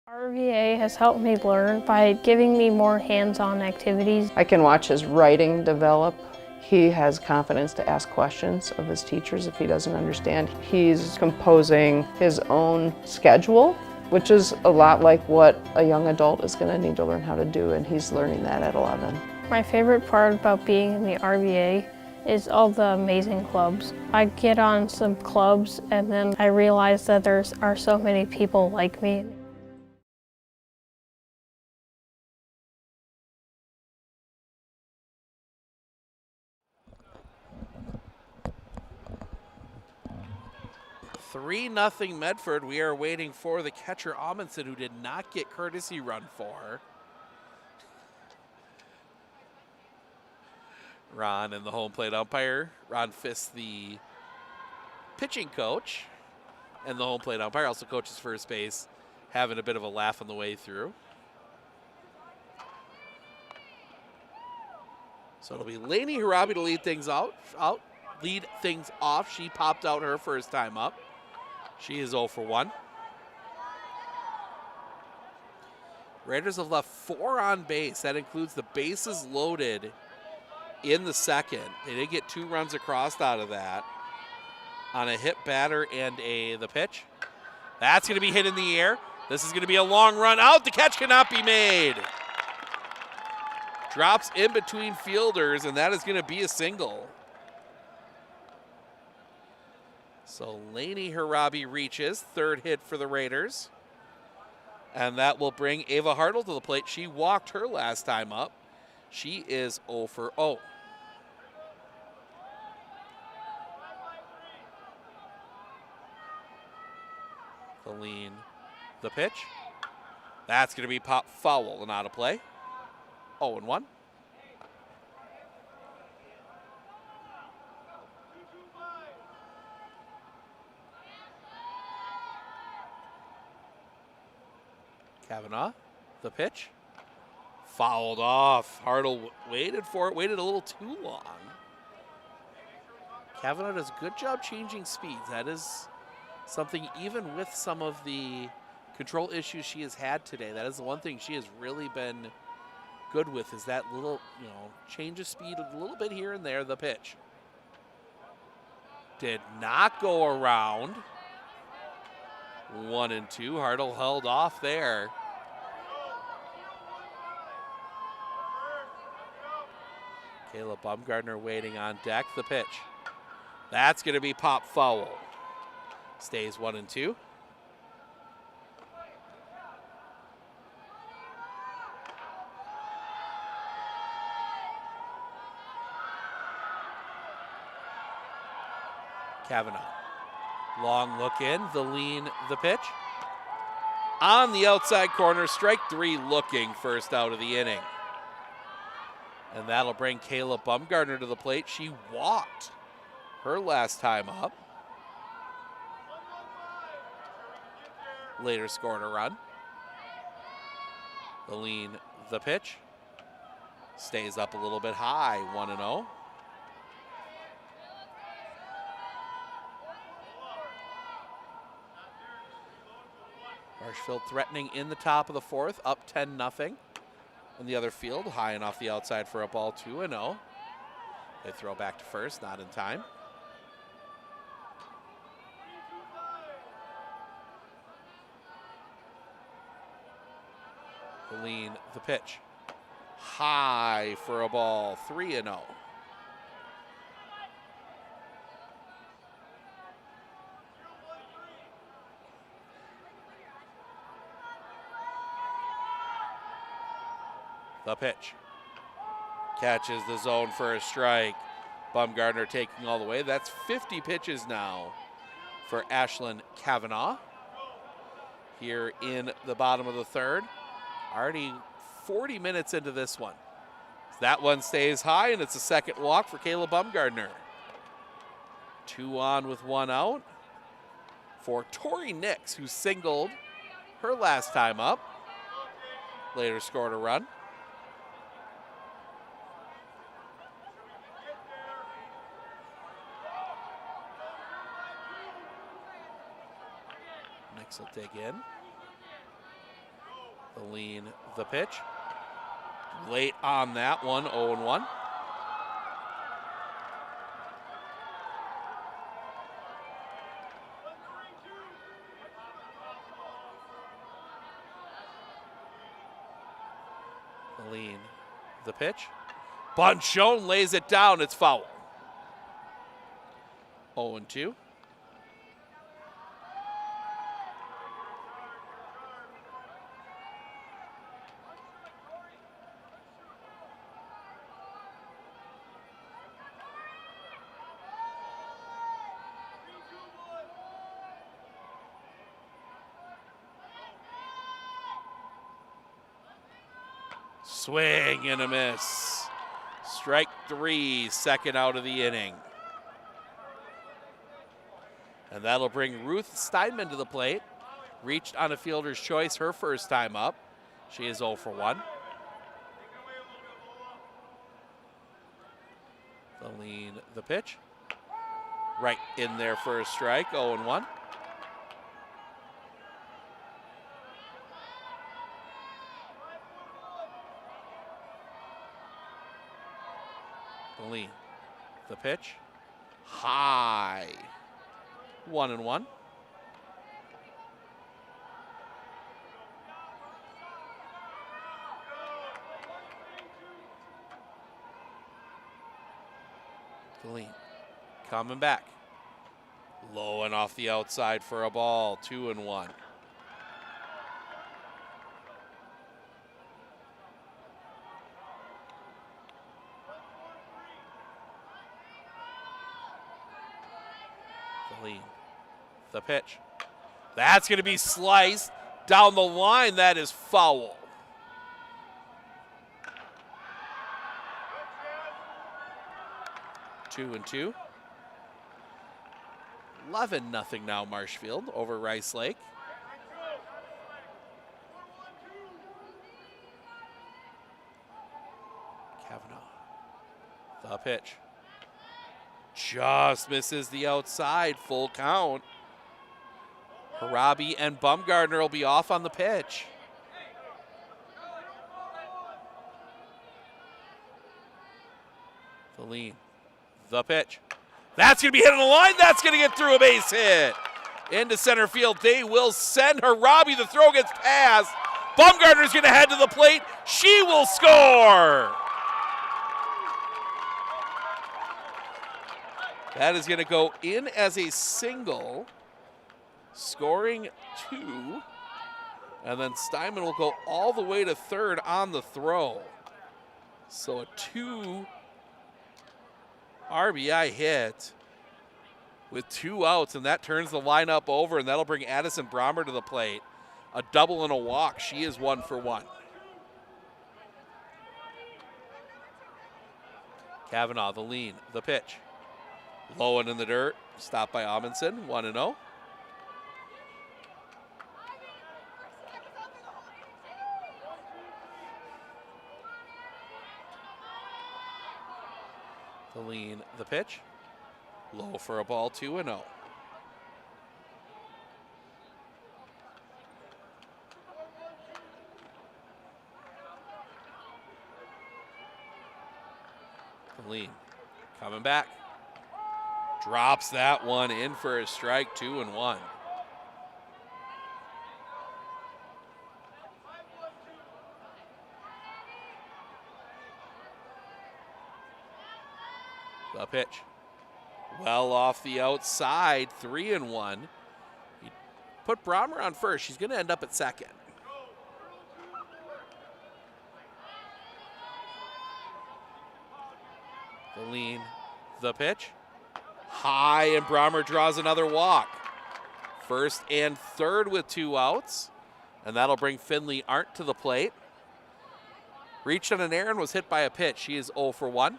RVA has helped me learn by giving me more hands-on activities. I can watch his writing develop. He has confidence to ask questions of his teachers if he doesn't understand. He's composing his own schedule, which is a lot like what a young adult is going to need to learn how to do, and he's learning that at 11. My favorite part about being in the RVA is all the amazing clubs. I get on some clubs and then I realize that there are so many people like me. 3-0 Medford. We are waiting for the catcher Amundsen, who did not get courtesy run for. Ron and the home plate umpire. Ron Fisk, the pitching coach, and the home plate umpire also coaches first base, having a bit of a laugh on the way through. So it'll be Lainey Harabi to lead things lead things off. She popped out her first time up. She is 0 for 1. Raiders have left 4 on base. That includes the bases loaded in the second. They did get 2 runs across out of that on a hit batter and the pitch. That's going to be hit in the air. This is going to be a long run out. The catch cannot be made. Drops in between fielders, and that is going to be a single. So Lainey Harabi reaches, 3rd hit for the Raiders. And that will bring Ava Hartle to the plate. She walked her last time up. She is 0 for 0. Colleen, the pitch. That's going to be pop foul and out of play. 0 and 1. Kavanaugh, the pitch. Fouled off. Hartle waited for it, waited a little too long. Kavanaugh does a good job changing speeds. That is something, even with some of the control issues she has had today, that is the one thing she has really been good with, is that little, change of speed a little bit here and there. The pitch did not go around. 1 and 2. Hartle held off there. Kayla Bumgardner waiting on deck. The pitch. That's going to be pop foul. Stays 1 and 2. Kavanaugh. Long look in, the lean, the pitch. On the outside corner, strike 3 looking, first out of the inning. And that'll bring Kayla Bumgardner to the plate. She walked her last time up. Later scored a run. The lean, the pitch. Stays up a little bit high, 1 and 0. Marshfield threatening in the top of the 4th, up 10-0. In the other field, high and off the outside for a ball, 2 and 0. They throw back to first, not in time. The lean, the pitch. High for a ball, 3 and 0. The pitch. Catches the zone for a strike. Bumgardner taking all the way. That's 50 pitches now for Ashlyn Kavanaugh here in the bottom of the 3rd. Already 40 minutes into this one. That one stays high, and it's a second walk for Kayla Bumgardner. 2 on with 1 out for Tori Nix, who singled her last time up. Later scored a run. Will dig in. The lean, the pitch. Late on that one, 0 and 1. The lean, the pitch. Bonchon lays it down, it's foul. 0 and 2. Swing and a miss. Strike 3, second out of the inning. And that'll bring Ruth Steinman to the plate. Reached on a fielder's choice her first time up. She is 0 for 1. The lean, the pitch. Right in there for a strike, 0 and 1. The lean, the pitch. High. 1 and 1. Lean coming back. Low and off the outside for a ball. 2 and 1. The lean. The pitch. That's going to be sliced down the line. That is foul. 2 and 2. 11-0 now Marshfield over Rice Lake. Kavanaugh. The pitch. Just misses the outside. Full count. Harabi and Bumgardner will be off on the pitch. The lean. The pitch. That's going to be hit on the line. That's going to get through a base hit. Into center field. They will send Harabi. The throw gets past. Bumgardner's going to head to the plate. She will score. That is going to go in as a single. Scoring 2. And then Steinman will go all the way to third on the throw. So a 2 RBI hit with 2 outs, and that turns the lineup over, and that'll bring Addison Brommer to the plate. A double and a walk. She is 1 for 1. Kavanaugh, the lean, the pitch. Low and in the dirt. Stopped by Amundsen. 1 and 0. The lean, the pitch. Low for a ball, 2 and 0. The lean coming back. Drops that one in for a strike, 2 and 1. The pitch. Well off the outside, 3 and 1. You put Brommer on first. She's going to end up at second. The lean, the pitch. High, and Brommer draws another walk. First and third with 2 outs. And that'll bring Finley Arndt to the plate. Reached on an errand, was hit by a pitch. She is 0 for 1.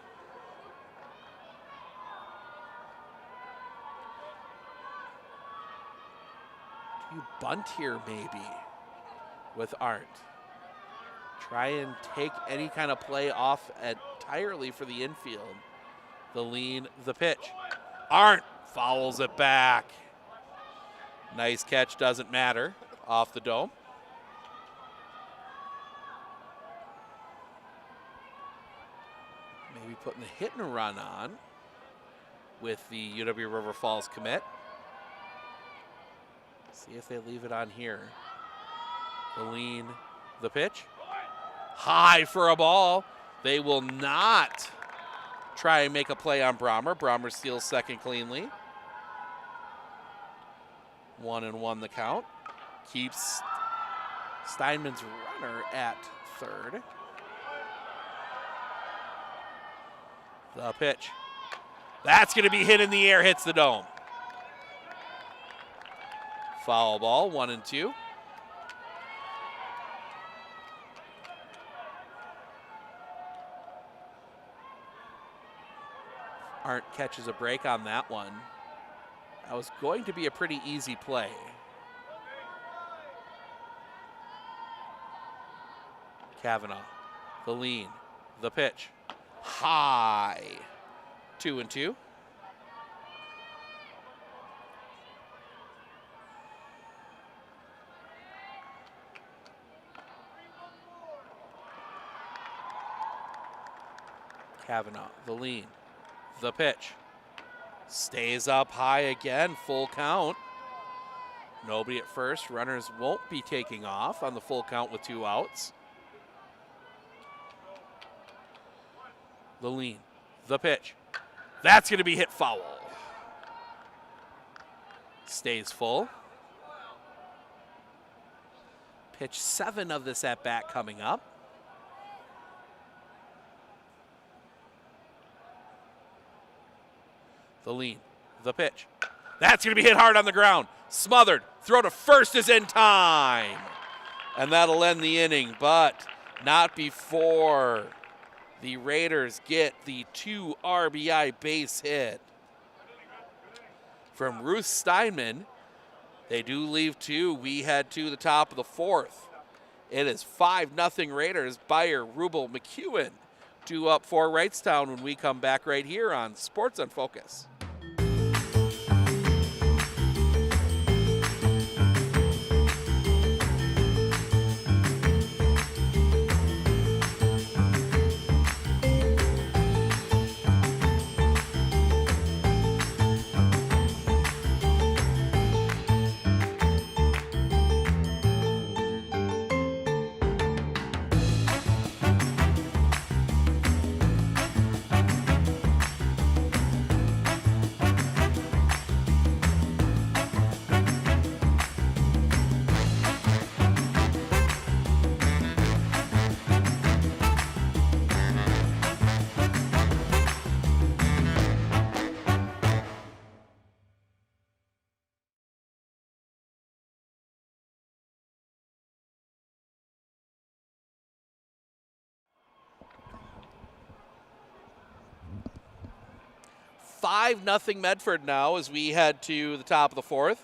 You bunt here maybe with Arndt. Try and take any kind of play off entirely for the infield. The lean, the pitch. Arndt fouls it back. Nice catch, doesn't matter. Off the dome. Maybe putting the hit and run on with the UW River Falls commit. See if they leave it on here. The lean, the pitch. High for a ball. They will not try and make a play on Brommer. Brommer steals second cleanly. 1 and 1 the count. Keeps Steinman's runner at third. The pitch. That's going to be hit in the air, hits the dome. Foul ball, 1 and 2. Arndt catches a break on that one. That was going to be a pretty easy play. Kavanaugh, the lean, the pitch. High. 2-2. Kavanaugh, the lean, the pitch. Stays up high again, full count. Nobody at first. Runners won't be taking off on the full count with 2 outs. The lean, the pitch. That's going to be hit foul. Stays full. Pitch 7 of this at bat coming up. The lean, the pitch. That's going to be hit hard on the ground. Smothered. Throw to first is in time. And that'll end the inning, but not before the Raiders get the 2 RBI base hit. From Ruth Steinman, they do leave 2. We head to the top of the 4th. It is 5-0 Raiders. Beyer, Rubel, McEwen 2 up for Wrightstown when we come back right here on Sports on Focus. Five-0 Medford now as we head to the top of the 4th.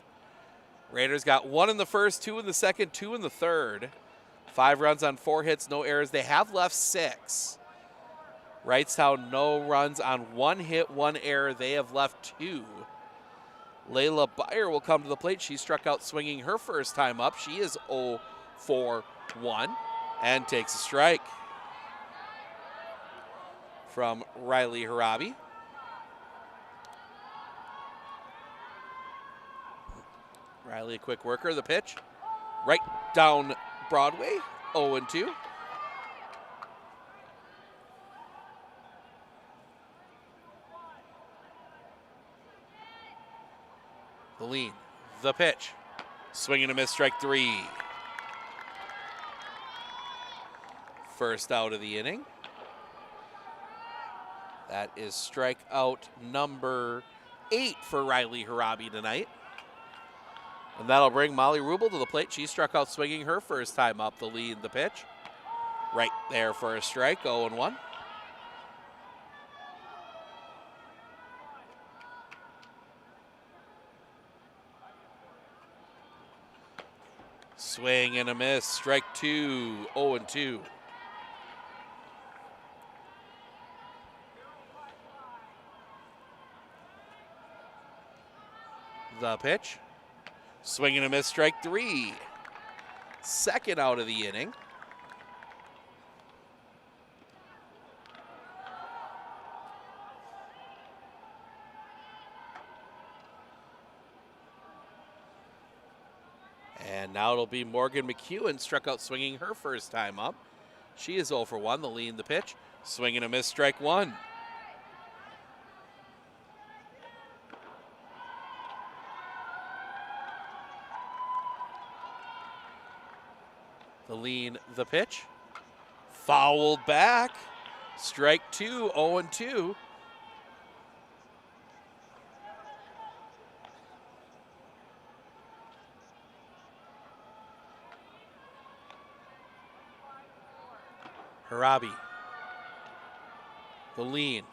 Raiders got 1 in the first, 2 in the second, 2 in the third. 5 runs on 4 hits, no errors. They have left 6. Wrightstown, no runs on 1 hit, 1 error. They have left 2. Layla Beyer will come to the plate. She struck out swinging her first time up. She is 0 for 1 and takes a strike from Riley Harabi. Riley, a quick worker. The pitch right down Broadway, 0-2. The lean, the pitch. Swing and a miss, strike 3. First out of the inning. That is strikeout number 8 for Riley Harabi tonight. And that'll bring Molly Rubel to the plate. She struck out swinging her first time up. The lead, the pitch. Right there for a strike, 0-1. Swing and a miss, strike 2, 0-2. The pitch. Swing and a miss, strike 3. Second out of the inning. And now it'll be Morgan McEwen, struck out swinging her first time up. She is 0 for 1, the lead, the pitch. Swing and a miss, strike 1. The lean, the pitch. Fouled back. Strike 2, 0-2. Harabi. The lean.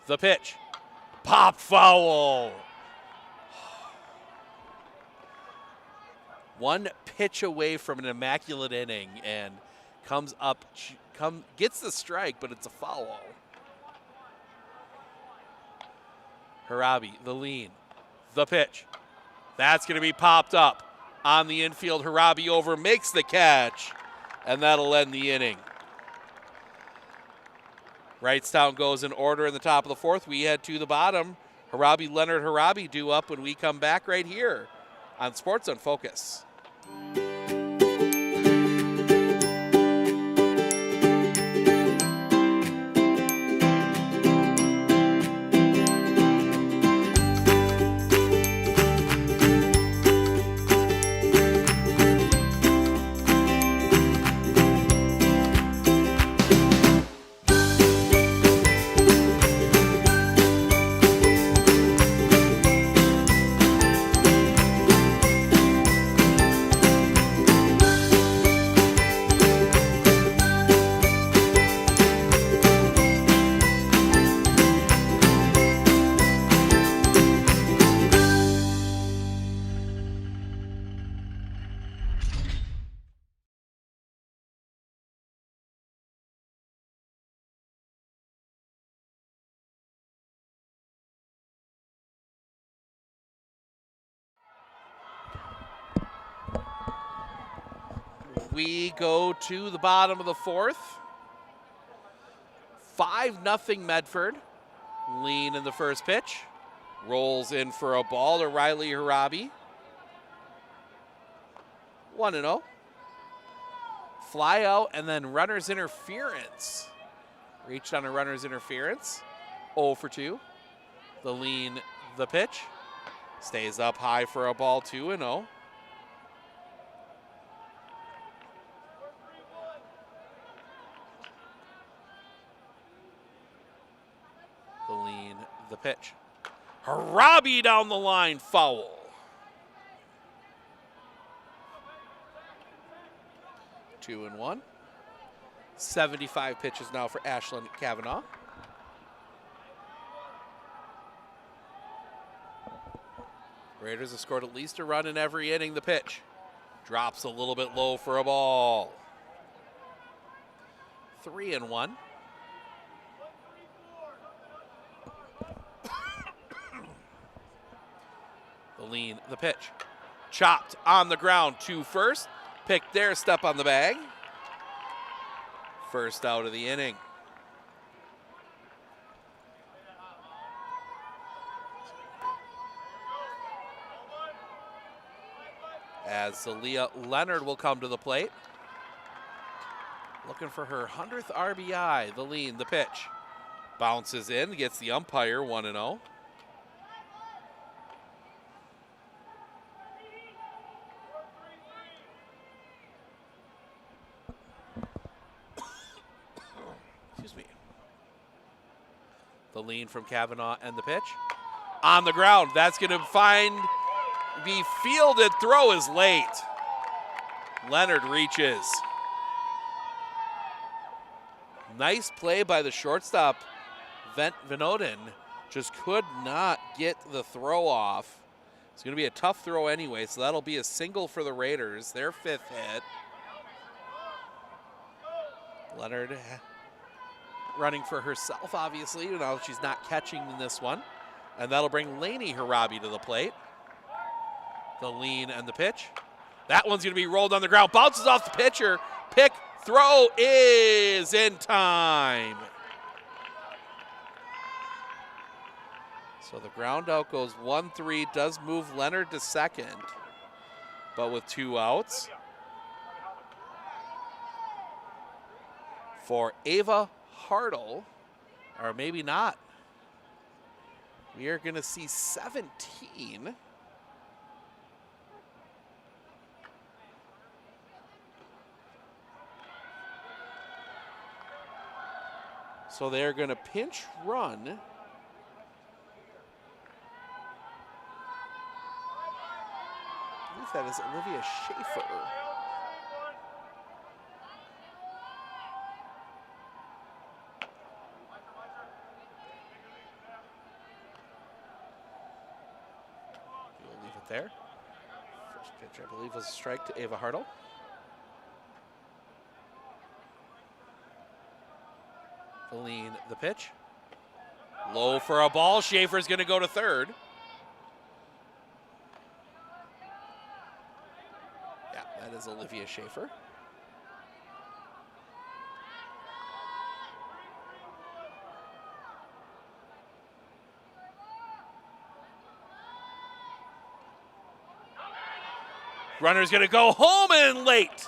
The pitch. Pop foul. One pitch away from an immaculate inning and comes up, gets the strike, but it's a foul. Harabi, the lean, the pitch. That's going to be popped up on the infield. Harabi over, makes the catch, and that'll end the inning. Wrightstown goes in order in the top of the fourth. We head to the bottom. Harabi, Leonard Harabi due up when we come back right here on Sports on Focus. We go to the bottom of the fourth. 5-0 Medford. Lean in the first pitch. Rolls in for a ball to Riley Harabi. 1-0. Fly out and then runner's interference. Reached on a runner's interference. 0 for 2. The lean, the pitch. Stays up high for a ball, 2-0. The lean, the pitch. Harabi down the line, foul. Two and 1. 75 pitches now for Ashlyn Kavanaugh. Raiders have scored at least a run in every inning. The pitch drops a little bit low for a ball. 3 and 1. The lean, the pitch. Chopped on the ground to first. Picked there, step on the bag. First out of the inning. As Celia Leonard will come to the plate. Looking for her 100th RBI. The lean, the pitch. Bounces in, gets the umpire, 1-0. Excuse me. The lean from Kavanaugh and the pitch. On the ground, that's going to be fielded. Throw is late. Leonard reaches. Nice play by the shortstop, Venoden. Just could not get the throw off. It's going to be a tough throw anyway, so that'll be a single for the Raiders, their 5th hit. Leonard running for herself, obviously. Now she's not catching in this one. And that'll bring Lainey Harabi to the plate. The lean and the pitch. That one's going to be rolled on the ground. Bounces off the pitcher. Pick, throw is in time. So the ground out goes 1-3. Does move Leonard to second, but with 2 outs. For Ava Hartle, or maybe not. We are going to see 17. So they're going to pinch run. I believe that is Olivia Schaefer. there. First pitch, I believe, was a strike to Ava Hartle. Feline, the pitch. Low for a ball. Schaefer's going to go to third. Yeah, that is Olivia Schaefer. Runner's going to go home and late.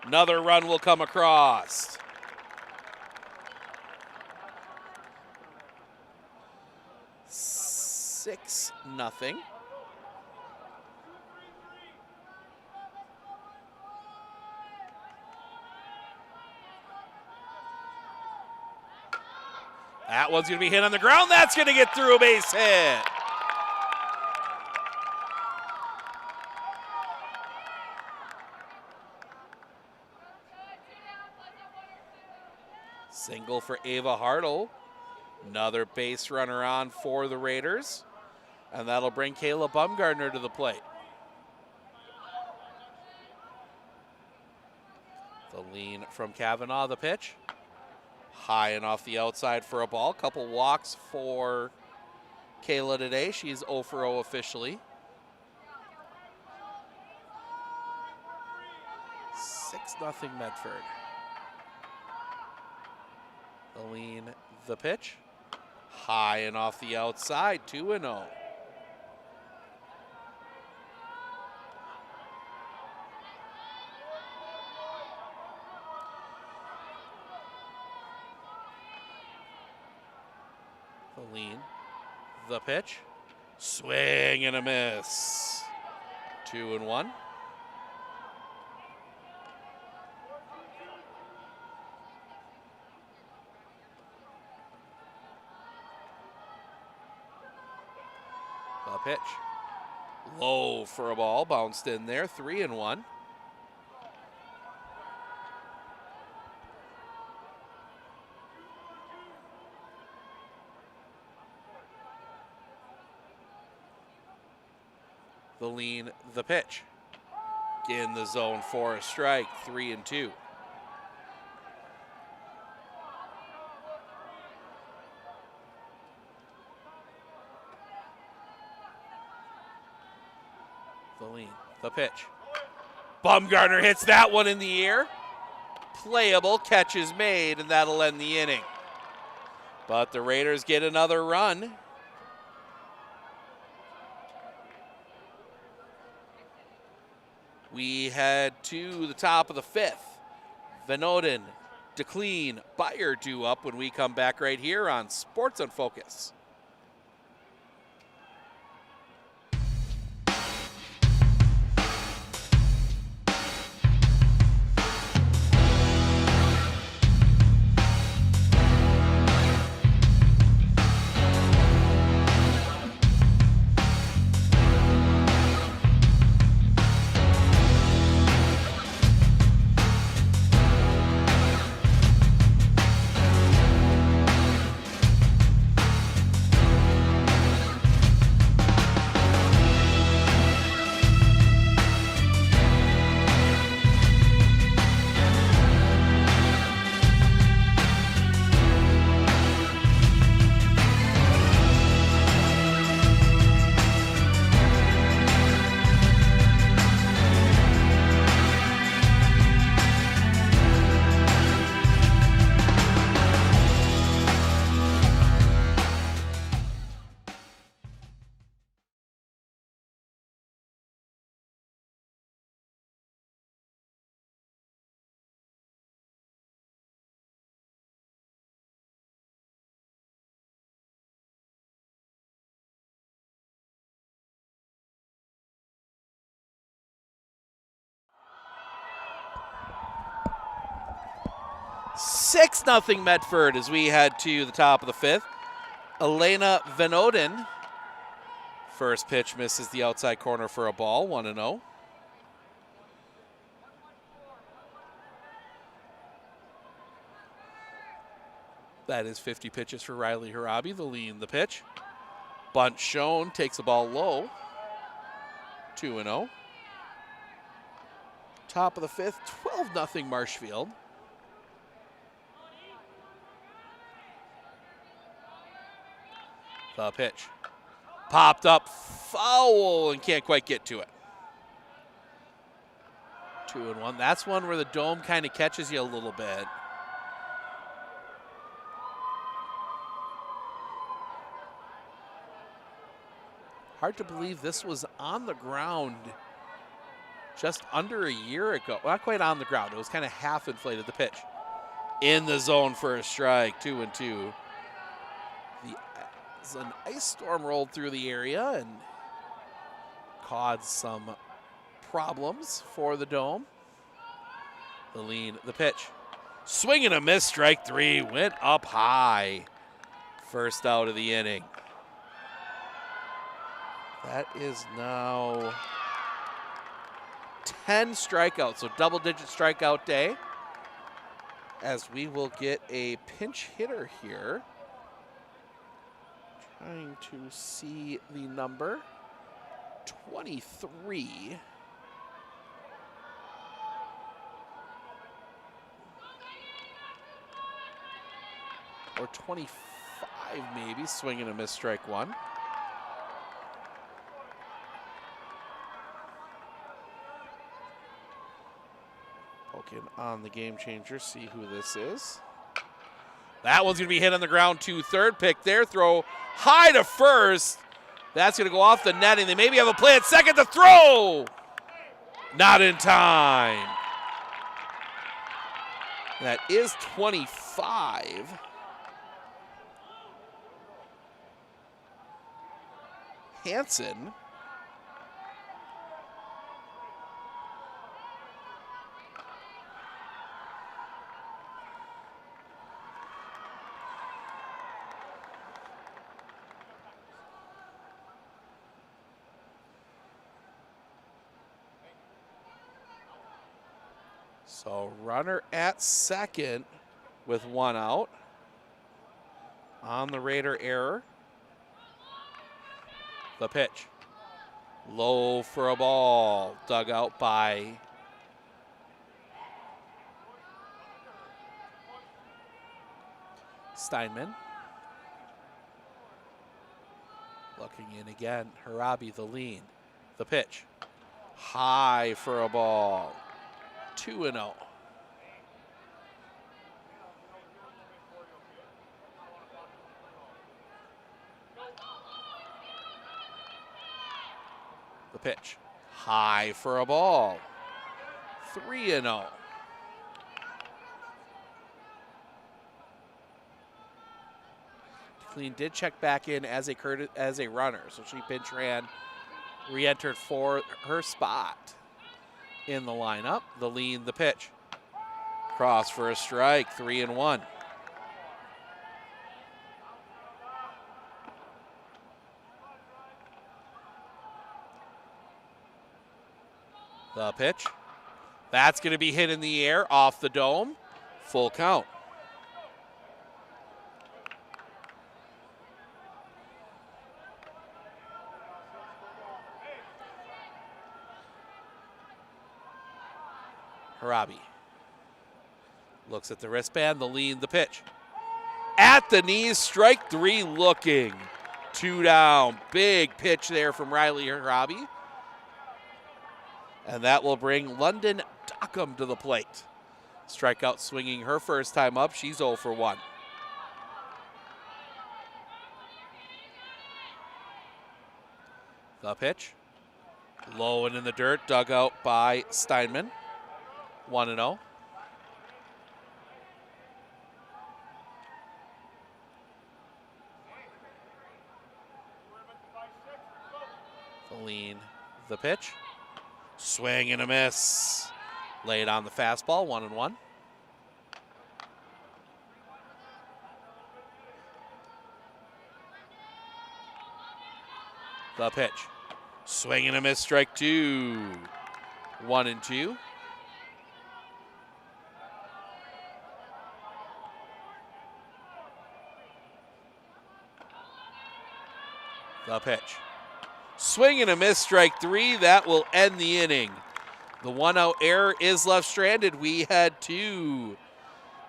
Another run will come across. Six, nothing. That one's going to be hit on the ground. That's going to get through a base hit. Single for Ava Hartle. Another base runner on for the Raiders. And that'll bring Kayla Bumgardner to the plate. The lean from Kavanaugh, the pitch. High and off the outside for a ball. Couple walks for Kayla today. She's 0 for 0 officially. 6-0 Medford. The lean, the pitch. High and off the outside, 2-0. The lean, the pitch. Swing and a miss. 2-1. The pitch. Low for a ball, bounced in there, 3-1. The lean, the pitch. In the zone for a strike, 3-2. The lean, the pitch. Bumgardner hits that one in the air. Playable, catch is made, and that'll end the inning. But the Raiders get another run. We head to the top of the fifth. Van Oden, DeClean, Byer due up when we come back right here on Sports on Focus. Six nothing Medford as we head to the top of the fifth. Elena Van Oden. First pitch misses the outside corner for a ball, 1-0. That is 50 pitches for Riley Harabi, the lean, the pitch. Bunt shown, takes the ball low. 2-0. Top of the fifth, 12-0 Marshfield. The pitch. Popped up, foul, and can't quite get to it. 2-1. That's one where the dome kind of catches you a little bit. Hard to believe this was on the ground just under a year ago. Well, not quite on the ground. It was kind of half inflated. The pitch in the zone for a strike. 2-2. An ice storm rolled through the area and caused some problems for the dome. The lean, the pitch. Swing and a miss, strike three. Went up high. First out of the inning. That is now 10 strikeouts, so double-digit strikeout day. As we will get a pinch hitter here. Trying to see the number. 23. Or 25 maybe, swing and a miss, strike one. Poking on the game changer, see who this is. That one's going to be hit on the ground to third. Pick their throw high to first. That's going to go off the netting. They maybe have a play at second to throw. Not in time. That is 25. Hanson. So runner at second with one out. On the Raider error. The pitch. Low for a ball. Dug out by Steinman. Looking in again. Harabi, the lean. The pitch. High for a ball. 2-0. The pitch. High for a ball. 3-0. Clean did check back in as a runner, so she pinch ran, re-entered for her spot in the lineup. The lean, the pitch. Cross for a strike, 3-1. The pitch. That's going to be hit in the air off the dome. Full count. Harabi looks at the wristband, the lean, the pitch. At the knees, strike three looking. 2 down. Big pitch there from Riley Harabi. And that will bring London Dockham to the plate. Strikeout swinging her first time up. She's 0 for 1. The pitch. Low and in the dirt, dug out by Steinman. 1-0. The lean, the pitch. Swing and a miss. Laid on the fastball, 1-1. The pitch. Swing and a miss, strike two. 1-2. The pitch. Swing and a miss, strike 3. That will end the inning. The 1-out error is left stranded. We head to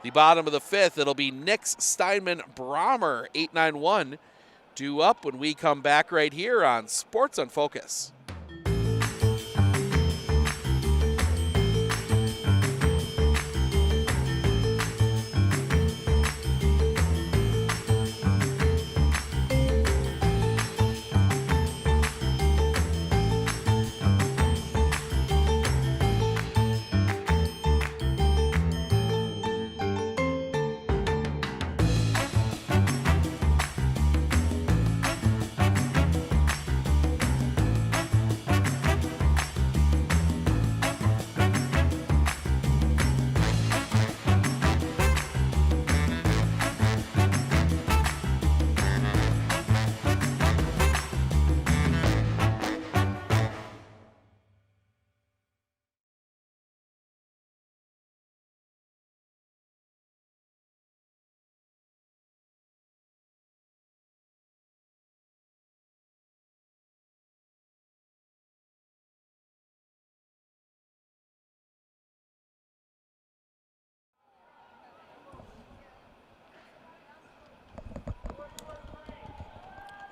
the bottom of the 5th. It'll be Nix, Steinman, Brommer, 8-9-1. Due up when we come back right here on Sports on Focus.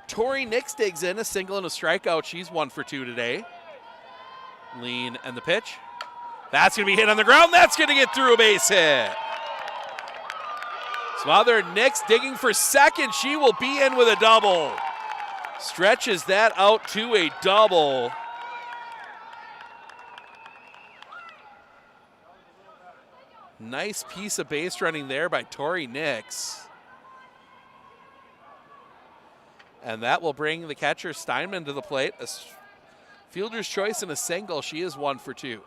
Tori Nix digs in, a single and a strikeout. She's 1 for 2 today. Lean and the pitch. That's going to be hit on the ground. That's going to get through a base hit. Smothered Nix digging for second. She will be in with a double. Stretches that out to a double. Nice piece of base running there by Tori Nix. And that will bring the catcher Steinman to the plate. A fielder's choice and a single. She is 1 for 2.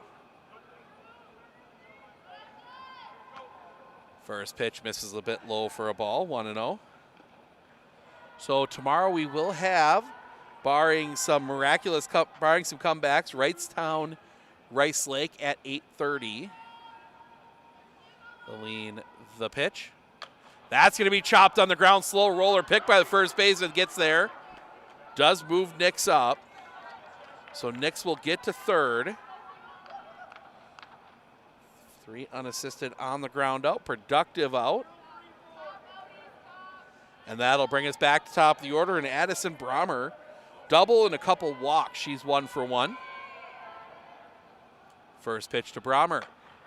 First pitch misses a bit low for a ball, 1-0. So tomorrow we will have, barring some comebacks, Wrightstown, Rice Lake at 8:30. The lean, the pitch. That's going to be chopped on the ground. Slow roller picked by the first baseman. Gets there. Does move Nix up. So Nix will get to third. 3 unassisted on the ground out. Productive out. And that'll bring us back to top of the order. And Addison Brommer, double and a couple walks. She's 1 for 1. First pitch to Brommer.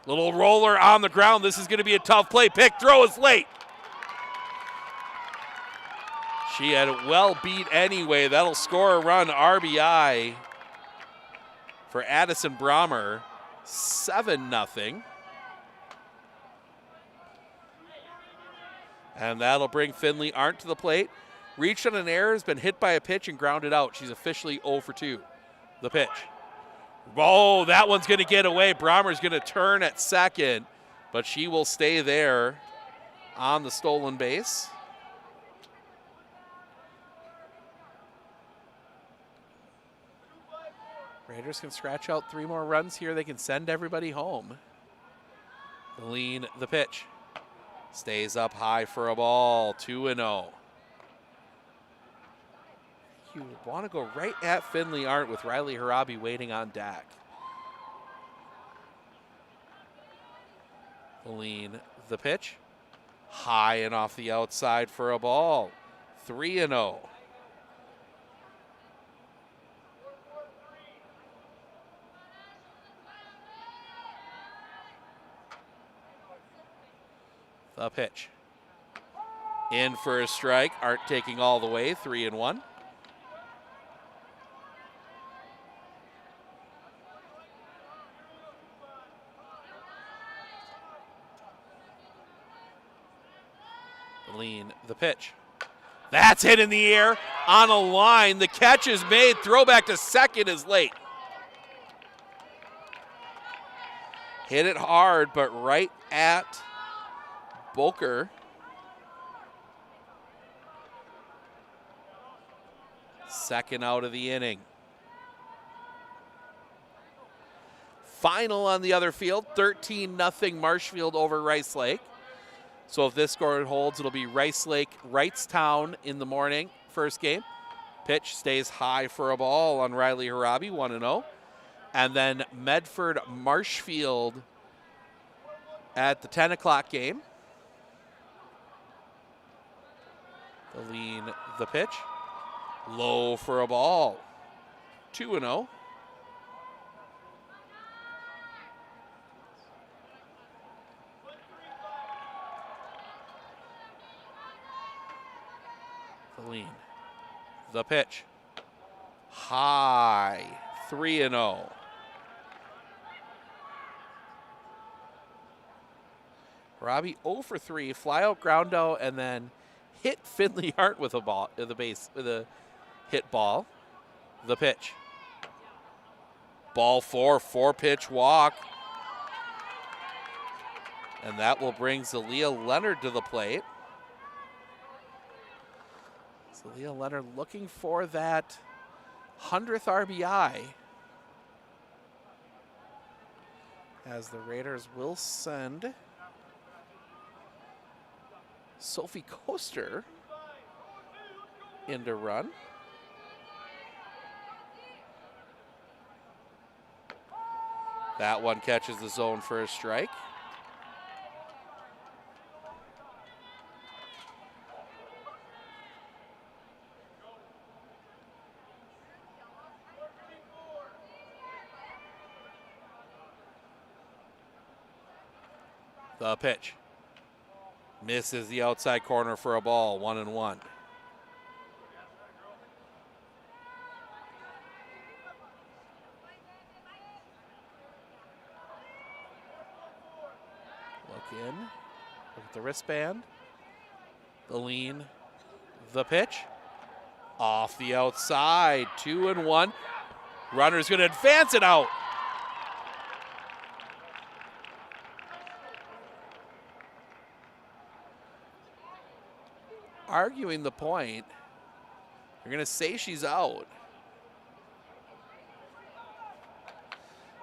Little roller on the ground. This is going to be a tough play. Pick throw is late. She had it well beat anyway. That'll score a run, RBI for Addison Brommer, 7-0. And that'll bring Finley Arndt to the plate. Reached on an error, has been hit by a pitch and grounded out. She's officially 0 for 2. The pitch. Oh, that one's going to get away. Brommer's going to turn at second, but she will stay there on the stolen base. Raiders can scratch out 3 more runs here. They can send everybody home. The lean, the pitch. Stays up high for a ball, 2-0. You want to go right at Finley Arndt with Riley Harabi waiting on deck. The lean, the pitch. High and off the outside for a ball, 3-0. The pitch. In for a strike. Arndt taking all the way, 3-1. The lean, the pitch. That's hit in the air on a line. The catch is made. Throwback to second is late. Hit it hard, but right at Boker. Second out of the inning. Final on the other field, 13-0 Marshfield over Rice Lake. So if this score holds, it'll be Rice Lake, Wrightstown in the morning, first game. Pitch stays high for a ball on Riley Harabi, 1-0. And then Medford Marshfield at the 10 o'clock game. The lean, the pitch. Low for a ball. 2-0. The lean. The pitch. High. 3-0. Robbie 0 for 3, fly out, ground out, and then hit Finley Hart with a ball, with a hit ball. The pitch. Ball 4 pitch walk. And that will bring Zalia Leonard to the plate. Zalia Leonard looking for that 100th RBI. As the Raiders will send Sophie Koster in to run. That one catches the zone for a strike. The pitch. Misses the outside corner for a ball, 1-1. Look in, look at the wristband, the lean, the pitch. Off the outside, 2-1. Runner's gonna advance it out. Arguing the point. You're going to say she's out.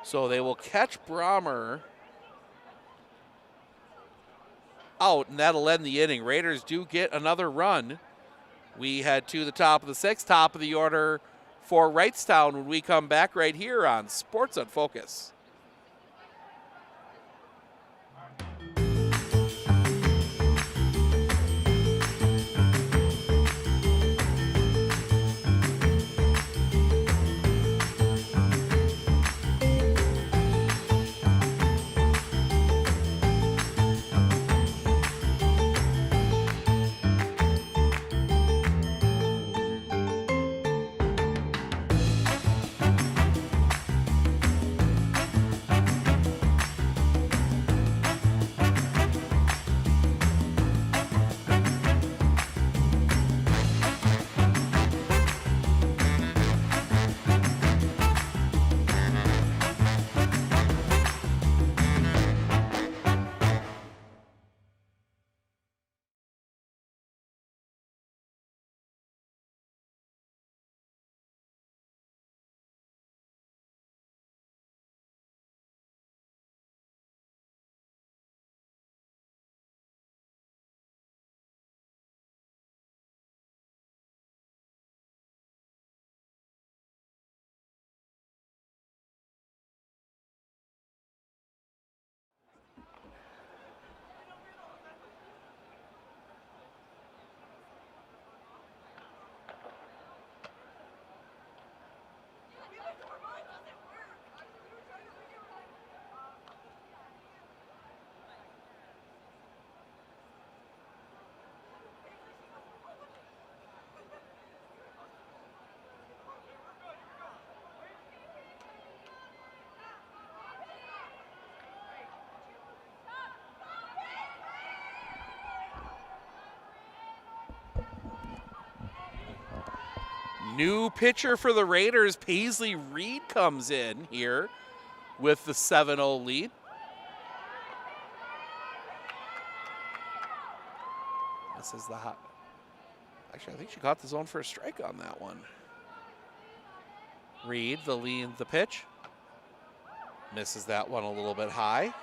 So they will catch Brommer out, and that'll end the inning. Raiders do get another run. We head to the top of the sixth, top of the order for Wrightstown when we come back right here on Sports on Focus. New pitcher for the Raiders, Paisley Reed, comes in here with the 7-0 lead. This is the hot. Actually, I think she caught the zone for a strike on that one. Reed, the lead, the pitch. Misses that one a little bit high.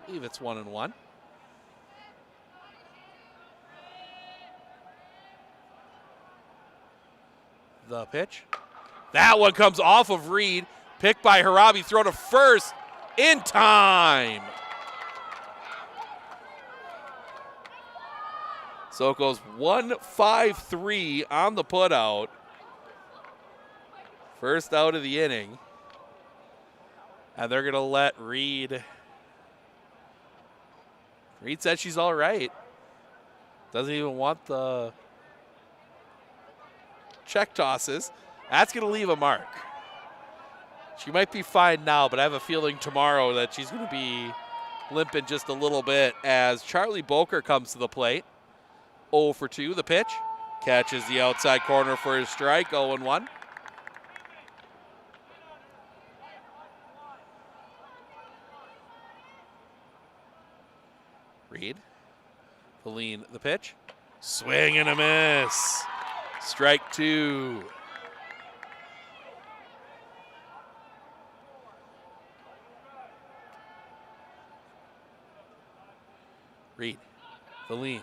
I believe it's 1-1. the pitch. That one comes off of Reed. Picked by Harabi, throw to first in time. So it goes 1-5-3 on the putout. First out of the inning. And they're going to let Reed. Reed said she's all right. Doesn't even want the check tosses. That's going to leave a mark. She might be fine now, but I have a feeling tomorrow that she's going to be limping just a little bit as Charlie Boker comes to the plate. 0 for 2. The pitch. Catches the outside corner for his strike. 0-1. Reed. Feline, the pitch. Swing and a miss. Strike 2. Reed. Feline.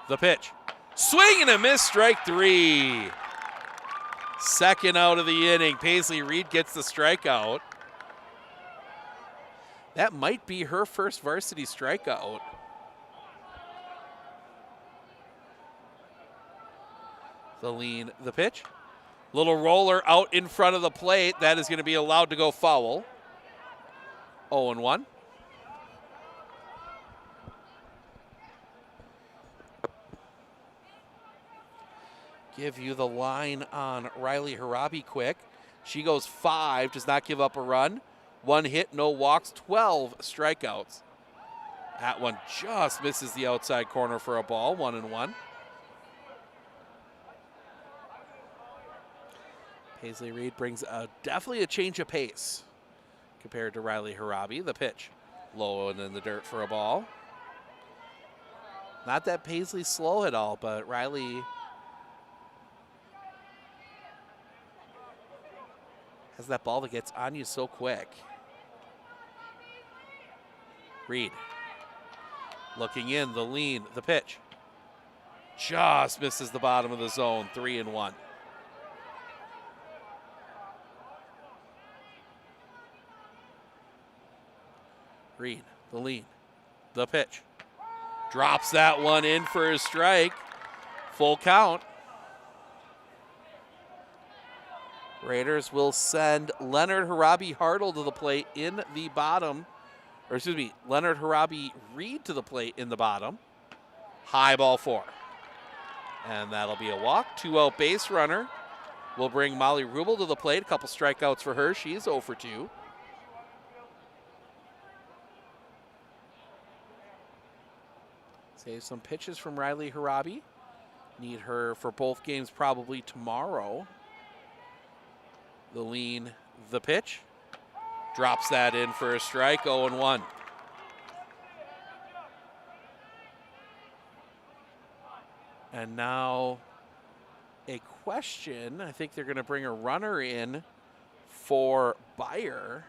The pitch. Swing and a miss. Strike 3. Second out of the inning. Paisley Reed gets the strikeout. That might be her first varsity strikeout. Feline, the pitch. Little roller out in front of the plate. That is going to be allowed to go foul. 0-1. Give you the line on Riley Harabi quick. She goes 5, does not give up a run. 1 hit, no walks, 12 strikeouts. That one just misses the outside corner for a ball, 1-1. Paisley Reed brings definitely a change of pace compared to Riley Harabi. The pitch, low and in the dirt for a ball. Not that Paisley's slow at all, but Riley has that ball that gets on you so quick. Reed looking in, the lean, the pitch. Just misses the bottom of the zone, 3-1. Reed, the lean, the pitch. Drops that one in for a strike. Full count. Raiders will send Leonard Harabi Hartle to the plate in the bottom. Or excuse me, Leonard Harabi Reed to the plate in the bottom. High ball 4. And that'll be a walk. 2-out base runner will bring Molly Rubel to the plate. A couple strikeouts for her. She's 0 for 2. Save some pitches from Riley Harabi. Need her for both games probably tomorrow. The lean, the pitch. Drops that in for a strike, 0-1. And now a question. I think they're going to bring a runner in for Bayer.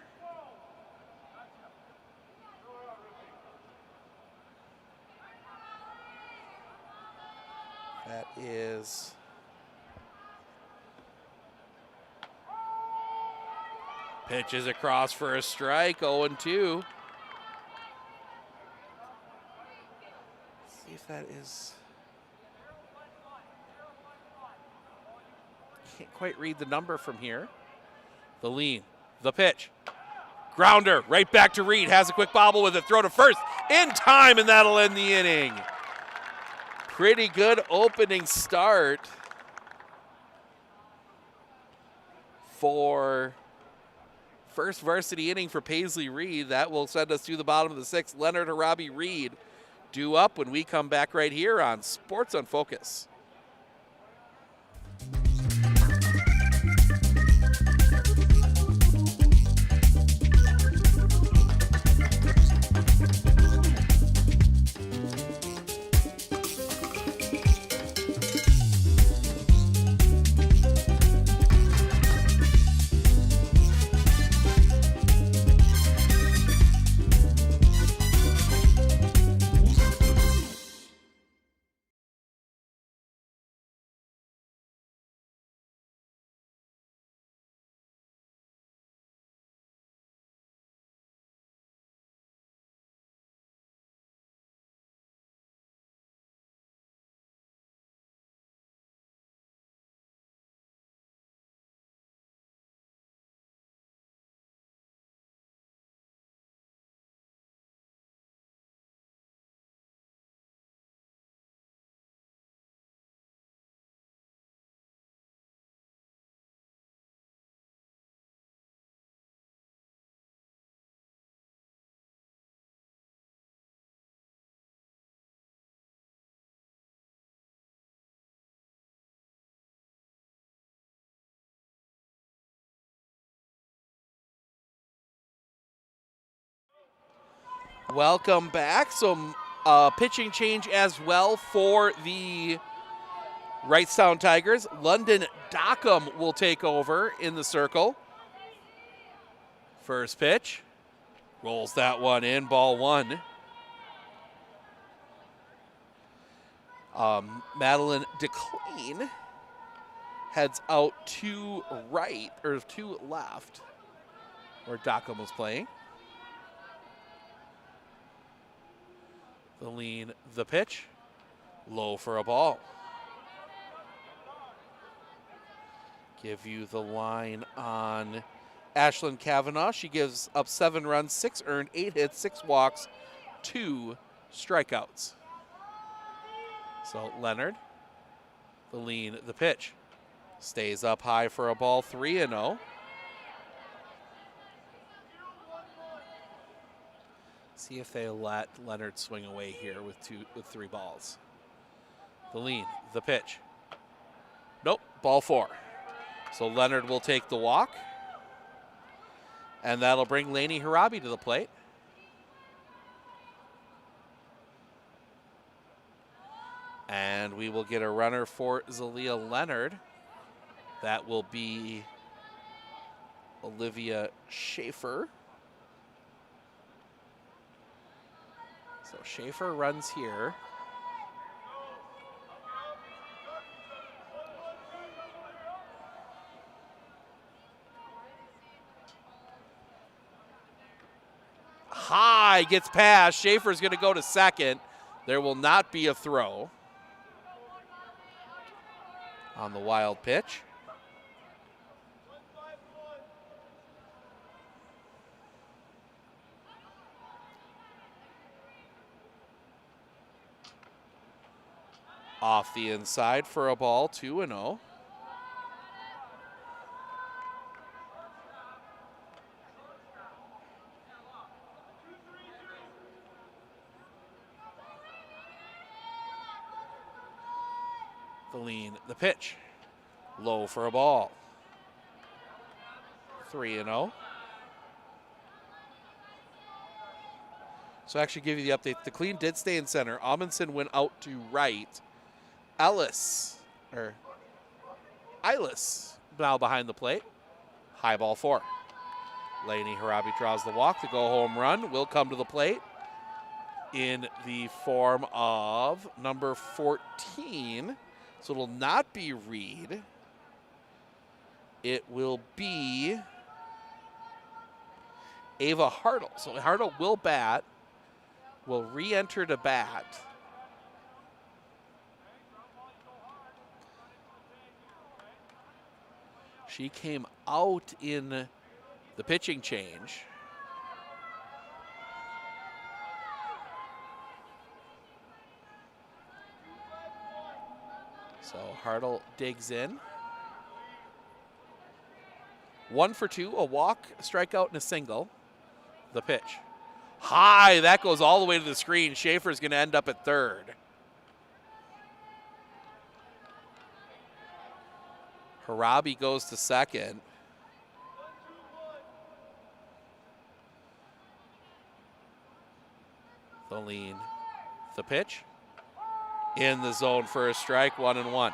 That is pitches across for a strike, 0-2. See if that is. Can't quite read the number from here. The lean, the pitch. Grounder right back to Reed. Has a quick bobble with it. Throw to first in time, and that'll end the inning. Pretty good opening start for first varsity inning for Paisley Reed. That will send us to the bottom of the 6th. Leonard Harabi Reed due up when we come back right here on Sports on Focus. Welcome back. So pitching change as well for the Wrightstown Tigers. London Dockham will take over in the circle. First pitch. Rolls that one in, ball one. Madeline DeClean heads out to right, or to left, where Dockham was playing. The lean, the pitch, low for a ball. Give you the line on Ashlyn Kavanaugh. She gives up 7 runs, 6 earned, 8 hits, 6 walks, 2 strikeouts. So Leonard, the lean, the pitch. Stays up high for a ball, 3-0. See if they let Leonard swing away here with 3 balls. The lean, the pitch. Nope, ball 4. So Leonard will take the walk. And that'll bring Lainey Harabi to the plate. And we will get a runner for Zalia Leonard. That will be Olivia Schaefer. So Schaefer runs here. High, gets past. Schaefer's going to go to second. There will not be a throw on the wild pitch. Off the inside for a ball, 2-0. The lean, the pitch. Low for a ball. 3-0. So actually give you the update. The clean did stay in center. Amundsen went out to right. Eilis now behind the plate. High ball 4. Lainey Harabi draws the walk. The go home run will come to the plate in the form of number 14. So it'll not be Reed. It will be Ava Hartle. So Hartle will bat, will re-enter to bat. She came out in the pitching change. So Hartle digs in. 1 for 2, a walk, a strikeout, and a single. The pitch. High, that goes all the way to the screen. Schaefer's going to end up at third. Harabi goes to second. The lean, the pitch. In the zone for a strike, 1-1.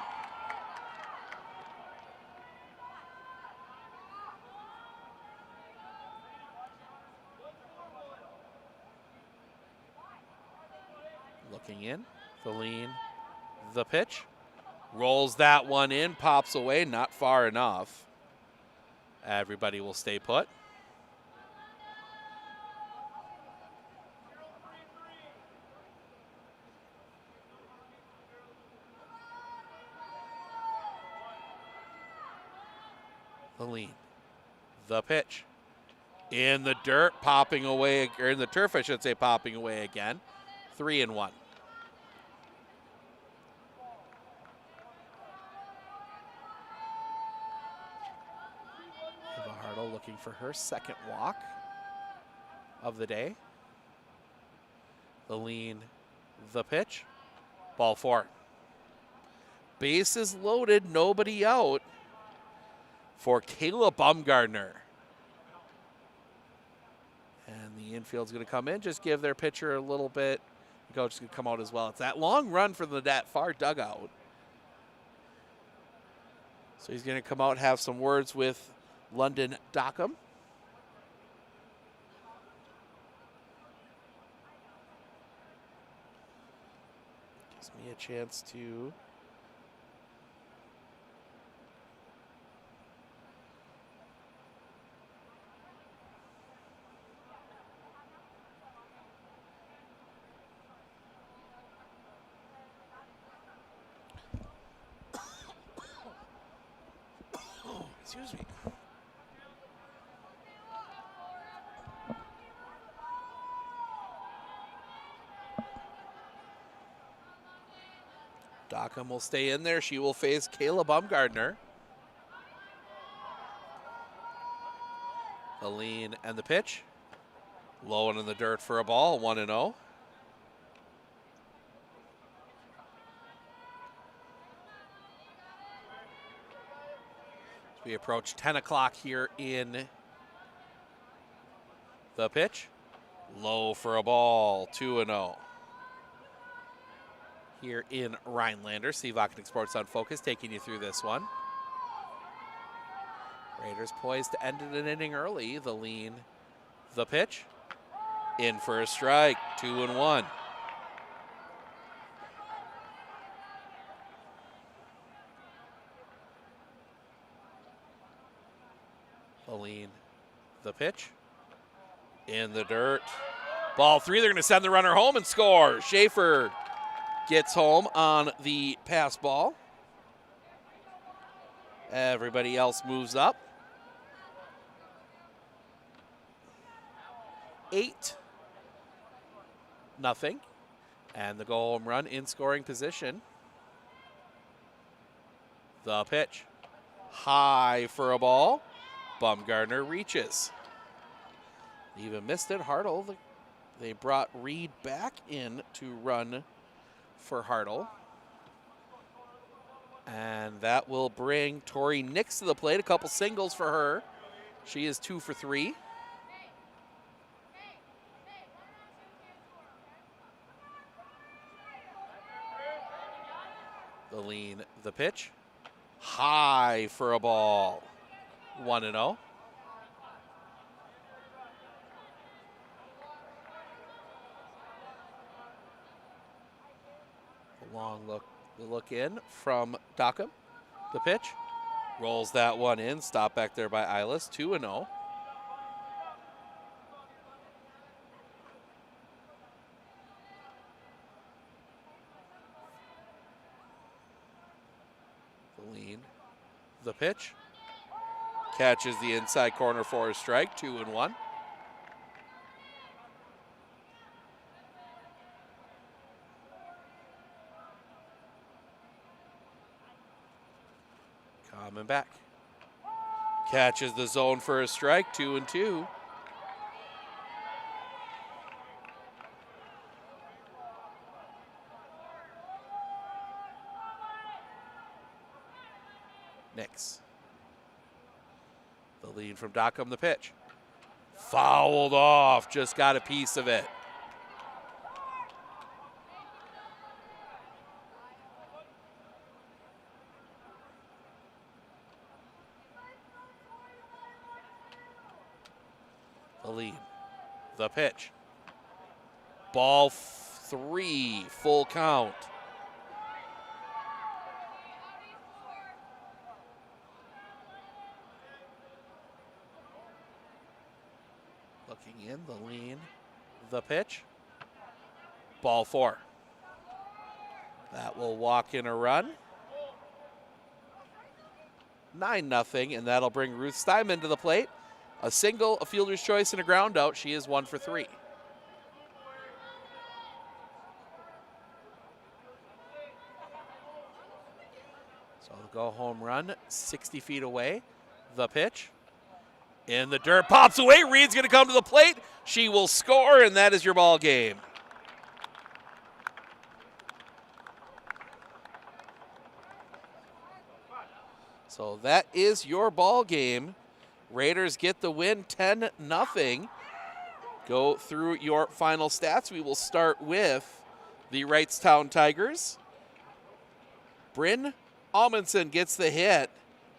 Looking in, the lean, the pitch. Rolls that one in, pops away, not far enough. Everybody will stay put. The lean, the pitch. In the dirt, popping away, or in the turf, I should say, popping away again. 3-1. Eva Hartle looking for her second walk of the day. The lean, the pitch. Ball 4. Bases loaded, nobody out for Kayla Baumgardner. And the The infield's going to come in, just give their pitcher a little bit. The coach is going to come out as well. It's that long run from that far dugout. So he's going to come out, have some words with London Dockham. Gives me a chance to excuse me. Dockham will stay in there. She will face Kayla Baumgartner. The lean and the pitch. Low and in the dirt for a ball, 1-0. We approach 10 o'clock here in the pitch. Low for a ball, 2-0. Here in Rhinelander. Steve Ocknick Sports on Focus taking you through this one. Raiders poised to end an inning early. The lean, the pitch. In for a strike, 2-1. The lean, the pitch. In the dirt. Ball 3, they're going to send the runner home and score. Schaefer gets home on the pass ball. Everybody else moves up. 8-0. And the go home run in scoring position. The pitch. High for a ball. Baumgartner reaches. Even missed it. Hartle. They brought Reed back in to run for Hartle. And that will bring Tori Nix to the plate. A couple singles for her. She is 2 for 3. The lean, the pitch. High for a ball. 1-0. Long look in from Dockham. The pitch. Rolls that one in. Stop back there by Eilis. 2-0. The lean. The pitch. Catches the inside corner for a strike. 2-1. Coming back. Catches the zone for a strike, 2-2. Nix. The lead from Dockham, the pitch. Fouled off, just got a piece of it. The lead, the pitch. Ball 3, full count. Looking in, the lean, the pitch. Ball 4. That will walk in a run. 9-0, and that'll bring Ruth Steinman to the plate. A single, a fielder's choice, and a ground out. She is 1 for 3. So the go home run, 60 feet away. The pitch. In the dirt, pops away. Reed's going to come to the plate. She will score, and that is your ball game. So that is your ball game. Raiders get the win, 10-0. Going go through your final stats. We will start with the Wrightstown Tigers. Bryn Amundsen gets the hit,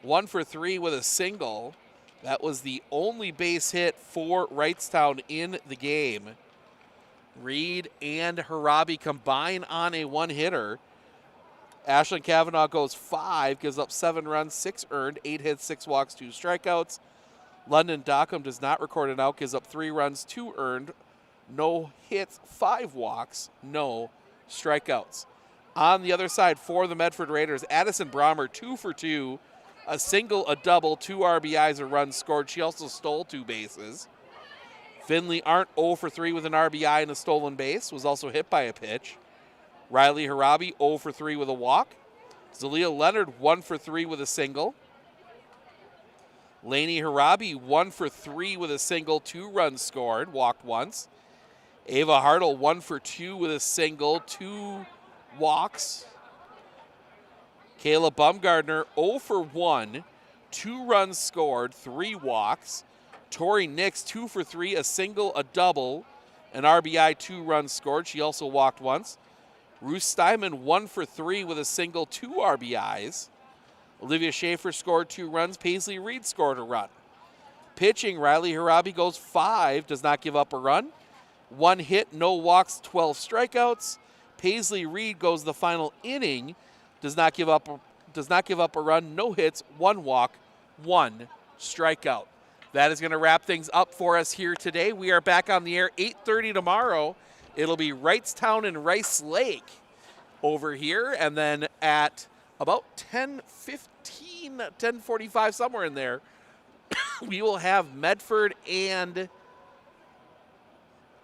1 for 3 with a single. That was the only base hit for Wrightstown in the game. Reed and Harabi combine on a one-hitter. Ashlyn Kavanaugh goes 5, gives up 7 runs, 6 earned, 8 hits, 6 walks, 2 strikeouts. London Dockham does not record an out, gives up 3 runs, 2 earned, no hits, 5 walks, no strikeouts. On the other side for the Medford Raiders, Addison Brommer 2 for 2, a single, a double, 2 RBIs, a run scored. She also stole 2 bases. Finley Arndt 0 for 3 with an RBI and a stolen base, was also hit by a pitch. Riley Harabi 0 for 3 with a walk. Zalia Leonard 1 for 3 with a single. Lainey Harabi 1 for 3 with a single, 2 runs scored, walked once. Ava Hartle 1 for 2 with a single, 2 walks. Kayla Bumgardner 0 for 1, 2 runs scored, 3 walks. Tori Nix 2 for 3, a single, a double, an RBI, 2 runs scored. She also walked once. Ruth Steinman 1 for 3 with a single, 2 RBIs. Olivia Schaefer scored 2 runs. Paisley Reed scored a run. Pitching, Riley Harabi goes 5, does not give up a run. 1 hit, no walks, 12 strikeouts. Paisley Reed goes the final inning, does not give up a run, no hits, 1 walk, 1 strikeout. That is going to wrap things up for us here today. We are back on the air 8:30 tomorrow. It'll be Wrightstown and Rice Lake over here, and then at about 10:15, 10:45, somewhere in there, we will have Medford and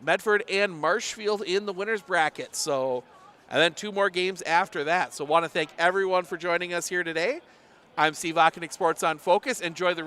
Marshfield in the winner's bracket. So, and then 2 more games after that. So want to thank everyone for joining us here today. I'm Steve Ockenick, Sports on Focus. Enjoy the